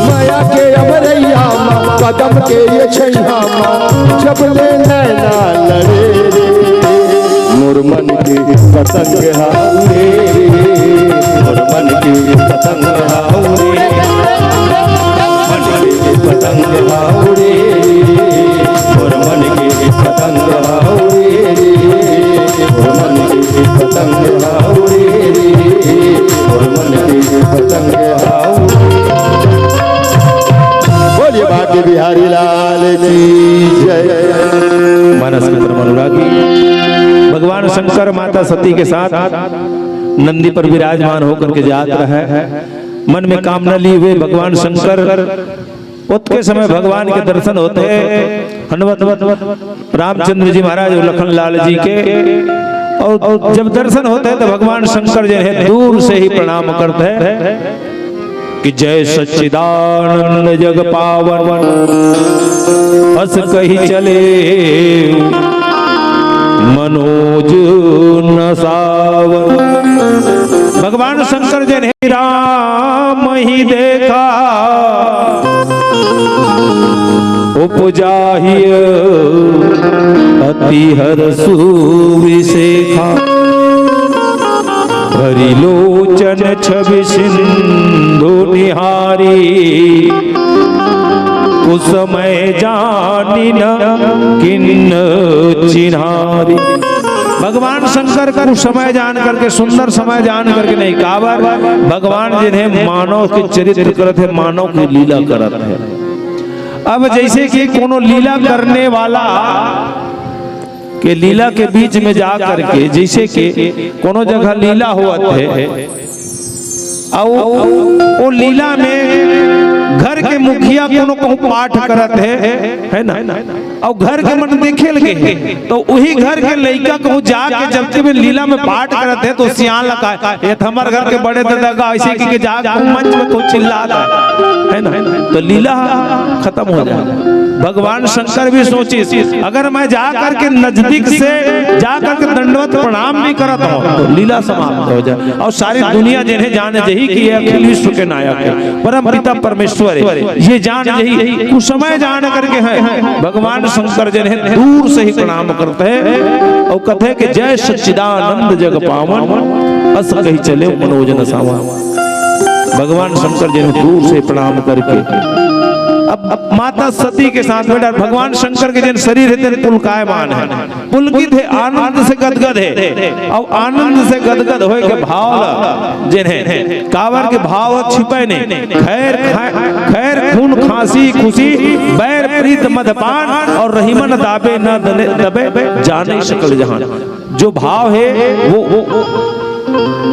माया के अमरैया माँ कदम के ये छैया माँ जब ले नैना लड़े मोर मन के पतंग हाउरे मोर मन के पतंग हाउरे मन के पतंग हाउरे मोर मन के पतंग हाउरे मोर मन के पतंग हाउरे मोर मन के पतंग हाउरे बोलिए बाके बिहारी लाल की जय मानस पुत्र अनुरागी भगवान शंकर माता सती के साथ नंदी पर विराजमान होकर के यात्रा है मन में कामना लिए हुए भगवान शंकर उतके समय भगवान के दर्शन होते हनुमत रामचंद्र जी महाराज और लखन लाल जी के और जब दर्शन होते हैं तो भगवान शंकर जो है दूर से ही प्रणाम करते हैं कि जय सच्चिदानंद जग पावन हस कही चले मनोज नसावन। भगवान शंकर जी ने राम ही देखा उपजाहिय अति हरसु विशेखा हरिलोचन छवि सिंधु निहारी उस समय जानी न किन्न चिन्हारी। भगवान शंकर का उस समय जान करके सुंदर समय जान करके नहीं काबर भगवान जिन्हें मानव के चरित्र करते हैं मानव की लीला करते हैं। अब जैसे कि कोनो लीला करने वाला के लीला के बीच में जा करके जैसे कि कोनो जगह लीला हुआ थे और वो लीला में घर के मुखिया कोनो कहूँ पाठ करत है ना और घर के मन देखे लगे तो वही घर के लड़का कहूँ जाके जब में लीला में पाठ करत है तो सियान लगा ये हमारे घर के बड़े दादा ऐसे कि जा मंच में कोई चिल्ला है ना तो लीला खत्म हो जाए। भगवान शंकर भी सोचे अगर मैं जा करके नजदीक से जा करके दंडवत प्रणाम भी करता हूँ तो लीला समाप्त हो जाए और सारी दुनिया जिन्हें जाने यही कि अखिल विश्व के नायक है परम पिता परमेश्वर है ये जान यही कुछ समय जान करके है भगवान शंकर जिन्हें दूर से ही प्रणाम करते हैं और कहते हैं कि जय सच्चिदानंद जग पावन अस कही चले मनोजन सावा। भगवान शंकर जी ने दूर से प्रणाम करके अब माता सती के साथ बैठा। भगवान शंकर के जिन शरीर है पुलकायमान है, पुलकित है, आनंद से गदगद है। अब आनंद से गदगद होए के भाव जिन्हें कावर के भाव छिपे नहीं। खैर खैर खून खांसी खुशी बैर प्रीत मदपान और रहीमन दाबे न दबे जाने शकल जहान। जो भाव है वो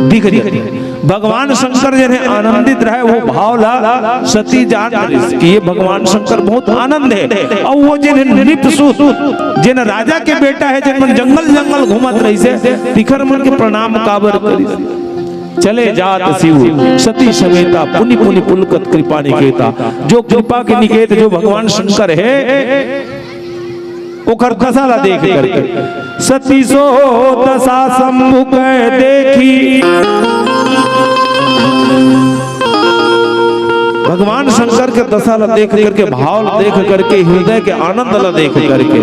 दिख रही। भगवान शंकर जिन्हें आनंदित रहे वो भाव ला सती जान कि ये भगवान शंकर बहुत आनंद है। और वो जिन्हें नित सुत जिन राजा के बेटा है जिन जंगल जंगल घूमत रही से तिखर मन के प्रणाम काबर करी। चले जात शिव सती समेता पुनि पुनि पुलकत कृपा निकेता। जो कृपा के निकेत जो भगवान शंकर है ओकर दशा ला देख करके सती सो दशा शंभु कह देखी। भगवान शंकर के दशा ला देख करके भाव ला देख करके हृदय के आनंद ला देख करके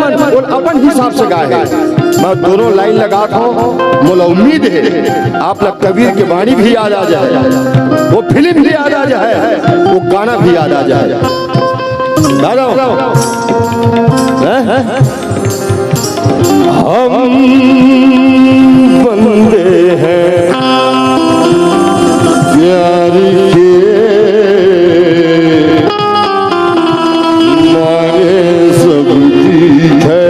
मन बोल अपन हिसाब से गाए मैं दोनों लाइन लगा था मोला उम्मीद है आप लोग कबीर के वाणी भी याद आ जाए वो फिल्म भी याद आ जाए वो गाना भी याद आ जाए हम बंदे हैं प्यार के मारे सब जीत है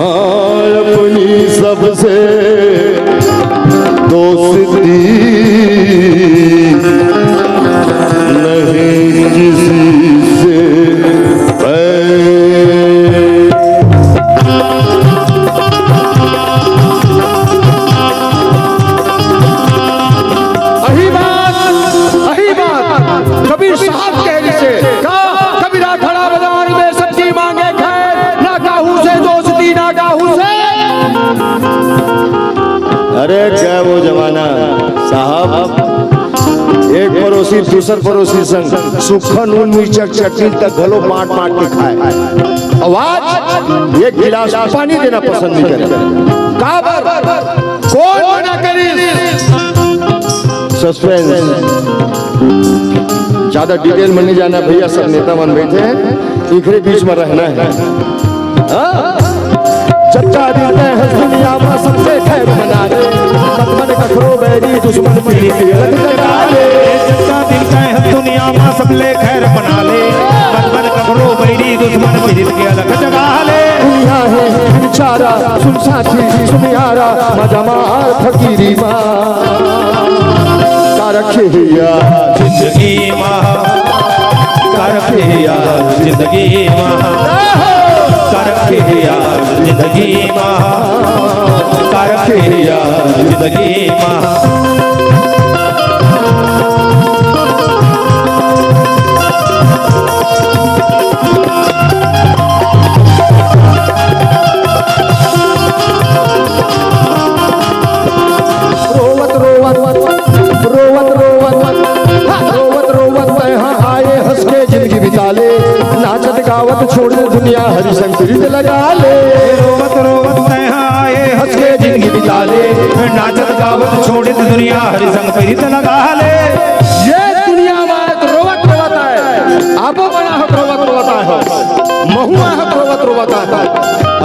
अपनी सबसे दोस्ती नहीं किसी से कबीर साहब कहने से कबीरा खड़ा बाजार में सब्जी मांगे खैर ना काहू से दोस्ती ना काहू से। अरे क्या वो जमाना साहब एक पड़ोसी दूसर पड़ोसी संग सूखा नून मिर्चा चटनी तक घलो बांट बांट के खाए आवाज एक गिलास पानी देना पसंद नहीं करे काबर कौन मना करी सस्पेंस ज्यादा डिटेल में नहीं जाना भैया सब नेता मन बैठे हैं इखरे बीच में रहना है चच्चा दिन है दुनिया में सबसे खैर मना ले दुश्मन कखरो बैरी दुश्मन पीड़ी अलग लगा ले चच्चा दिन है दुनिया में सबले खैर मना ले दुश्मन कखरो बैरी दुश्मन पीड़ी अलग जगा ले दुनिया है बेचारा सुन साथी सुन यारा मजा मार फकीरी मां रखे जिंदगी मां कर जिंदगी मां कर जिंदगी मां कर जिंदगी मां नाचत गावत छोड़ दे दुनिया हरि संग प्रीत लगा ले रोवत रोवत आए हंस के जिंदगी बिता ले नाचत गावत छोड़ दे दुनिया हरि संग प्रीत लगा ले ये दुनिया में रोवत रोवत है आपो बना हो रोवत रोवत है महुआ है रोवत रोवत है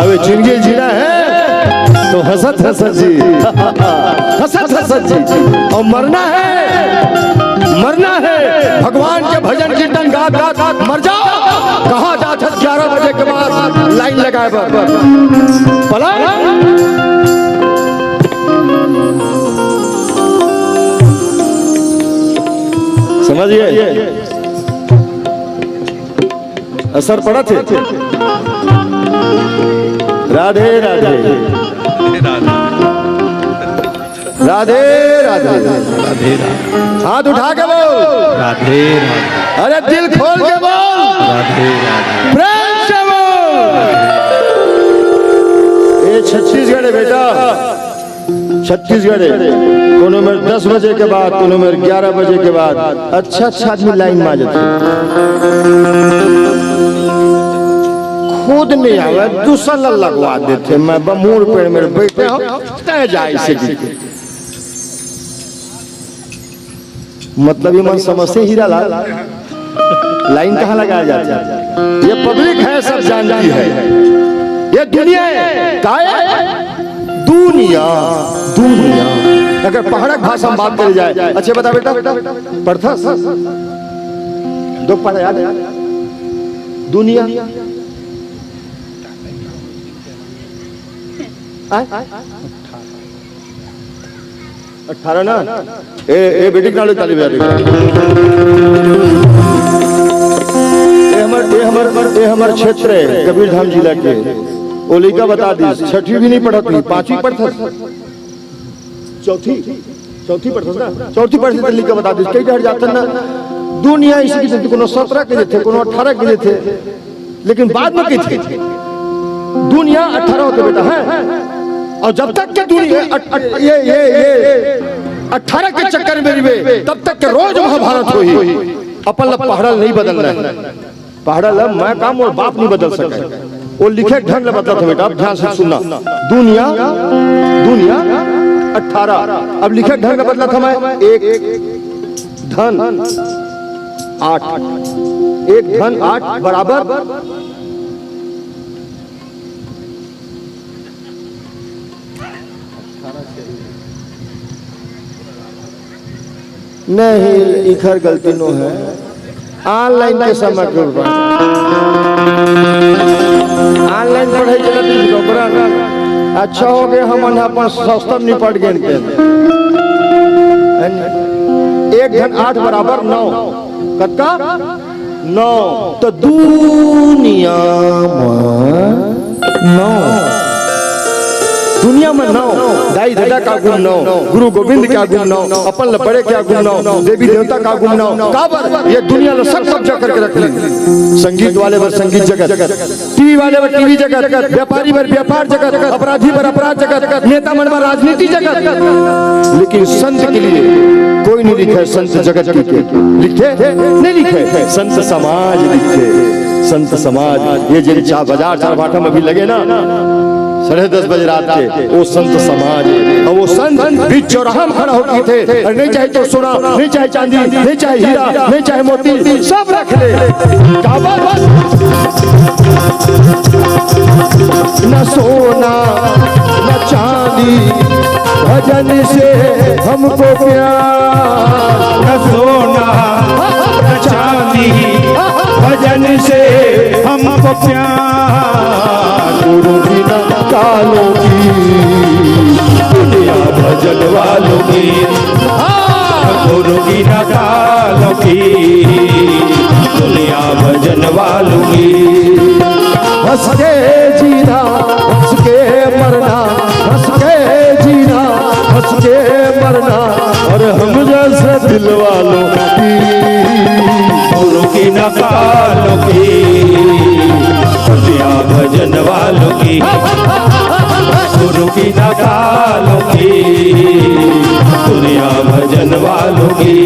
अबे जिंदगी जीना है तो हंसत हंसत जी हंसत हंसत जी और मरना है भगवान के भजन कीर्तन गात गात मर जाओ कहा जात 11 बजे के बाद लाइन लगाए पला समझिए असर पड़ा थे राधे राधे राधे राधे राधे हाथ उठा के बोल राधे अरे दिल खोल के बोल राधे प्रेम से बोल ये छत्तीसगढ़ है बेटा छत्तीसगढ़ है कोनो में 10 बजे के बाद कोनो में 11 बजे के बाद अच्छा आदमी लाइन में आ जाते खुद नहीं आवे दूसरा लगवा देते मैं बमूर पेड़ में बैठे हो तय जाए से मतलब ये मन समझते हीरा लाल लाइन कहाँ लगाया जाता है ये पब्लिक है सब जानती है ये दुनिया है दुनिया दुनिया अगर पहाड़क भाषा में बात करी जाए अच्छे बता बेटा पढ़ता दो पढ़ा याद है दुनिया 18 ना ए बेटी का ताली बजा रही हमारे क्षेत्र है कबीर धाम जिला के ओलिका बता दी 6वीं भी नहीं पढ़ती 5वीं पढ़ता चौथी पढ़ता ना चौथी पढ़ती लिखा बता दी कई हट जाते ना दुनिया इसी की कोनो 17 के थे कोनो 18 के थे लेकिन बाद में की थी दुनिया 18 होते बेटा है और जब तक के दुनिया ये 18 के चक्कर में रहे तब तक के रोज महाभारत हुई अपन पहाड़ नहीं बदलना है पहाड़ा लब मैं काम और बाप नहीं बदल सके। वो लिखे ढंग ले बदलत है बेटा, अब ध्यान से सुनना। दुनिया 18, अब लिखे ढंग ले बदलत है मैं 1 धन 8, 1 धन 8 बराबर नहीं, इखर गलती नो है। ऑनलाइन के समय के ऊपर ऑनलाइन पढ़ाई चलती अच्छा हो गए, हम अपन सस्ता निपट गए। 1 धन 8 बराबर 9, कत्का 9, तो दुनिया में 9, दाई दादा का गुण 9, गुरु गोविंद का गुण 9, अपन बड़े क्या गुण 9, देवी देवता का गुण 9, काबर ये दुनिया लो सब कब्जा करके रख ली। संगीत वाले पर संगीत जगत, टीवी वाले पर टीवी जगत, व्यापारी पर व्यापार जगत, अपराधी पर अपराध जगत, नेता मन पर राजनीति जगत। लेकिन संत के लिए कोई नहीं लिखे, संत जगत के लिखे नहीं, लिखे संत समाज लिखे, संत समाज। ये जिन बाजार चार बाटा में भी लगे ना 10:30 बजे रात के, वो संत समाज है। और वो संत बीच चौराहा में खड़ा होते थे, और नहीं चाहे तो सोना, नहीं चाहे चांदी, नहीं चाहे हीरा, नहीं चाहे मोती, सब रख ले। न सोना न चांदी, भजन से हमको प्यार। न सोना न चांदी, भजन से हमको प्यार। गुरु बिना कालों की दुनिया भजन वालों की, गुरु बिना कालों की दुनिया भजन वालों की। हंस के जीना, हंस के मरना, हंस के जीना, हंस के मरना, और हम जैसे दिल वालों की, गुरु की नकालों की दुनिया भजन वालों की, गुरु की नकालों की दुनिया भजन वालों की।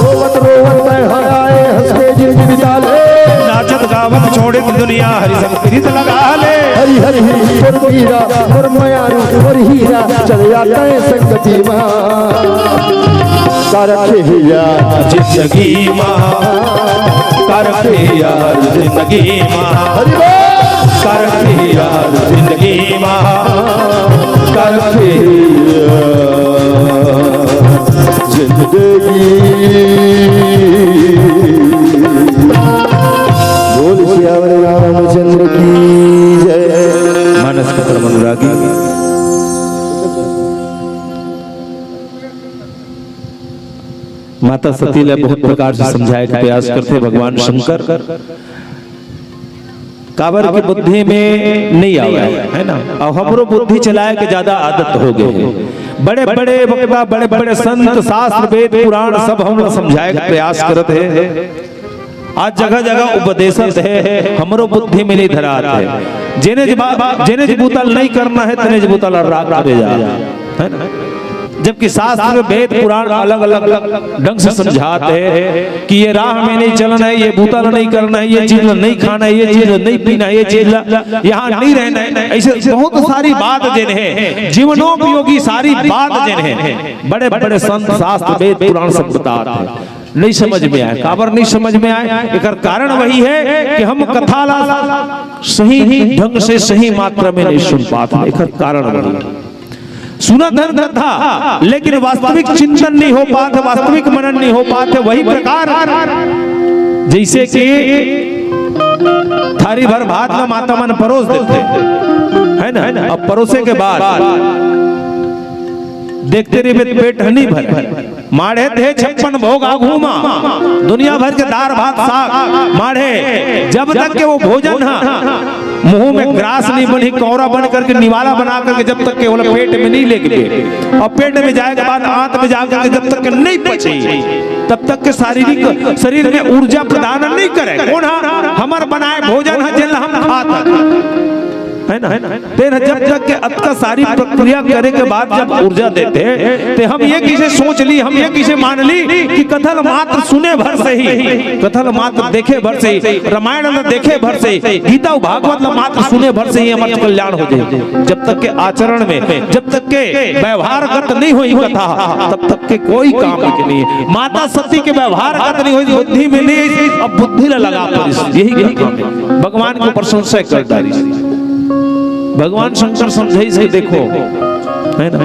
रोवत रोवत हराए, हंस के जिंदगी बिता ले, नाचत गावत छोड़े दुनिया हरि संग प्रीत लगा ले। हरि हरि और हीरा और मयारू और हीरा चले जाते हैं संगति माँ। करखे यार जिंदगी माँ, करखे यार जिंदगी माँ, करखे यार जिंदगी माँ, करखे जिंदगी। बोल श्याम रामचंद्र की जय। मानस कतर अनुरागी। माता सती ने बहुत प्रकार से समझाया कि प्रयास करते भगवान शंकर काबर की बुद्धि में नहीं आया है ना, और हमरो बुद्धि चलाए के ज्यादा आदत हो गई। बड़े बड़े वक्ता, बड़े बड़े संत, शास्त्र, वेद, पुराण सब हम लोग समझाए के प्रयास करते हैं। आज जगह जगह उपदेशत है, हमरो बुद्धि में नहीं धरा है। जिन्हें जबूतल नहीं करना है तने जबूतल राग करे जा, है ना। जबकि शास्त्र वेद पुराण अलग अलग ढंग से समझाते हैं कि ये राह में नहीं चलना है, ये बूतल नहीं करना है, ये चीज नहीं खाना है, ये चीज नहीं पीना है, ये चीज यहाँ नहीं रहना है। ऐसे बहुत सारी बात जिन्हें जीवनोपयोगी सारी बात जिन्हें बड़े बड़े संत शास्त्र वेद पुराण सब बताते हैं, नहीं समझ में आए। काबर नहीं समझ में आए? एक कारण वही है कि हम कथा सही ढंग से सही मात्रा में नहीं सुन पाते। एक कारण वही सुना धन कथा, लेकिन वास्तविक चिंतन नहीं हो पाते, वास्तविक मनन नहीं हो पाते। वही प्रकार जैसे कि थारी भर भात का माता मन परोस देते है ना, अब परोसे के बाद देखते रहे पेट नहीं भर, माढ़े थे 56 भोग आघूमा, दुनिया भर के दार भात साग माढ़े, जब तक के वो भोजन मुंह में ग्रास नहीं बनी, कौरा बन करके निवाला बना करके जब तक के वो पेट में नहीं ले गए, और पेट में जाए के बाद आंत में जाकर के जब तक के नहीं पचे, तब तक के शारीरिक शरीर में ऊर्जा प्रदान नहीं करे। कौन हमार बनाए भोजन है जिन हम खाते है ना। तेन जब तक के अत का सारी प्रक्रिया करे के बाद जब ऊर्जा देते ते हम ये किसे सोच ली, हम ये किसे मान ली कि कथल मात्र सुने भर से ही, कथल मात्र देखे भर से ही, रामायण न देखे भर से ही, गीता भागवत मात्र सुने भर से ही हमारा कल्याण हो जाए। जब तक के आचरण में, जब तक के व्यवहारगत नहीं हुई कथा, तब तक के कोई काम के नहीं है। माता सती के व्यवहारगत नहीं हुई, बुद्धि में नहीं, अब बुद्धि लगा पर यही काम है। भगवान को प्रशंसा करता है भगवान शंकर, समझे से देखो, है ना।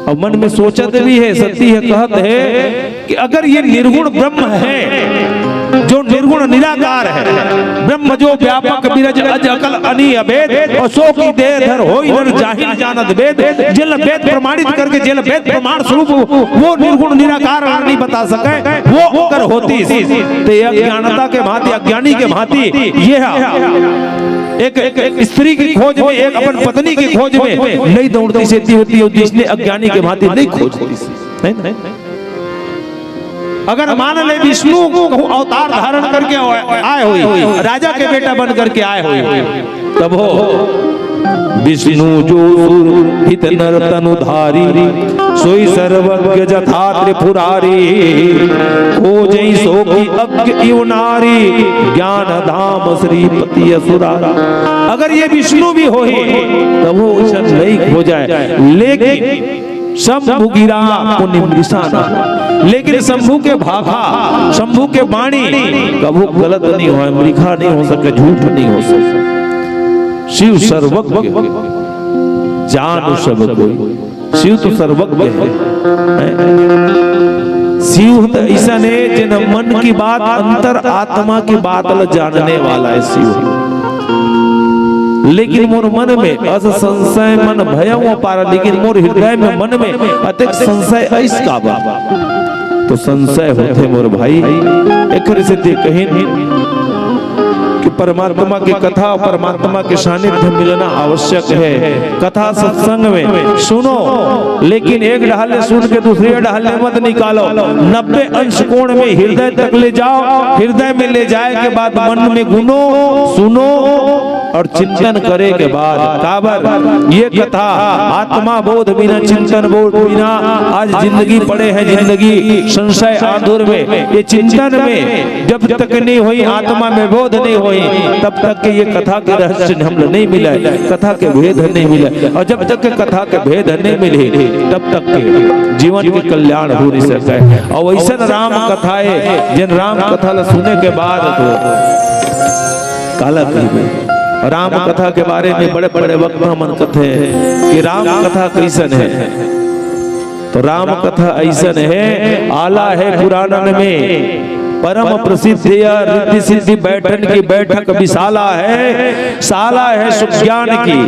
और मन में सोचते भी है, सती है, कहत है कि अगर ये निर्गुण ब्रह्म है, जो निर्गुण निराकार है, ब्रह्म जो व्यापक विरज अज अकल अनि अभेद, और सो की देह धर होई नर जाहिर जानत वेद, जिल वेद प्रमाणित करके जिल वेद प्रमाण स्वरूप वो निर्गुण निराकार नहीं बता सके, वो अगर होती ते अज्ञानता के भांति, अज्ञानी के भांति ये एक स्त्री की खोज में, एक अपन पत्नी की खोज में नहीं दौड़ती सेती होती है, जिसने अज्ञानी के भांति नहीं खोजती। अगर मान ले विष्णु अवतार धारण करके आए हुए, राजा के बेटा बन करके आए हुए, तब हो विष्णु जो हित नर तनुधारी, सोई सर्वज्ञ जथा त्रिपुरारी, खोजई सो की अज्ञ इव नारी, ज्ञान धाम श्रीपति असुरारा। अगर ये विष्णु भी हो तब वो नहीं खो जाए, लेकिन शंभु गिरा पुण्य निशाना, लेकिन शंभु के भाभा, शंभु के वाणी कभी गलत नहीं हो, मृखा नहीं हो सके, झूठ नहीं हो सके। शिव सर्वज्ञ जान सब कोई, शिव तो सर्वज्ञ है। शिव तो ऐसा ने जिन मन की बात, अंतर आत्मा की बात जानने वाला है शिव। लेकिन मोर मन में अस संशय मन भय पारा, लेकिन मोर हृदय में मन में अतिक संशय ऐस का बा, तो संशय होते मोर भाई। एक से कहीं कि परमात्मा की कथा और परमात्मा के सानिध्य मिलना आवश्यक है। कथा सत्संग में सुनो, लेकिन एक ढाले सुन के दूसरे ढाले मत निकालो। 90 अंश कोण में हृदय तक ले जाओ, हृदय में ले जाए के बाद मन में गुनो, सुनो और चिंतन करे के बाद काबर ये कथा आत्मा बोध बिना, चिंतन बोध बिना आज जिंदगी पड़े हैं, जिंदगी संशय आधुर में। ये चिंतन में जब तक नहीं हुई, आत्मा में बोध नहीं हुई, तब तक के ये कथा के रहस्य हम नहीं मिला, कथा के भेद नहीं मिला। और जब तक के कथा के भेद नहीं मिले, तब तक के जीवन के कल्याण हो नहीं सकता। और वैसे राम कथा है, जिन राम कथा सुने के बाद तो काला राम कथा के बारे में बड़े बड़े वक्त मन कथे कि राम कथा कैसन है। तो राम कथा ऐसन है, आला है पुराणन में, परम प्रसिद्ध रिद्धि सिद्धि बैठन की बैठक विशाला है, साला है सुज्ञान की,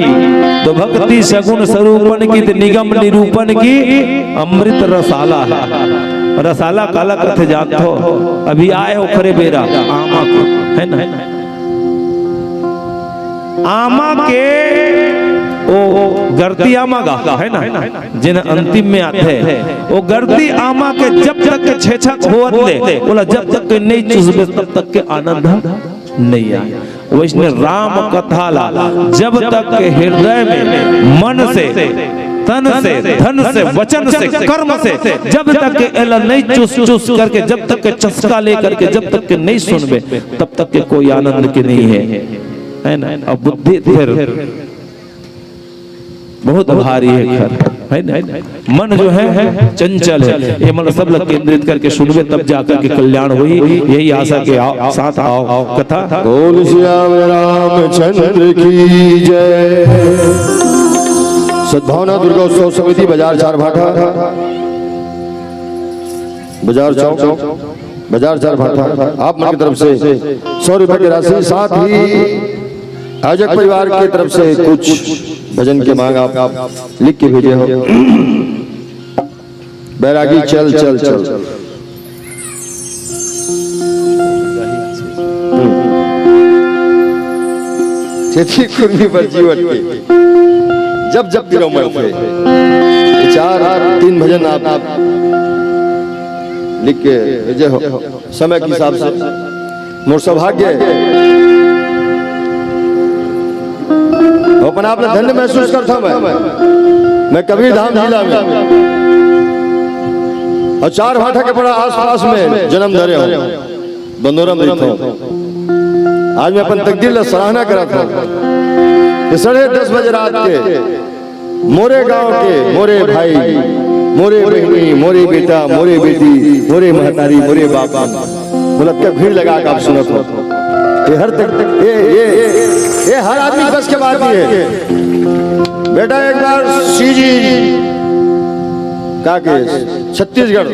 तो भक्ति सगुण स्वरूपन की, तो निगम निरूपण की अमृत रसाला है। रसाला काला कथे जानते हो, अभी आए हो खरे बेरा आमा को, है ना। आमा के ओ गर्दी आमा गा है ना, जिन अंतिम में आते हैं वो गर्दी आमा के जब तक के छेछक होत ले, बोला जब तक के नहीं चुसबे तब तक के आनंद नहीं आए। वैष्णव राम कथा ला जब तक के हृदय में, मन से, तन से, धन से, वचन से, कर्म से, जब तक के एला नहीं चुस चुस करके, जब तक के चस्का लेकर के जब तक के नहीं सुनबे, तब तक के कोई आनंद के नहीं है ना। अब बुद्धि फिर बहुत भारी है ना। मन जो है चंचल है, ये मन सब लोग केंद्रित करके सुनवे तब जाकर के कल्याण हुई। यही आशा के साथ आओ कथा। बोल श्याम रामचंद्र की जय। सद्भावना दुर्गा उत्सव समिति बाजार चार भाटा, बाजार चौक, बाजार चार भाटा, आप मन की तरफ से 100 रुपए की राशि, साथ ही आयोजक परिवार की तरफ से कुछ भजन के मांग आप लिख के भेजे हो। बैरागी चल चल चल, चेती कुर्मी पर जीवन के जब जब दिनों मन से 4-3 भजन आप लिख के भेजे हो। समय के हिसाब से मोर सौभाग्य अपना आप धन्य महसूस करता मैं कबीर धाम जिला में और 4 भाठा के बड़ा आसपास में जन्म धरे हूं, बंदोरा में रहता हूं। आज मैं अपन तकदीर ला सराहना करता हूं कि 10:30 बजे रात के मोरे गांव के मोरे भाई, मोरे बहनी, मोरे बेटा, मोरे बेटी, मोरे महतारी, मोरे बाप मतलब क्या भीड़ लगा के आप सुनत हो। ये हर तक ये हर आदमी बस के बात ही है। बेटा एक बार सीजी का के छत्तीसगढ़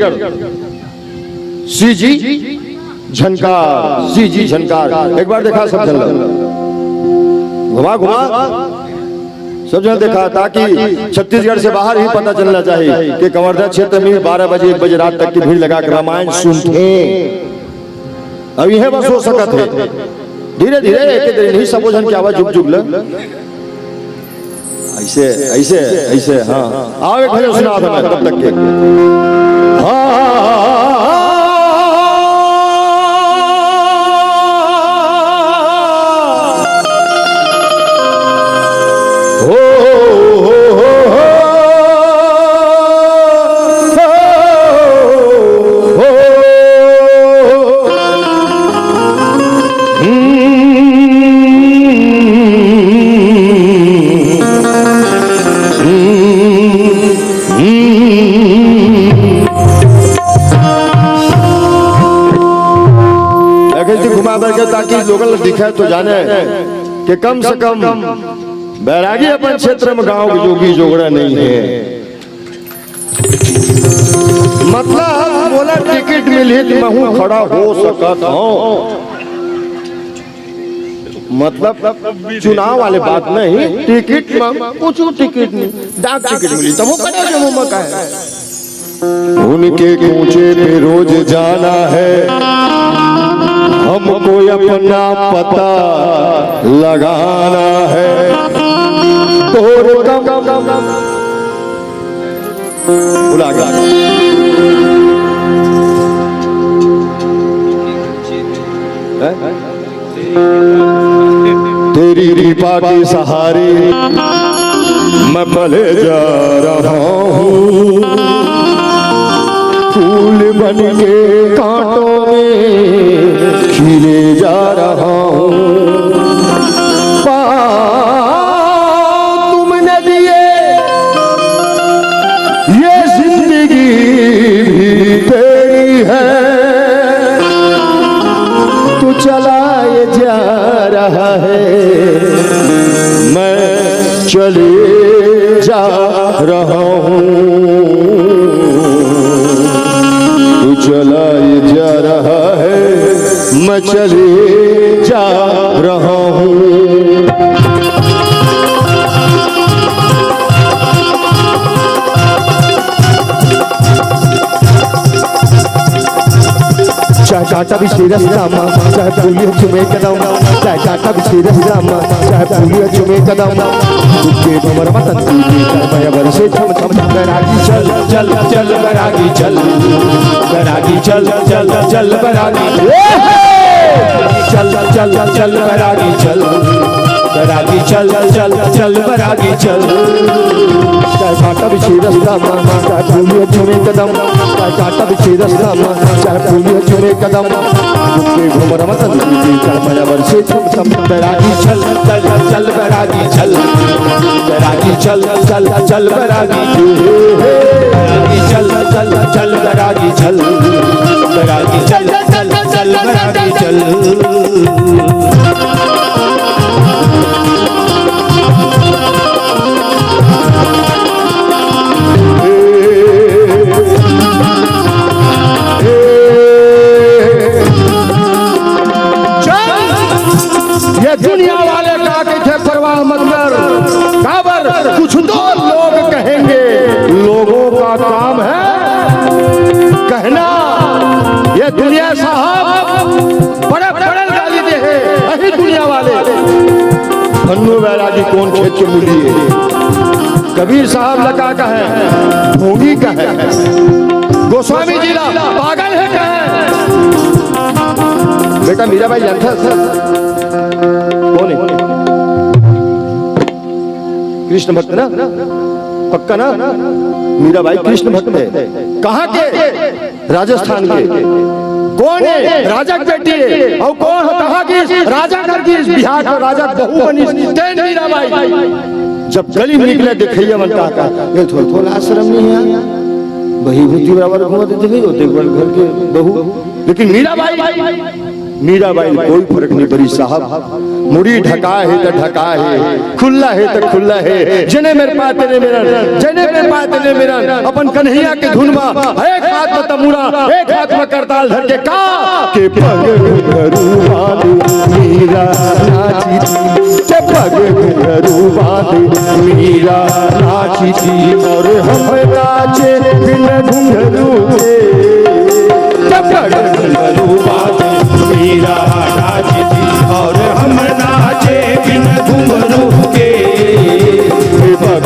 सीजी झनकार एक बार देखा सब जन घुमा सब जन देखा, ताकि छत्तीसगढ़ से बाहर ही पता चलना चाहिए कि कवर्धा क्षेत्र में 12 बजे 1 बजे रात तक की भीड़ लगा कर रामायण सुनते। अब यह बस हो सकत है, धीरे धीरे एक नहीं सब जन की आवाज जुग ल ऐसे हाँ आओ एक भजन सुना था मैं तब तक के ताकि लोगों को दिखे तो जाने कि कम से कम बैरागी अपन क्षेत्र में गांव की जोगी जोगड़ा नहीं है। मतलब बोला टिकट मिली तो मैं हूं खड़ा हो सकता हूं, मतलब चुनाव वाले बात नहीं, टिकट कुछ टिकट नहीं, डाक टिकट मिली तब वो कटा जो मुंह का है। उनके कूचे पे रोज जाना है, हमको अपना पता लगाना है। बुला गया तेरी कृपा के सहारे मैं पले जा रहा हूँ, फूल बन के कांटों में खिले जा रहा हूँ। तुमने दिए ये जिंदगी भी तेरी है, तू चलाए जा रहा है, मैं चले जा रहा हूँ। चलाए जा रहा है, मैं चले जा रहा हूँ। चाहे काटा भी सीरस रामा, चाहे पूलियो चुमे कदम, चाहे काटा भी सीरस रामा, चाहे पूलियो चुमे कदम, तुझे भंवर मतन तुझे करमय बरसे छम छम बैरागी चल चल चल बैरागी चल, बैरागी चल चल चल बैरागी चल चल चल बैरागी चल, बैरागी चल चल चल बैरागी चल। चाहे काटा भी सीरस रामा, चाहे पूलियो चुमे कदम, चाहे काटा भी सीरस रामा, चाहे पूलियो चुमे कदम, तुझे भंवर मतन तुझे करमय बरसे छम छम बैरागी चल चल चल बैरागी चल, बैरागी चल चल चल बैरागी चल चल चल बैरागी चल, बैरागी चल चल चल बैरागी चल। ये दुनिया वाले का थे परवाह मत कर, काबर कुछ तो लोग कहेंगे, लोगों का काम है कहना। ये दुनिया साहब बड़े बड़े गाली दे है यही दुनिया वाले। भन्नू बैरागी कौन खेत के मूली है, कबीर साहब लगा का है, भोगी का है, गोस्वामी जी पागल है का है। बेटा मीरा भाई जानता कौन है? कृष्ण भक्त ना, पक्का ना? मीराबाई कृष्ण भक्त है। कहाँ के? राजस्थान के। कौन है? राजा की बेटी है। और कौन है? कहाँ की? राजा घर की, बिहार का राजा बहू बनी तेन मीराबाई। जब गली में निकले देखिए मन का ये थोड़ा आश्रम नहीं है, वही बुद्धि बराबर घूमते थे देखभाल घर के बहू। लेकिन मीराबाई कोई फर्क नहीं पड़ी साहब। मुड़ी ढका है तो ढका है, खुला है तो खुला है। जने मेरे पास तेने मेरा, जने मेरे पास तेने मेरा। अपन कन्हैया के धुन में एक हाथ में तमुरा, एक हाथ में करताल धर के का के पग घरू वाली मीरा नाची थी, के पग घरू वाली मीरा नाची थी। और हम नाचे बिन घुंघरू के, के पग घरू वाली मीरा नाची थी। और हम नाचे बिन घुंघरू के, पग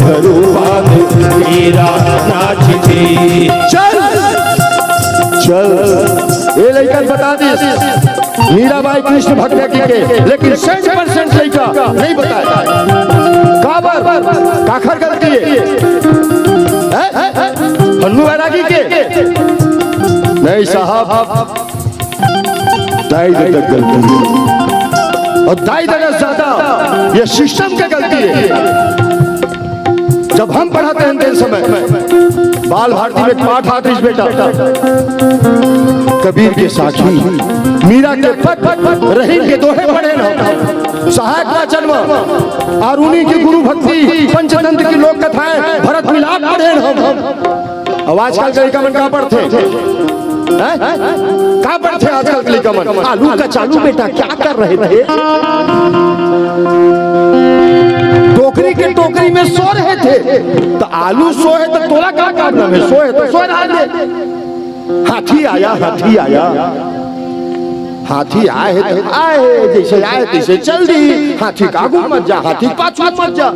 घरू वाली मीरा नाची थी। चल ये लड़का बता दी मीराबाई कृष्ण भक्त के, लेकिन 100% लड़का नहीं बताया। काखर गलती है हन्नू बैरागी के नहीं साहब, दाई तक गलती है। और दाई देना ज्यादा ये सिस्टम की गलती है। जब हम पढ़ाते हैं दिन समय बाल भारती में पाठ आतिश बेटा, कबीर के साखी, मीरा के पग, रहीम के दोहे पढ़े न, सहायक का जन्म, और उन्हीं की गुरु भक्ति, पंचतंत्र की लोक कथाएं, भरत मिलाप पढ़े हम। अब आजकल के लड़का मन कहाँ पढ़ते? कहाँ पढ़ते आजकल के लड़का मन? आलू का चालू बेटा क्या कर रहे थे? टोकरी के टोकरी में सो रहे थे, तो आलू सोए तो तोला क्या करना है? सोए तो सो रहा है। हाथी आया, हाथी आया, हाथी आए तो आए, जैसे आए तैसे चल दी। हाथी का आगू मत जा, हाथी पाछू मत जा।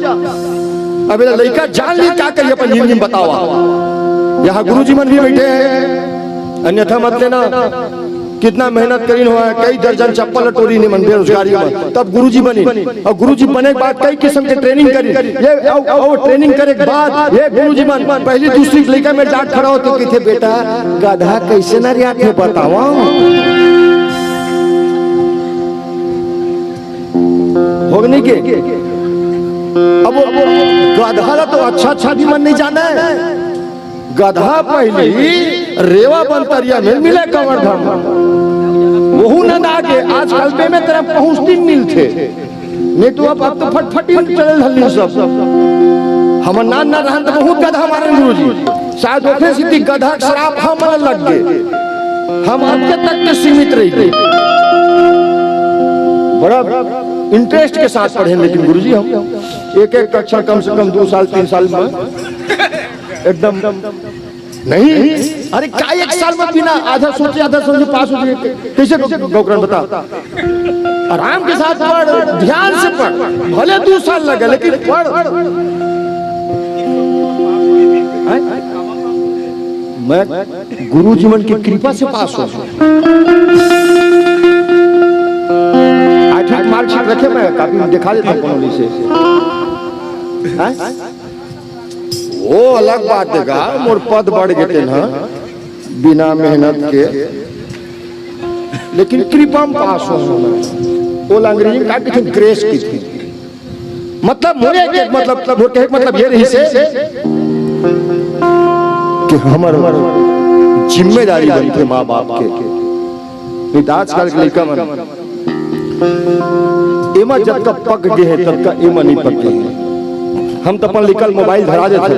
अब लड़का जान ली क्या करिए अपन जिंदगी बतावा। यहाँ गुरुजी मन भी बैठे हैं, अन्यथा मत लेना। कितना मेहनत करी हुआ है, कई दर्जन चप्पल टोरी ने मन बेरोजगारी में, तब गुरुजी बनी। और गुरुजी बने के बाद कई किस्म के ट्रेनिंग करी। ये और ट्रेनिंग करे के बाद ये गुरुजी बन पहली दूसरी लड़का में जाट खड़ा होते कहते बेटा गधा कैसे ना रियात में बतावा। होगनी के अब गधा तो अच्छा भी मन नहीं जाना है। गधा पहले रेवा बंतरिया में मिले कंवर धाम, वहू न आगे आजकल पे में तरफ पहुंचती मिलते नहीं तो अब तो फटफटी चल हल्ली सब। हम नान ना रहन तो बहुत गधा हमारे गुरुजी शायद ओखे सीधी गधा शराब हम लग गए। हम आपके तक के सीमित रही, बड़ा इंटरेस्ट के साथ पढ़े। लेकिन गुरुजी हम एक कक्षा कम से कम 2 साल 3 साल में एकदम नहीं। अरे क्या 1 साल में बिना आधा सोचे पास हो गए कैसे? गौकरण बता। आराम के साथ पढ़, ध्यान से पढ़, भले 2 साल लगे लेकिन पढ़। मैं गुरु जीवन की कृपा से पास हुआ। मार्कशीट रखे, मैं काफी दिखा देता हूँ से। वो अलग बात देगा, मोर पद बढ़ गए ना बिना मेहनत के, लेकिन कृपा में पास हो। वो अंग्रेजी का कितनी ग्रेस की थी, मतलब मोरे एक मतलब ये रही से कि हमारे जिम्मेदारी बनते माँ बाप के। आजकल के लड़का मन एमा जब तक पक गए हैं तब तक एमा नहीं पके हैं। हम तो अपन निकल मोबाइल धरा देते,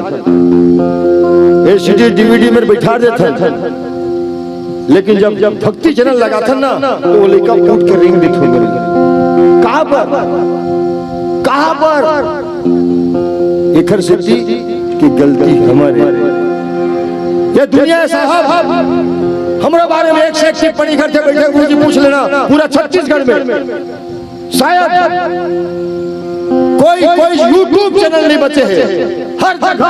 एलसीडी डीवीडी में बैठा देते, लेकिन जब भक्ति चैनल लगा था ना तो वो लड़का उठ के रिंग दी थी। कहाँ पर इखर सिद्धि की गलती हमारे। ये दुनिया साहब हमारे बारे में एक से एक टिप्पणी करते बैठे गुरुजी पूछ लेना पूरा छत्तीसगढ़ में शायद कोई यूट्यूब चैनल नहीं बचे हैं। हर जगह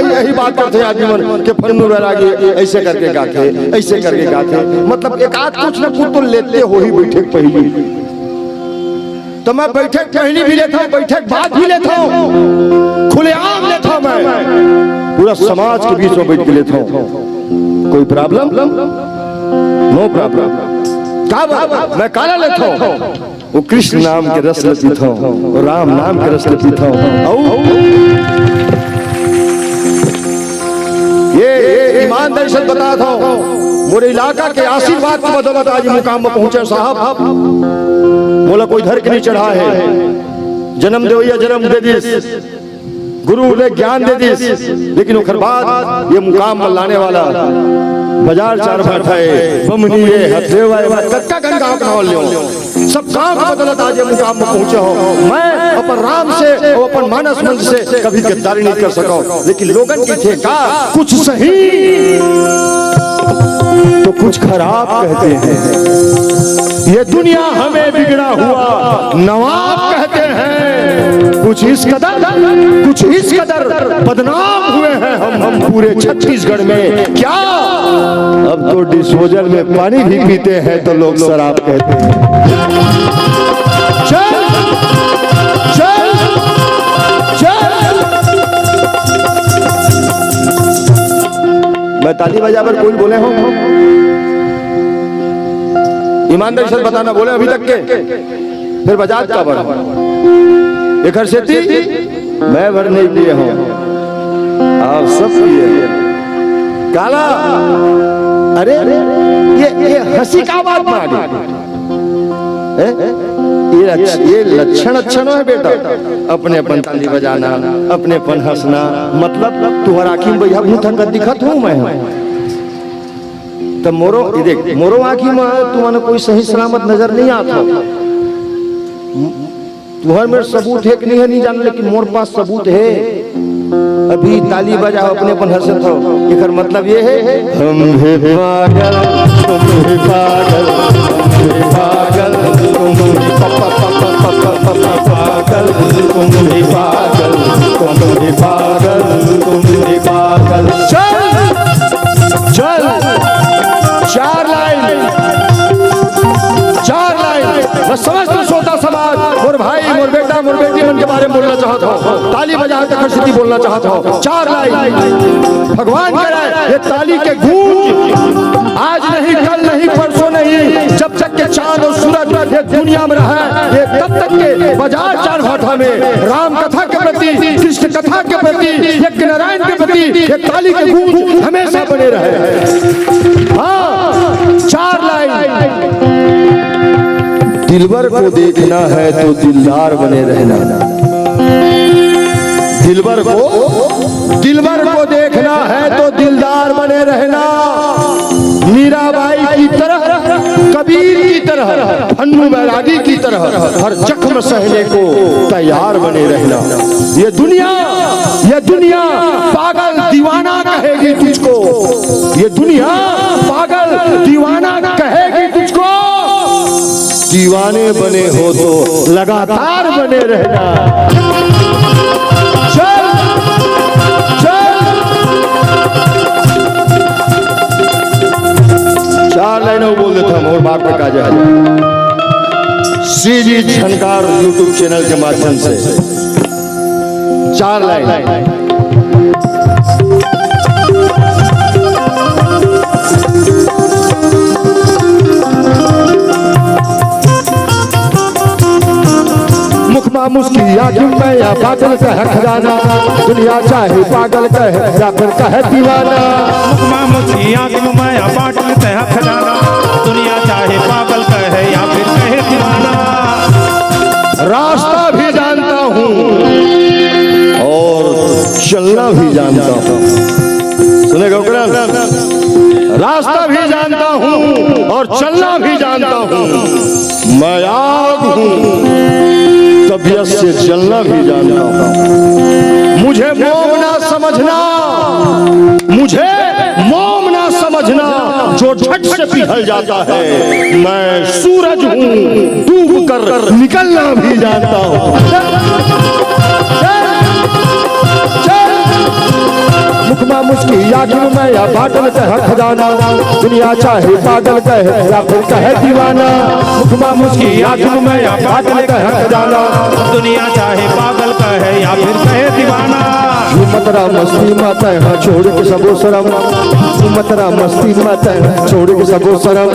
यही बात करते हैं आजीवन के फन्नू बैरागी ऐसे करके गाते, ऐसे करके गाते। मतलब एक आध कुछ न कुछ तो लेते हो ही बैठे पहले। तो मैं बैठक पहली भी लेता हूँ, बैठक बाद भी लेता हूँ, खुलेआम लेता हूँ, मैं पूरा समाज के बीच में बैठ के लेता हूँ। कोई प्रॉब्लम? No problem. मैं काला लेता हूँ, वो कृष्ण नाम के रस ले पीता हूँ, राम नाम के रस ले पीता हूँ। ये ईमानदारी से बताता हूँ, मोरे इलाका के आशीर्वाद की बदौलत आज मुकाम में पहुंचे साहब। मोला कोई धर के नहीं चढ़ा है, जन्म दे या जन्म दे दिस, गुरु ने ज्ञान दे दिस, लेकिन उखर बाद ये मुकाम में लाने वाला बाजार चार बैठा है, बमनी है, हथेवा है, कक्का गांव का नाम लियो, सब गांव की बदौलत आज ये मुकाम में पहुंचे हो। मैं अपन राम से और अपन मानस मंच से कभी गद्दारी नहीं कर सका, लेकिन लोगन की थे का कुछ सही तो कुछ खराब कहते हैं। ये दुनिया हमें बिगड़ा हुआ नवाब कहते हैं। कुछ इस कदर बदनाम हुए हैं हम पूरे छत्तीसगढ़ में। क्या अब तो डिस्पोजल में पानी भी पीते हैं तो लोग शराब कहते हैं। चल चल चल, मैं ताली बजा पर कोई बोले हो? ईमानदारी से बताना, बोले अभी तक के? फिर बजाज का बड़ा एक हर से मैं भर नहीं पिए हूं, आप सब पिए काला। अरे ये हंसी का बात मारी, ये लक्षण अच्छा है बेटा। अपने अपन ताली बजाना, अपने अपन हंसना, मतलब तुम्हारा आँखी में भैया भूत दिखत हूँ मैं। तब मोरो देख, मोरो आँखी में तुम्हारा कोई सही सलामत नजर नहीं आता। तुम्हारे मेरे सबूत है कि नहीं है नहीं जान, लेकिन मोर पास सबूत है। अभी ताली बजाओ, अपने अपन हंसत हो, एक मतलब ये है हम भी पागल तुम भी पागल, हम भी पागल तुम भी पागल, तुम भी पागल, तुम भी पागल, तुम भी पागल। चल चल, चार लाइन मैं समझता सोता समाज, मोर भाई मोर बेटा मोर बेटी मन के बारे में बोलना चाहता हूँ, ताली बजा कर सिद्धि बोलना चाहता हूँ। चार लाइन भगवान कह रहा है, ये ताली के गूंज आज नहीं कल नहीं परसों नहीं, जब तक के चांद और सूरज ये दुनिया में रहा है, ये तब तक के बाजार चार भाठा में राम कथा के प्रति, कृष्ण कथा के प्रति, यज्ञ नारायण के प्रति ये ताली के गूंज हमेशा बने रहे। हाँ, चार लाइन। दिलबर को देखना है तो दिलदार बने रहना, दिलबर को देखना है तो दिलदार बने रहना। मीराबाई की तरह, कबीर की तरह, अन्नू बैरागी की तरह हर जख्म सहने को तैयार बने रहना। ये दुनिया पागल दीवाना कहेगी तुझको, ये दुनिया पागल दीवाना कहेगी तुझको। दीवाने बने हो तो लगातार बने रहना। चल चल, चार लाइनों बोल देता हूँ और बात पे काजा है। श्री झनकार यूट्यूब चैनल के माध्यम से चार लाइन। मुखमा मुस्की आखिर में या पागल कह खजाना, दुनिया चाहे पागल कहे या फिर कहे दीवाना। मुखमा मुस्की आखिर में या पागल कह खजाना, दुनिया चाहे पागल कहे या फिर कहे दीवाना। रास्ता भी जानता हूँ और चलना भी जानता हूँ, सुनेगा रास्ता भी जानता हूँ और चलना भी जानता हूँ। मैं आग हूँ, तबीयत से जलना भी जानता हूँ। मुझे मोम ना समझना, मुझे मोम ना समझना जो झट से पिघल जाता है। मैं सूरज हूँ, डूब कर निकलना भी जानता हूँ। मुखमा मुस्की आखिर में या बादल कह खजाना, दुनिया चाहे पागल कहे या फिर कहे दीवाना। मुखमा मुस्की आंखों में या बादल कह खजाना, दुनिया चाहे पागल कहे या फिर कहे दीवाना। मतरा मस्ती मत है छोड़ के सबो शरम, मतरा मस्ती मत है छोड़ के सबो शरम।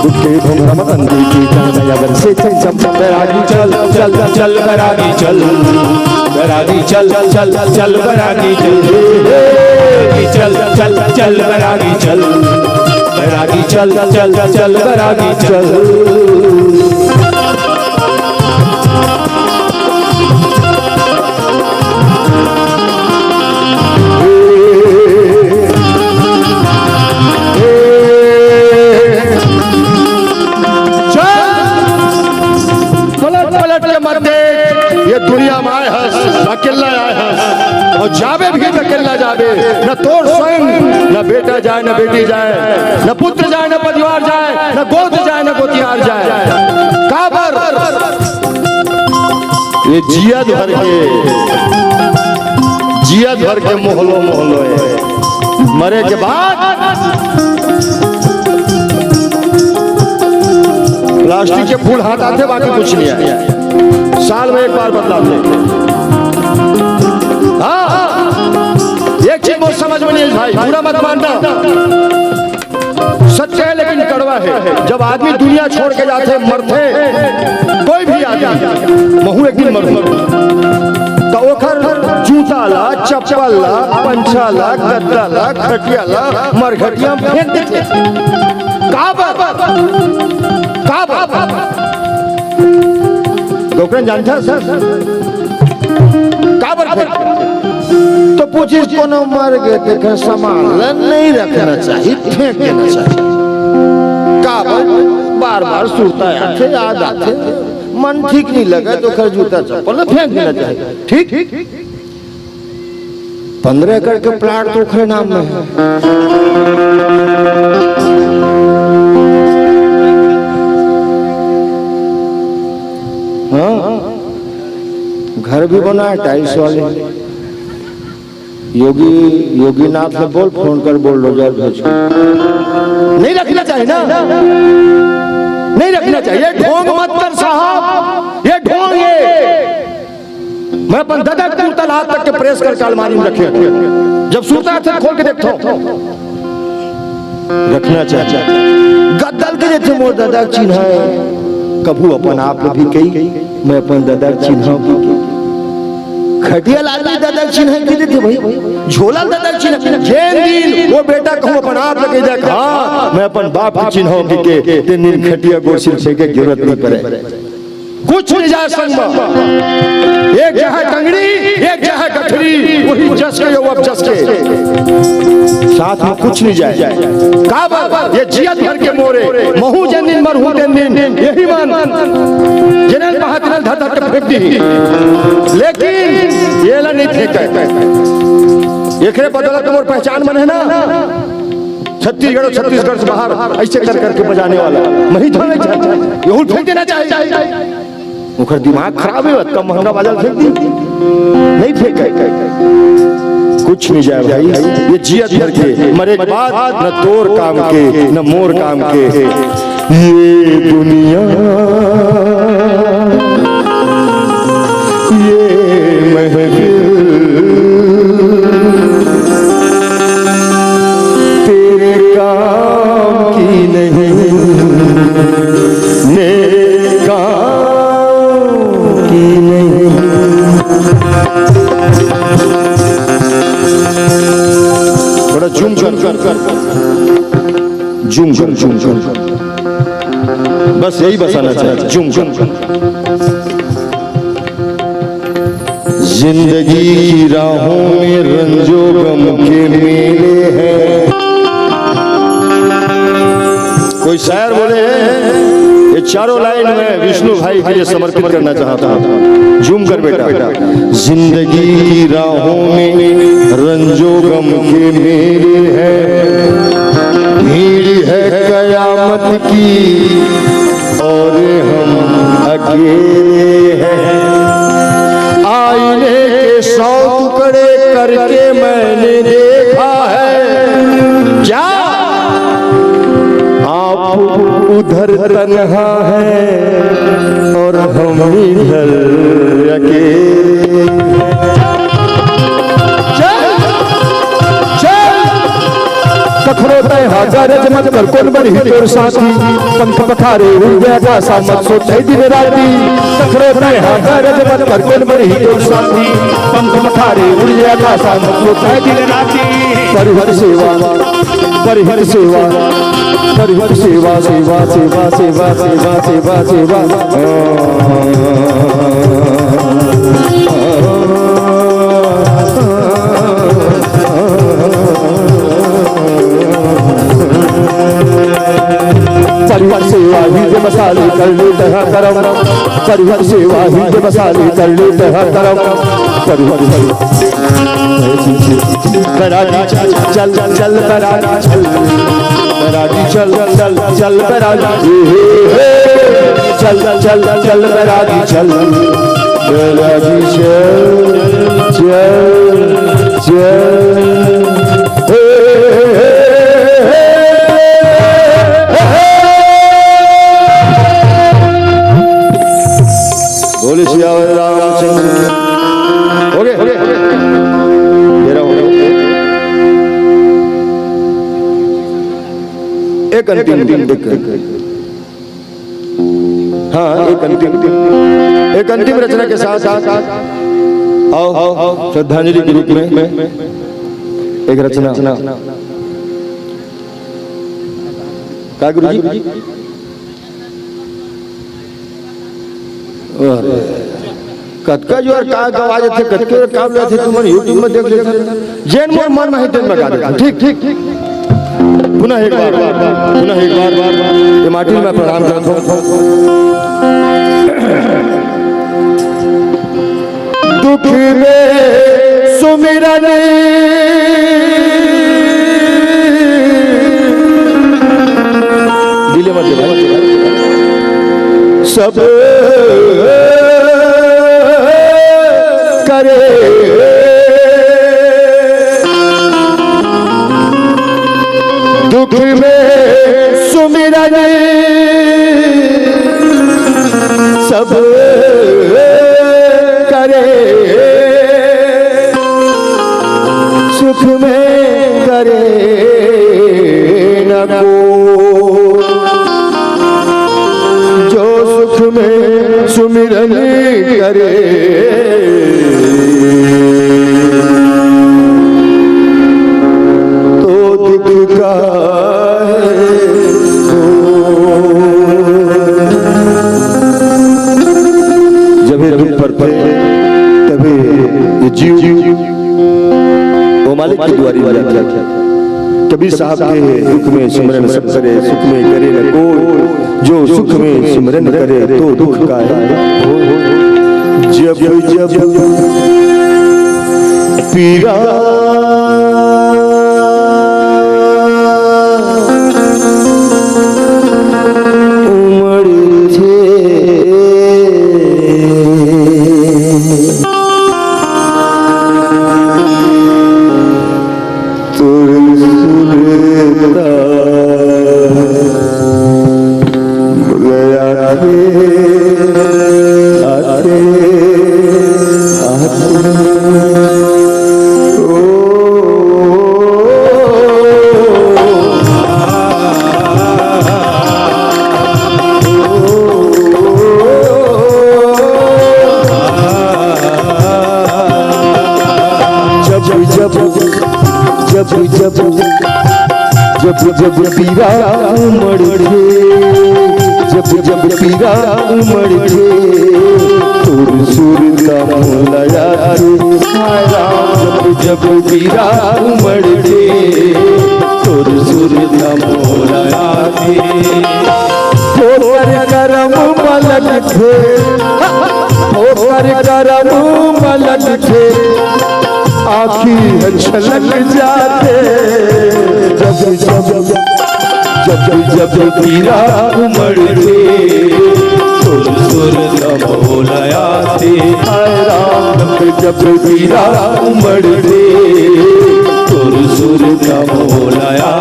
दुखे घुमरा मतंदी की जान अगर से चल चल बैरागी चल चल चल बैरागी चल, बैरागी चल चल चल बैरागी चल, चल चल चल बैरागी चल, बैरागी चल चल चल बैरागी चल। ये दुनिया में आए हस अकेला आए हस और जावे भी अकेला जावे, न तोड़ स्वयं न बेटा जाए न बेटी जाए, न पुत्र जाए न परिवार जाए, न गोद जाए न गोतियार जाए। काबर ये जिया भर के मोहल्लो मोहल्लो है, मरे के बाद प्लास्टिक के फूल हाथ आते बाकी कुछ नहीं है, साल में एक बार बदलाते। हाँ एक चीज बहुत समझ में नहीं है भाई, बुरा मत मानना, सच्चा है लेकिन कड़वा है। जब आदमी दुनिया छोड़ के जाते मरते, कोई भी आदमी महू एक दिन मरते तो ओखर जूता ला चप्पल ला पंछा ला गद्दा ला खटिया ला मरघटिया फेंक देते। डॉक्टर जानता सर काबर तो पूछिस कोनो मर गए देखे सामान नहीं रखना चाहिए, फेंक देना चाहिए। काबर बार बार सुरता आते याद आते, मन ठीक नहीं लगा तो खर जूता चप्पल फेंक देना चाहिए। ठीक 15 एकड़ के प्लाट तो खरे नाम में है, हाँ घर भी बना है टाइल्स वाले। योगीनाथ ने बोल फोन कर बुलडोजर भेज, नहीं रखना चाहिए ना, नहीं रखना चाहिए। ढोंग मत कर साहब, ये ढोंग ये मैं अपन दादा कुर्ता हाथ तक के प्रेस करके अलमारी में रखे, जब सूता है खोल के देखता हूं। रखना चाहिए गद्दल के जैसे मोर दादा चिन्ह है, कभू अपन आप भी कही मैं अपन दादा चिन्ह खटिया लाल दादा चिन्ह की देते भाई, झोला दादा चिन्ह जैन दिन वो बेटा कहूं अपन आप लगे देख, हाँ मैं अपन बाप की चिन्ह के तीन दिन खटिया गोड़ सिर फेंके जरूरत नहीं पड़े, कुछ नहीं जाए संग में। एक जहाँ टंगड़ी एक जहाँ गठरी, वही जस के अब जस के साथ में कुछ नहीं जाए। काबर ये जियत भर के मोरे महू जन दिन मरहू दिन यही मान जनल बहादुर धर के फेंक दी, लेकिन ये ला नहीं फेंका। एकरे बदौलत मोर पहचान बने ना, छत्तीसगढ़ से बाहर ऐसे कर करके बजाने वाला नहीं था, यहू फेंक देना चाहिए। उखर दिमाग खराब है, कम महंगा बाजार फेंक दी, नहीं फेंका। कुछ नहीं जाए भाई, ये जियत भर के मरे के बाद न तोर काम के न मोर काम के। ये दुनिया ये महफिल तेरे काम की नहीं, मेरे काम की नहीं। थोड़ा झूम बस यही बसाना चाहिए, झूम जिंदगी की राहों में रंजो गम के मेले हैं। कोई शायर बोले ये चारों लाइन में विष्णु भाई के लिए समर्पित करना चाहता हूँ, झूम कर बेटा। जिंदगी की राहों में रंजो गम के मेले हैं, भीड़ है कयामत की और हम अकेले हैं। आईने के 100 टुकड़े करके मैंने देखा है, क्या आप उधर तन्हा है और हम इधर अकेले। सखरो तय हाजर जमत कर कौन बड़ी तोर साथी पंख पखारे उड़ गया था सामत सोते दिन राती। सखरो तय हाजर जमत कर कौन बड़ी तोर साथी पंख पखारे उड़ गया था सामत सोते दिन राती। परिहर सेवा परिहर सेवा परिहर सेवा सेवा सेवा सेवा सेवा सेवा परिवार सेवा ही जे मसाले कर लेते हैं करम। परिवार सेवा ही जे मसाले कर लेते हैं करम। परिवार बराती चल चल चल बराती चल बराती चल चल चल बराती चल चल चल बराती चल बराती चल चल चल। बोले सियावर रामचंद्र। हो गए एक अंतिम हाँ एक अंतिम रचना के साथ आओ श्रद्धांजलि के रूप में एक रचना का गुरु जी कतका जो का गवा जाते कतके और काम लेते तुम यूट्यूब में देख लेते जैन मोर मन में तेन में गा देता। ठीक ठीक पुनः एक बार ये माटी में प्रणाम करता हूँ। दुख में सुमिरन दिले मत सब करे दुख में सुमिरन सब करे सुख में करे न को जो सुख में सुमिरन करे तो दुख का जब दुख पर तभी ये जीव वो मालिक की दुआरी वाला कबीर साहब के दुख में सिमरन सब करे सुख में करे न कोई जो सुख में सिमरन करे तो दुख का है। जब जब पीरा जब पीरा उमड़ के जब पीरा उमड़ के तुर सुरता मोलया जब पीरा उमड़ के तुर सुरता मोलया करम मलक थे करम मलक थे आखी छलक जाते जब पीरा उमड़ के सुर बोलया थे जब पीरा उमड़ के सुर बोलया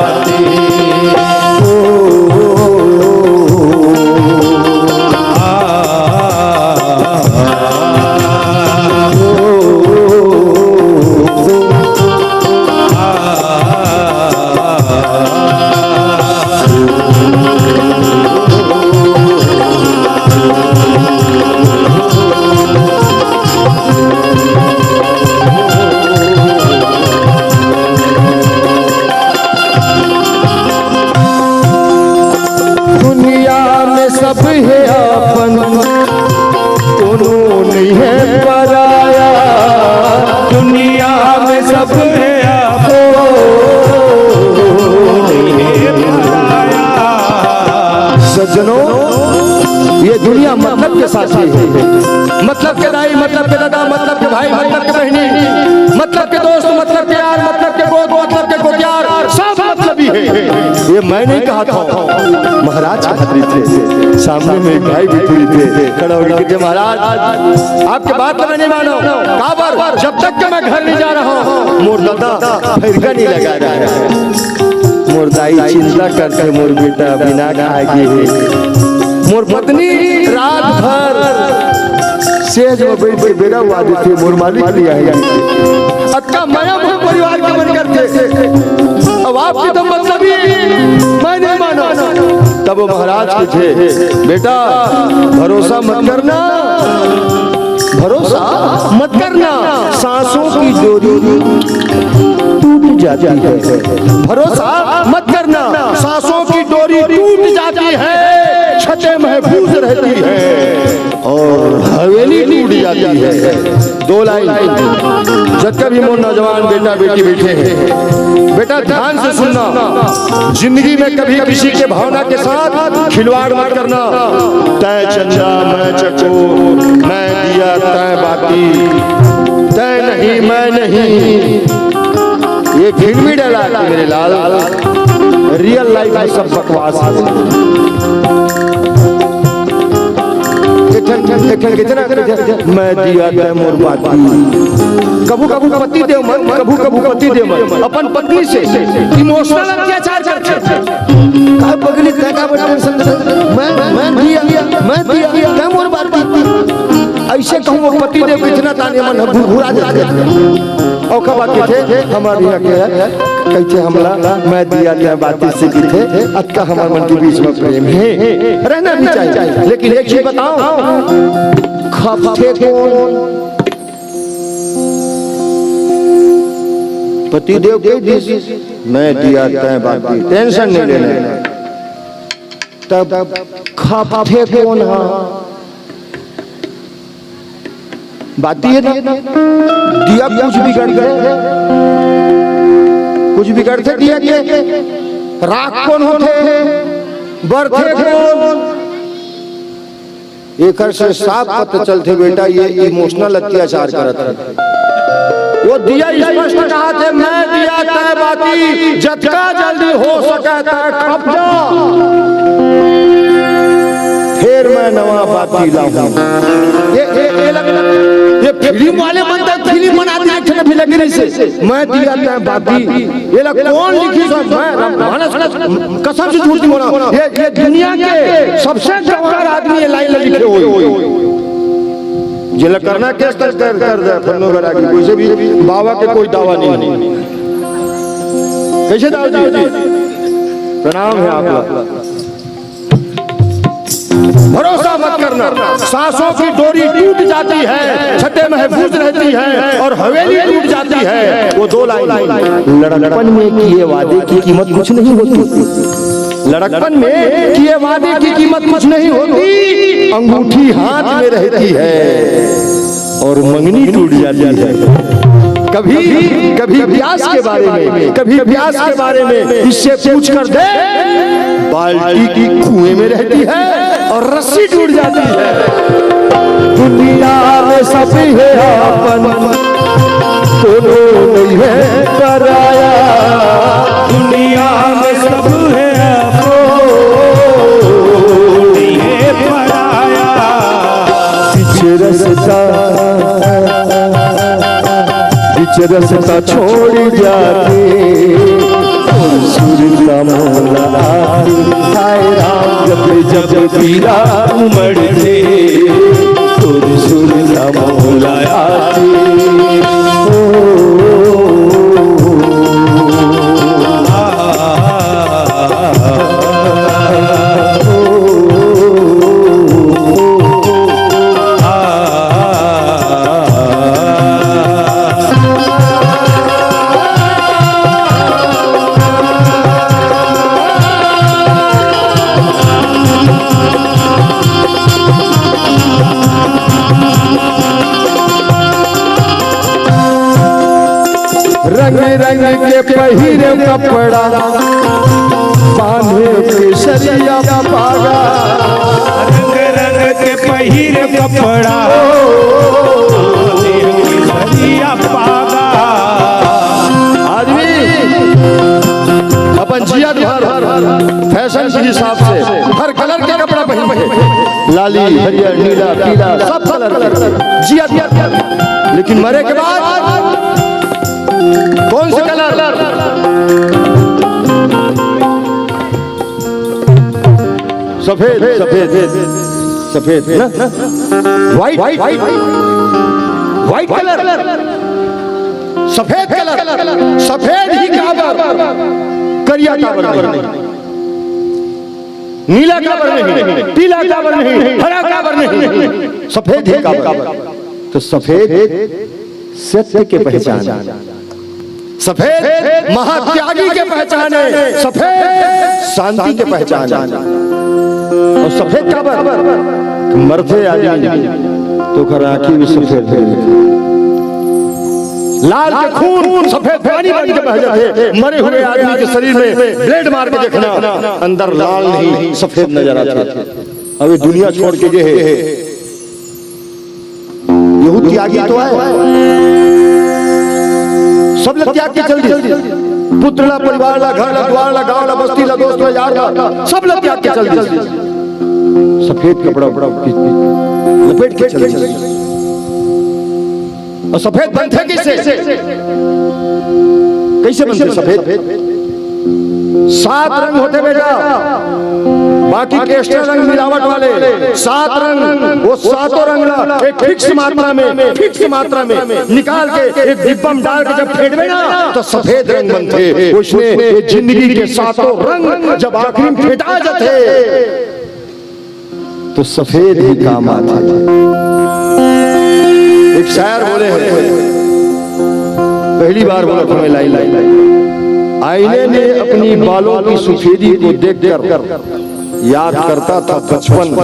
में सब है आपको सज्जनों, ये दुनिया मतलब के साथी है, मतलब के दाई, मतलब के दादा, मतलब के भाई, मतलब के बहनी, मतलब के दोस्त, मतलब के यार, मतलब के गोद, मतलब के गोतियार, सब मतलब ही है। ये मैं नहीं कहा था, महाराज कहते थे। सामने में एक भाई भी थे, खड़ा होकर के महाराज आपके बात तो मैं नहीं मानो, काबर जब तक कि मैं घर नहीं जा रहा हूँ मोर दादा फिरका नहीं लगा रहा है। मोर दाई चिंता करते मोर बेटा बिना खाए मोर पत्नी रात भर सेज में बैठ के बेरा हुआ देते मोर मालिक लिया है अक्का माया मोर परिवार के मन करते। अब आपकी तो मतलब ही मैं नहीं माना। तब वो महाराज के थे, बेटा भरोसा मत करना, भरोसा मत करना, सांसों की डोरी टूट जाती है। भरोसा मत करना, सांसों की डोरी टूट जाती है, छतें महफूज रहती है और हवेली टूट जाती है। दो लाइन जब कभी मोर नौजवान बेटा बेटी बैठे हैं, बेटा ध्यान से सुनना, जिंदगी में कभी किसी के भावना के साथ खिलवाड़ मत करना। तय चंदा मैं चकोर, मैं दिया तय बाती, तय नहीं मैं नहीं, ये फिल्मी डायलॉग है मेरे लाल, रियल लाइफ में सब बकवास है। मैं दिया तय मोर बाती, कभू कभू पति देव मन, कभू कभू पति देव मन अपन पत्नी से इमोशनल अत्याचार करते। पगली मैं दिया तय मोर बाती, ऐसे कहूँ पति देव इतना ताने मन भुरभुरा जाते। और कब आते थे हमारे यहाँ के कैसे हमला मैं दिया था बातें से की थे अक्का हमारे मन के बीच में प्रेम है, रहना भी चाहिए। लेकिन एक चीज बताओ, खफे कौन? पति देव के मैं दिया था बातें, टेंशन नहीं लेना। तब खफे कौन? बाती है ना, दिया कुछ बिगड़ गए, कुछ बिगड़ते दिया के राख कौन होते, बरथे कौन? एक से साफ पता चलते बेटा ये इमोशनल अत्याचार करत है। वो दिया स्पष्ट कहा थे, मैं दिया तय बाती, जतका जल्दी हो सके तय खप जा, फिर मैं नवा बाती लाऊं। ये फिल्म वाले बनते, फिल्म बनाते हैं भी लगे नहीं से मैं दिया था बाती, ये लोग कौन लिखी सब, मैं कसम से झूठ नहीं बोला, ये दुनिया के सबसे जवान आदमी ये लाइन लिखे हुए। जिला करना केस कर दे फन्नो करा की, कोई से भी बाबा के कोई दावा नहीं। कैसे दावा जी? प्रणाम है आप। भरोसा मत करना, सांसों की डोरी टूट जाती है, छतें महफूज रहती है और हवेली टूट जाती है। वो दो लाइन। लड़कपन में किए वादे की कीमत कुछ नहीं होती, लड़कपन में किए वादे की कीमत कुछ नहीं होती, अंगूठी हाथ में रहती है और मंगनी टूट जाती है। कभी प्यास के बारे में, कभी प्यास के बारे में इससे पूछ कर दे, बाल्टी की कुएं में रहती है और रस्सी टूट जाती है। दुनिया में सब है अपन, कोनो नहीं है पराया, दुनिया में सब है आपको नहीं है पराया। रसता छोड़ जाते सुरता मोला हाय राम, जब पीरा उमड़ते सुरता मोला रंग रंग के पहिरे कपड़ा बांधे केसरिया पागा रंग रंग के पहिरे कपड़ा केसरिया पागा आदमी अपन जिया हर फैशन के हिसाब से हर कलर के कपड़ा पहन लाली हरियर नीला पीला सब कलर जिया लेकिन मरे के बाद कौन से कलर सफेद सफेद सफेद व्हाइट व्हाइट कलर सफेद कलर सफेद ही काबर करिया काबर नहीं नीला काबर नहीं पीला काबर नहीं हरा काबर नहीं सफेद ही काबर तो सफेद सत्य के पहचान सफेद महात्यागी के पहचान है सफेद शांति के पहचान और सफेद काबर मरते आदमी तो खराकी भी सफेद है लाल के खून सफेद पानी बन के बह जाते मरे हुए आदमी के शरीर में ब्लेड मार के देखना अंदर लाल नहीं सफेद नजर आते अभी दुनिया छोड़ के गए यहू त्यागी तो है सब लोग त्याग के चल दिए पुत्र ला परिवार ला घर ला द्वार ला गांव ला बस्ती ला दोस्त ला यार ला सब लोग त्याग के चल दिए सफेद कपड़ा लपेट के चल दिए और सफेद बनते कैसे कैसे बनते सफेद 7 रंग होते बेटा बाकी के एक्स्ट्रा रंग मिलावट वाले 7 रंग वो 7 रंग एक फिक्स मात्रा में निकाल के एक डिब्बा में डाल के जब फेंटवे ना तो सफेद रंग बनते उसमें जिंदगी के 7 रंग जब आखिरी में फेंटा जाते तो सफेद ही काम आते एक शायर बोले हैं पहली बार बोला था मैं लाई आईने ने अपनी बालों की सफेदी को देखकर याद करता था बचपन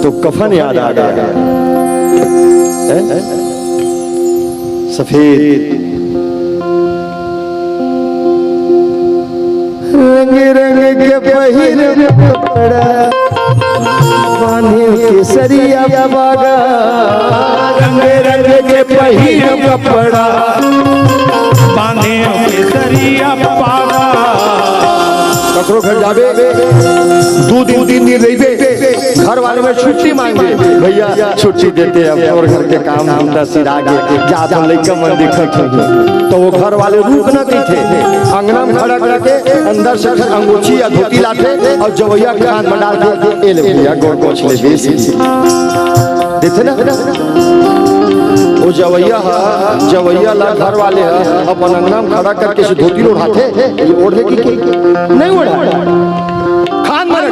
तो कफन याद आ गया सफेद रंग रंग के पहिरे कपड़ा बांधे केसरिया बागा रंग रंग के पहिरे कपड़ा बांधे केसरिया पागा ककरो घर जावे 2 दिन 3 दिन रहिबे घर वाले में छुट्टी मांगे भैया छुट्टी देते अब और घर के काम धंधा सिरा के जा तो लइका मन देखत तो वो घर वाले रुक न थे अंगना में खड़ा करके अंदर से अंगूठी या धोती लाते और जवैया के हाथ में डाल के ए ले भैया गोड़ पोंछ ले बेसी देते ना वो जवैया ला घर वाले अपन अंगना में खड़ा करके से धोती उठाते ये ओढ़े की नहीं ओढ़ा खान मारे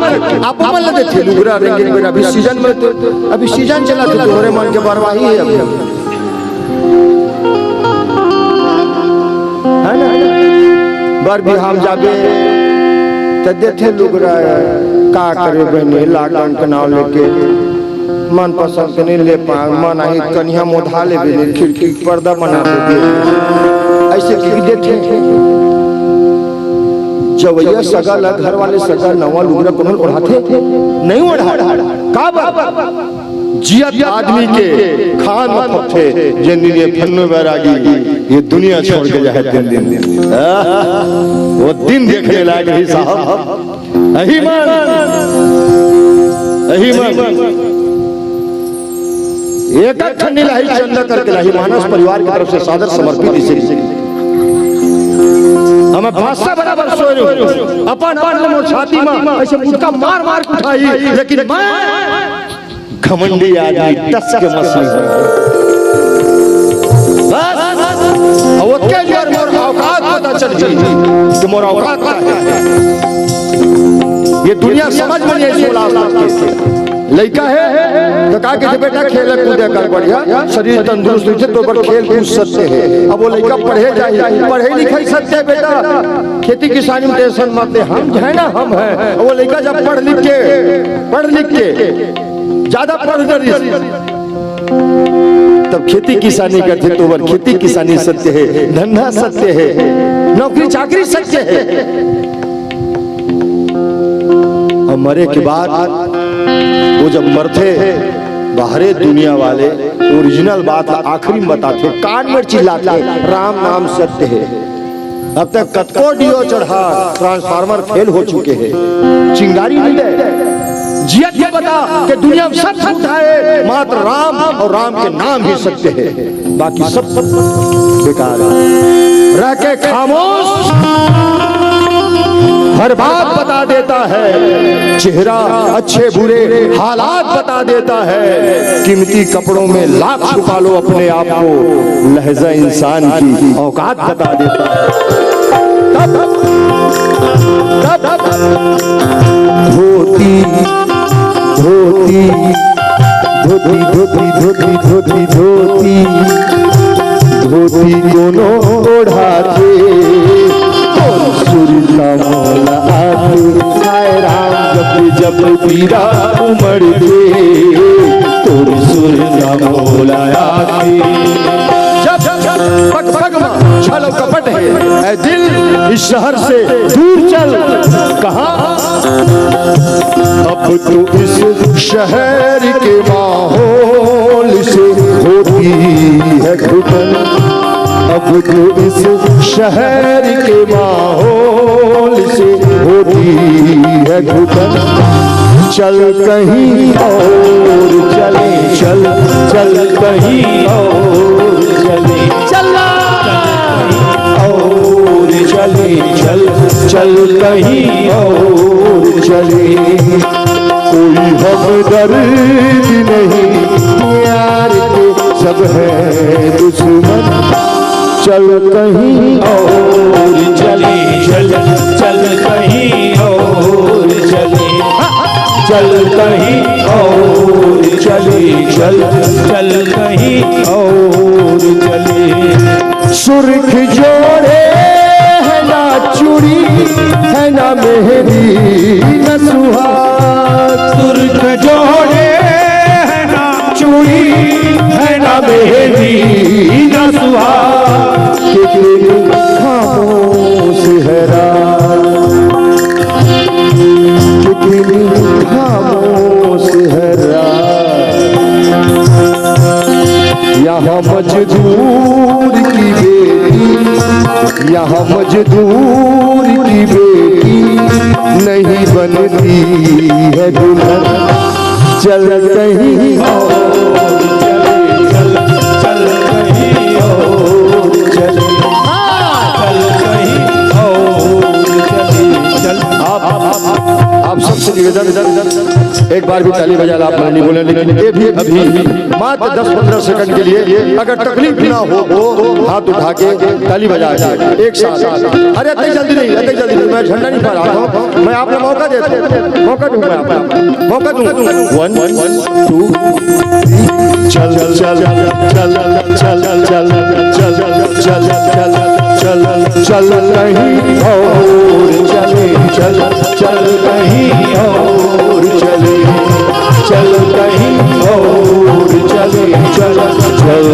आप मन लगे थे लुगरा रेंगे मेरा अभी सीजन में तो अभी सीजन चला तो तोरे मन के बरवाही है अभी है ना बार भी हम जाबे तो देखे लुगरा का करे बहने लाडन के नाम लेके मन पसंद नहीं ले पा मन आई कन्या मोधा ले भी खिड़की पर्दा बना दे ऐसे की देखे जवैया सगा ला घर वाले सगा नवा लुगरा कोन ओढ़ाते नहीं ओढ़ा का जियत आदमी के खान मत थे जिंदगी फन्नो बैरागी ये दुनिया छोड़ के जाए दिन वो दिन देखने लायक नहीं साहब अहिमान एक ठंडी लाही चंदा करके लाही मानस परिवार की तरफ से सादर समर्पित इसे हमें भाषा बराबर सोए अपन मोर छाती में ऐसे मुटका मार मार के उठाई लेकिन मैं घमंडी आदमी 10 के मसली बस और के यार मोर औकात पता चल गई कि मोर औकात क्या है ये दुनिया समझ में नहीं 16 साल के लड़का है तो कहा कि बेटा खेल कूद कर बढ़िया शरीर तंदुरुस्त हो तो पर खेल कूद सकते हैं अब वो लड़का पढ़े लिखे सकते है बेटा खेती किसानी में टेंशन मत ले हम है ना हम है वो लड़का जब पढ़ लिख के ज्यादा पढ़ तब खेती किसानी करते तो वर खेती किसानी सत्य है, धंधा सत्य है, नौकरी चाकरी सत्य है। और मरे के बाद वो जब मरते बाहरे दुनिया वाले ओरिजिनल बात आखिरी में बताते, कान में चिल्लाते राम नाम सत्य है। अब तक कतको डियो चढ़ा, ट्रांसफार्मर फेल हो चुके हैं, चिंगारी मिले जियत ये बता कि दुनिया में सब झूठा है, मात्र राम और राम के नाम ही सत्य है, बाकी सब बेकार है। रह के खामोश हर बात बता देता है, चेहरा अच्छे बुरे हालात बता देता है, कीमती कपड़ों में लाख छुपा लो अपने आप को, लहजा इंसान की औकात बता देता है। तब धोती धोती धोती धोती धोती धोती धोती धोती दोनों ओढ़ाते सुरता मौला आते, हाय राम जब जब पीरा उमड़ते तोर सुरता मौला आते। जब पग पग में छल कपट है, ऐ दिल इस शहर से दूर चल, कहाँ अब तो इस शहर के माहौल से होती है घुटन, अब तो इस शहर के माहौल से होती है घुटन। चल कहीं और चले, चल चल कहीं और चले, चला और चले, चल चल कहीं और चले। कोई हमदर्द नहीं यार के, सब है दुश्मन, चल कहीं और चले, चल चल कहीं और चले, चल कहीं और चले, चल चल कहीं और चले। सुर्ख जोड़े है ना चूड़ी, है ना मेहंदी न सुहाग, सुर्ख जोड़े है ना चूड़ी, है ना मेहंदी न सुहाग, खामोश है रात, कितनी खामोश है रात। यहाँ मजदूर की बेटी, यहाँ मजदूर की बेटी नहीं बनती है दुल्हन, चल कहीं और चले, चल चल कहीं और चले, चल कहीं और चले, चल। आप सबसे निवेदन, एक बार भी ताली बजा ला, आप नहीं बोले, लेकिन ये भी अभी मात्र 10-15 सेकंड के लिए अगर तकलीफ ना हो तो हाथ उठा के ताली बजा के एक साथ। अरे इतनी जल्दी नहीं, इतनी जल्दी नहीं, मैं झंडा नहीं फहरा रहा हूँ, मैं आपको मौका देता हूँ, मौका दूंगा, मौका दूंगा। 1 2 3 चल चल चल चल चल चल चल चल चल चल कहीं और चले, चल चल कहीं और चले, चल कहीं और चले, चल चल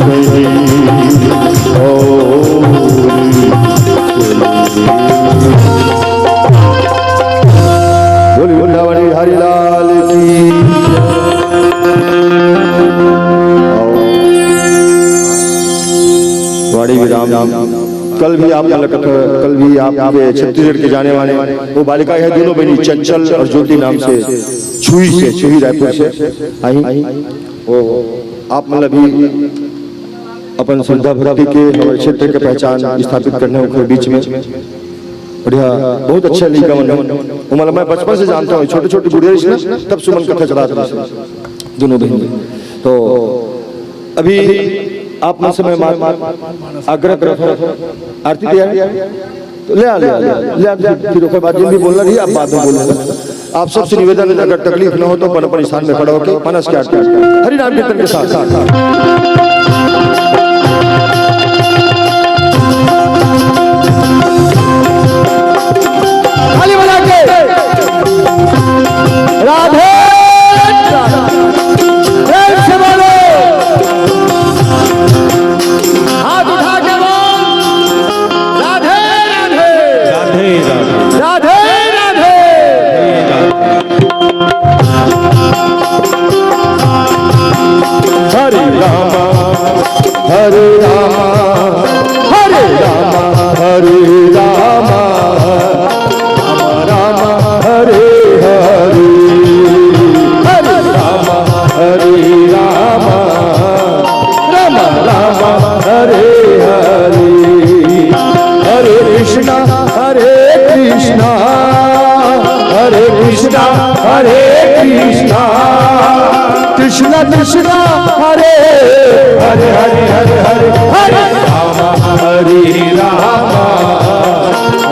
कहीं और बोली वृंदावनी हरिलाल की। वाणी विराम। कल भी आप कल भी आप छत्तीसगढ़ के जाने वाले वो बालिका है, दोनों बहनी चंचल और ज्योति नाम से, छुई रायपुर से आई। वो आप मतलब भी अपन श्रद्धा भक्ति के हमारे क्षेत्र के पहचान स्थापित करने के बीच में बढ़िया बहुत अच्छा लिखा मतलब मैं बचपन से जानता हूँ, छोटे छोटे गुड़िया तब सुमन कथा चलाते दोनं बहन। तो अभी आप में समय आग्रह करो, आरती तैयार तो ले आ फिर उसके बाद जिन भी बोलना रही आप बाद में बोलना। आप सबसे निवेदन, अगर तकलीफ न हो तो अपन स्थान में खड़ा होकर मनस के हरि नाम कीर्तन के साथ खाली बना के राधे से बोलो। हरे कृष्णा कृष्ण कृष्ण हरे हरे हरे हरे हरे हरे राम हरे राम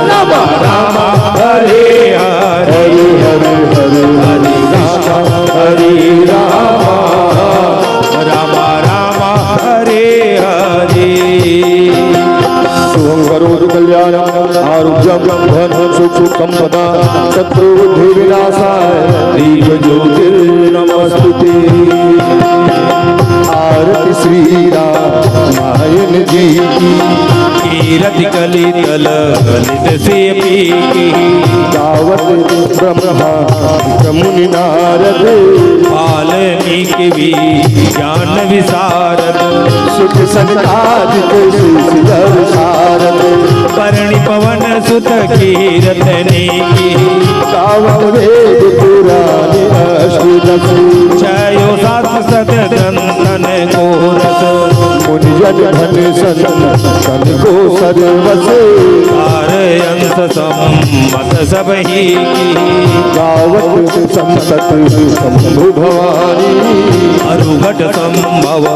राम राम हरे हरे हरे हरे हरे राम हरे राम राम राम हरे हरे शुभं करोतु कल्याणं आरोग्यं धन सुख संपदा शत्रु बुद्धि विनाशाय दीपज्योतिर्नमस्तुते आरति श्री रामायण जी की कीरति कलितल ललित से पीकी गावत ब्रह्मा मुनि नारद वाल्मीकि भी ज्ञान विशारद सुख संकादित शिशिर सारद परणी पवन सुत कीरतने की गावत वेद पुराण अष्टदश छयो सात सत दंतन को रस मुनिजन धन सन को सर्वसे तार अंश सम्मत सब ही गावत संसत शंभु भवानी अरुघट संभव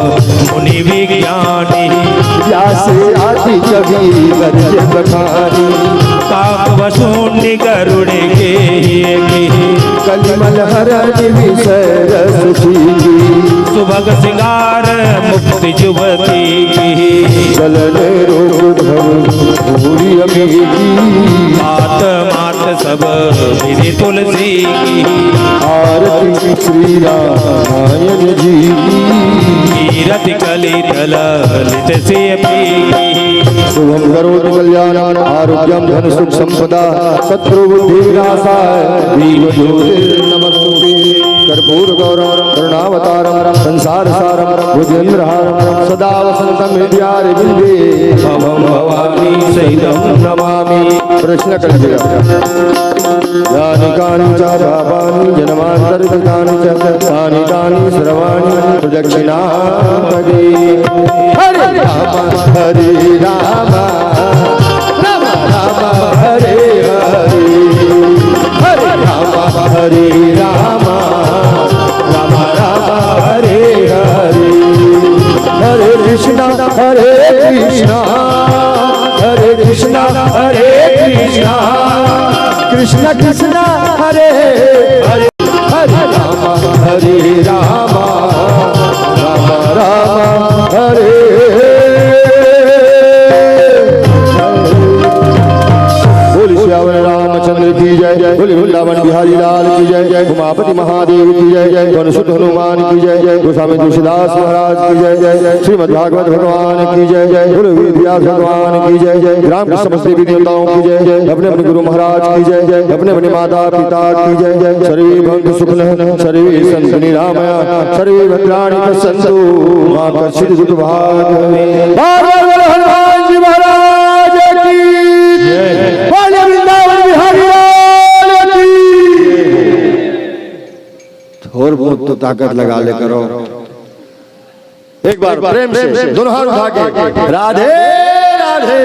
मुनि विज्ञानी व्यास आदि कवि गद्य बखानी काक वशून्य गरुड़ के कलिमल हरण विषय रस सीखी सुभग सिंगार मुक्ति जुबती की चलन रोग भव भूरि अमीरी मात मात सब विधि तुलसी की आरती श्री रामायण जी की कीरति कलितल ललित से पीकी शुभं करोतु कल्याणं आरोग्यं धन सुख संपदा शत्रु बुद्धि विनाशाय दीपज्योतिर्नमस्तुते कर्पूर गौरवं करुणावतारं संसार सारं भुजगेन्द्रहारं सदा वसन्तं हृदयारविन्दे भवं भवानी सहितं नमामि प्रश्न करिए यानि कानि च पापानि जन्मान्तर्गतानि च तानि तानि सर्वाणि प्रदक्षिणापदे हरे राम हरे राम राम राम हरे हरे हरे राम हरे राम राम राम हरे हरे हरे कृष्णा हरे कृष्णा हरे कृष्णा हरे कृष्णा कृष्ण कृष्ण हरे हरे हरे राम हरे राम राम राम हरे बोल श्यावर रामचंद्र की जय जय बोल वृंदावन बिहारी लाल की जय जय उमापति महादेव की जय जय वनसुत हनुमान की जय जय गोस्वामी तुलसीदास महाराज की जय जय जय श्रीमद् भागवत भगवान की जय जय बोल व्यास भगवान की जय जय रामकृष्ण समस्त देवी देवताओं की जय जय अपने अपने गुरु महाराज की जय जय अपने अपने माता पिता की जय जय सर्वे भक्त सुखिनः सर्वे सन्तु निरामया सर्वे भद्राणि पश्यन्तु मा कश्चित् दुर्भाग्यमे हनुमान जी महाराज की बोले वृंदावन बिहारी लाल की थोड़ बहुत तो ताकत लगा ले करो एक बार प्रेम से दोनों हाथ उठा के राधे राधे